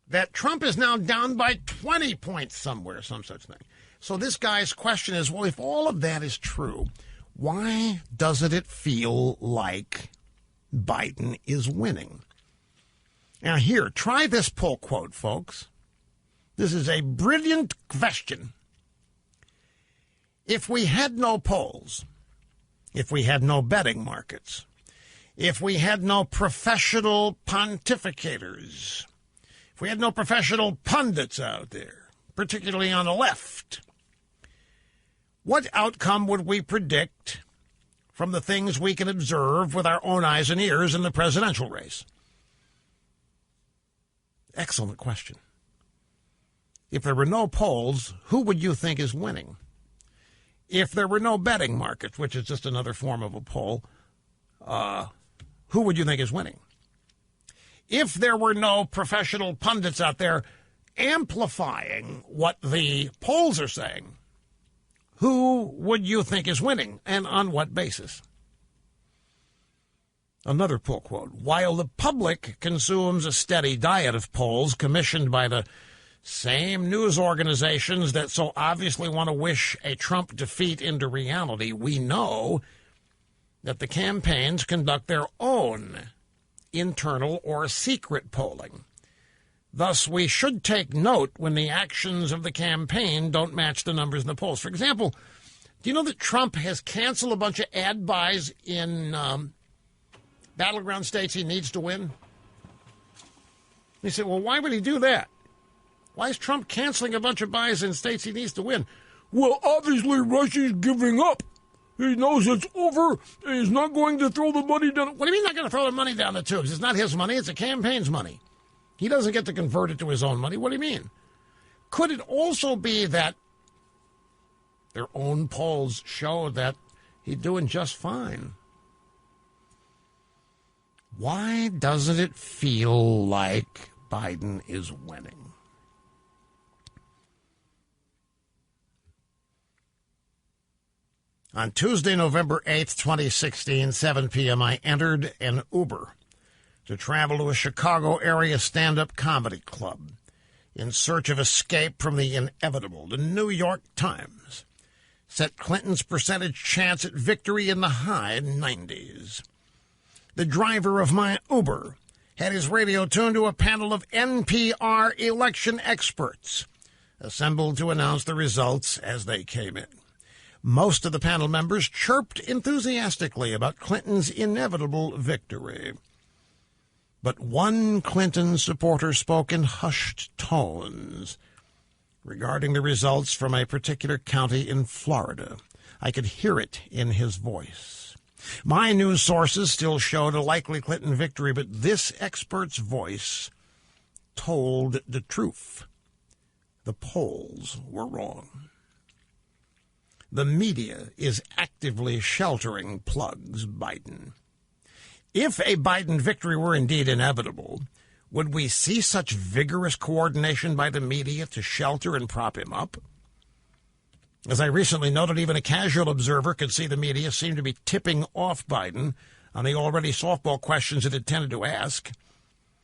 that Trump is now down by 20 points somewhere, some such thing. So this guy's question is, well, if all of that is true, why doesn't it feel like Biden is winning? Now here, try this poll quote, folks. This is a brilliant question. If we had no polls, if we had no betting markets, if we had no professional pontificators, if we had no professional pundits out there, particularly on the left, what outcome would we predict from the things we can observe with our own eyes and ears in the presidential race? Excellent question. If there were no polls, who would you think is winning? If there were no betting markets, which is just another form of a poll, who would you think is winning? If there were no professional pundits out there amplifying what the polls are saying, who would you think is winning, and on what basis? Another pull quote. While the public consumes a steady diet of polls commissioned by the same news organizations that so obviously want to wish a Trump defeat into reality, we know that the campaigns conduct their own internal or secret polling. Thus, we should take note when the actions of the campaign don't match the numbers in the polls. For example, do you know that Trump has canceled a bunch of ad buys in battleground states he needs to win? You say, well, why would he do that? Why is Trump canceling a bunch of buys in states he needs to win? Well, obviously, Russia's giving up. He knows it's over, and he's not going to throw the money down. What do you mean not going to throw the money down the tubes? It's not his money. It's the campaign's money. He doesn't get to convert it to his own money. What do you mean? Could it also be that their own polls show that he's doing just fine? Why doesn't it feel like Biden is winning? On Tuesday, November 8th, 2016, 7 p.m., I entered an Uber to travel to a Chicago area stand-up comedy club in search of escape from the inevitable. The New York Times set Clinton's percentage chance at victory in the high 90s. The driver of my Uber had his radio tuned to a panel of NPR election experts assembled to announce the results as they came in. Most of the panel members chirped enthusiastically about Clinton's inevitable victory. But one Clinton supporter spoke in hushed tones regarding the results from a particular county in Florida. I could hear it in his voice. My news sources still showed a likely Clinton victory, but this expert's voice told the truth. The polls were wrong. The media is actively sheltering plugs Biden. If a Biden victory were indeed inevitable, would we see such vigorous coordination by the media to shelter and prop him up? As I recently noted, even a casual observer could see the media seem to be tipping off Biden on the already softball questions it intended to ask.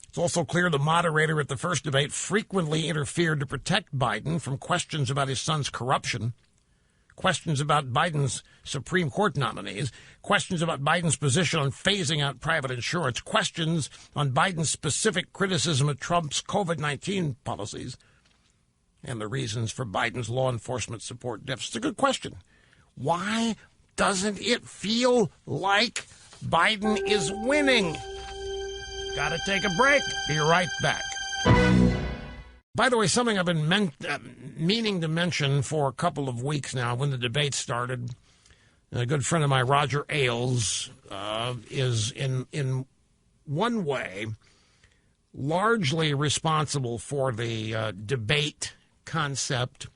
It's also clear the moderator at the first debate frequently interfered to protect Biden from questions about his son's corruption, questions about Biden's Supreme Court nominees, questions about Biden's position on phasing out private insurance, questions on Biden's specific criticism of Trump's COVID-19 policies, and the reasons for Biden's law enforcement support deficit. It's a good question. Why doesn't it feel like Biden is winning? Got to take a break. Be right back. By the way, something I've been meaning to mention for a couple of weeks now when the debate started. A good friend of mine, Roger Ailes, is in one way largely responsible for the debate concept,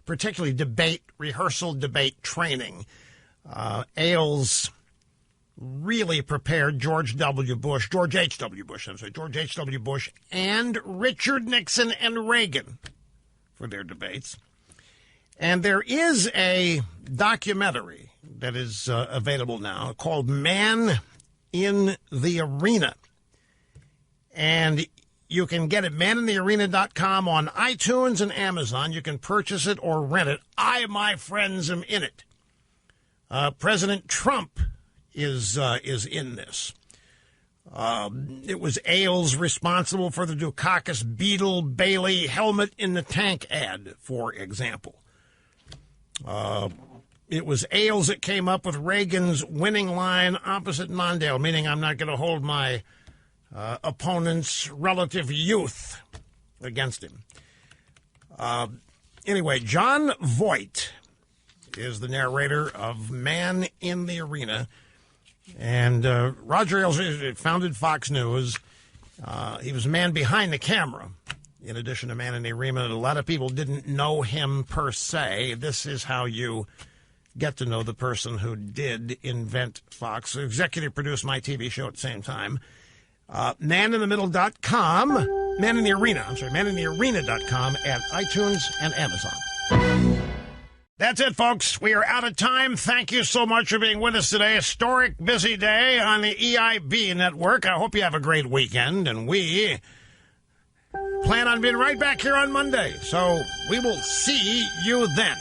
particularly debate rehearsal, debate training. Ailes really prepared George H.W. Bush, and Richard Nixon and Reagan for their debates. And there is a documentary that is available now called Man in the Arena. And you can get it, maninthearena.com, on iTunes and Amazon. You can purchase it or rent it. I, my friends, am in it. President Trump is in this. It was Ailes responsible for the Dukakis Beetle Bailey helmet in the tank ad, for example. It was Ailes that came up with Reagan's winning line opposite Mondale, meaning I'm not going to hold my opponent's relative youth against him. Anyway, John Voight is the narrator of Man in the Arena. And Roger Ailes founded Fox News. He was a man behind the camera, in addition to Man in the Arena. A lot of people didn't know him per se. This is how you get to know the person who did invent Fox. Executive produced my TV show at the same time. ManInTheMiddle.com, ManInTheArena.com, and iTunes and Amazon. That's it, folks. We are out of time. Thank you so much for being with us today. Historic busy day on the EIB network. I hope you have a great weekend, and we plan on being right back here on Monday. So we will see you then.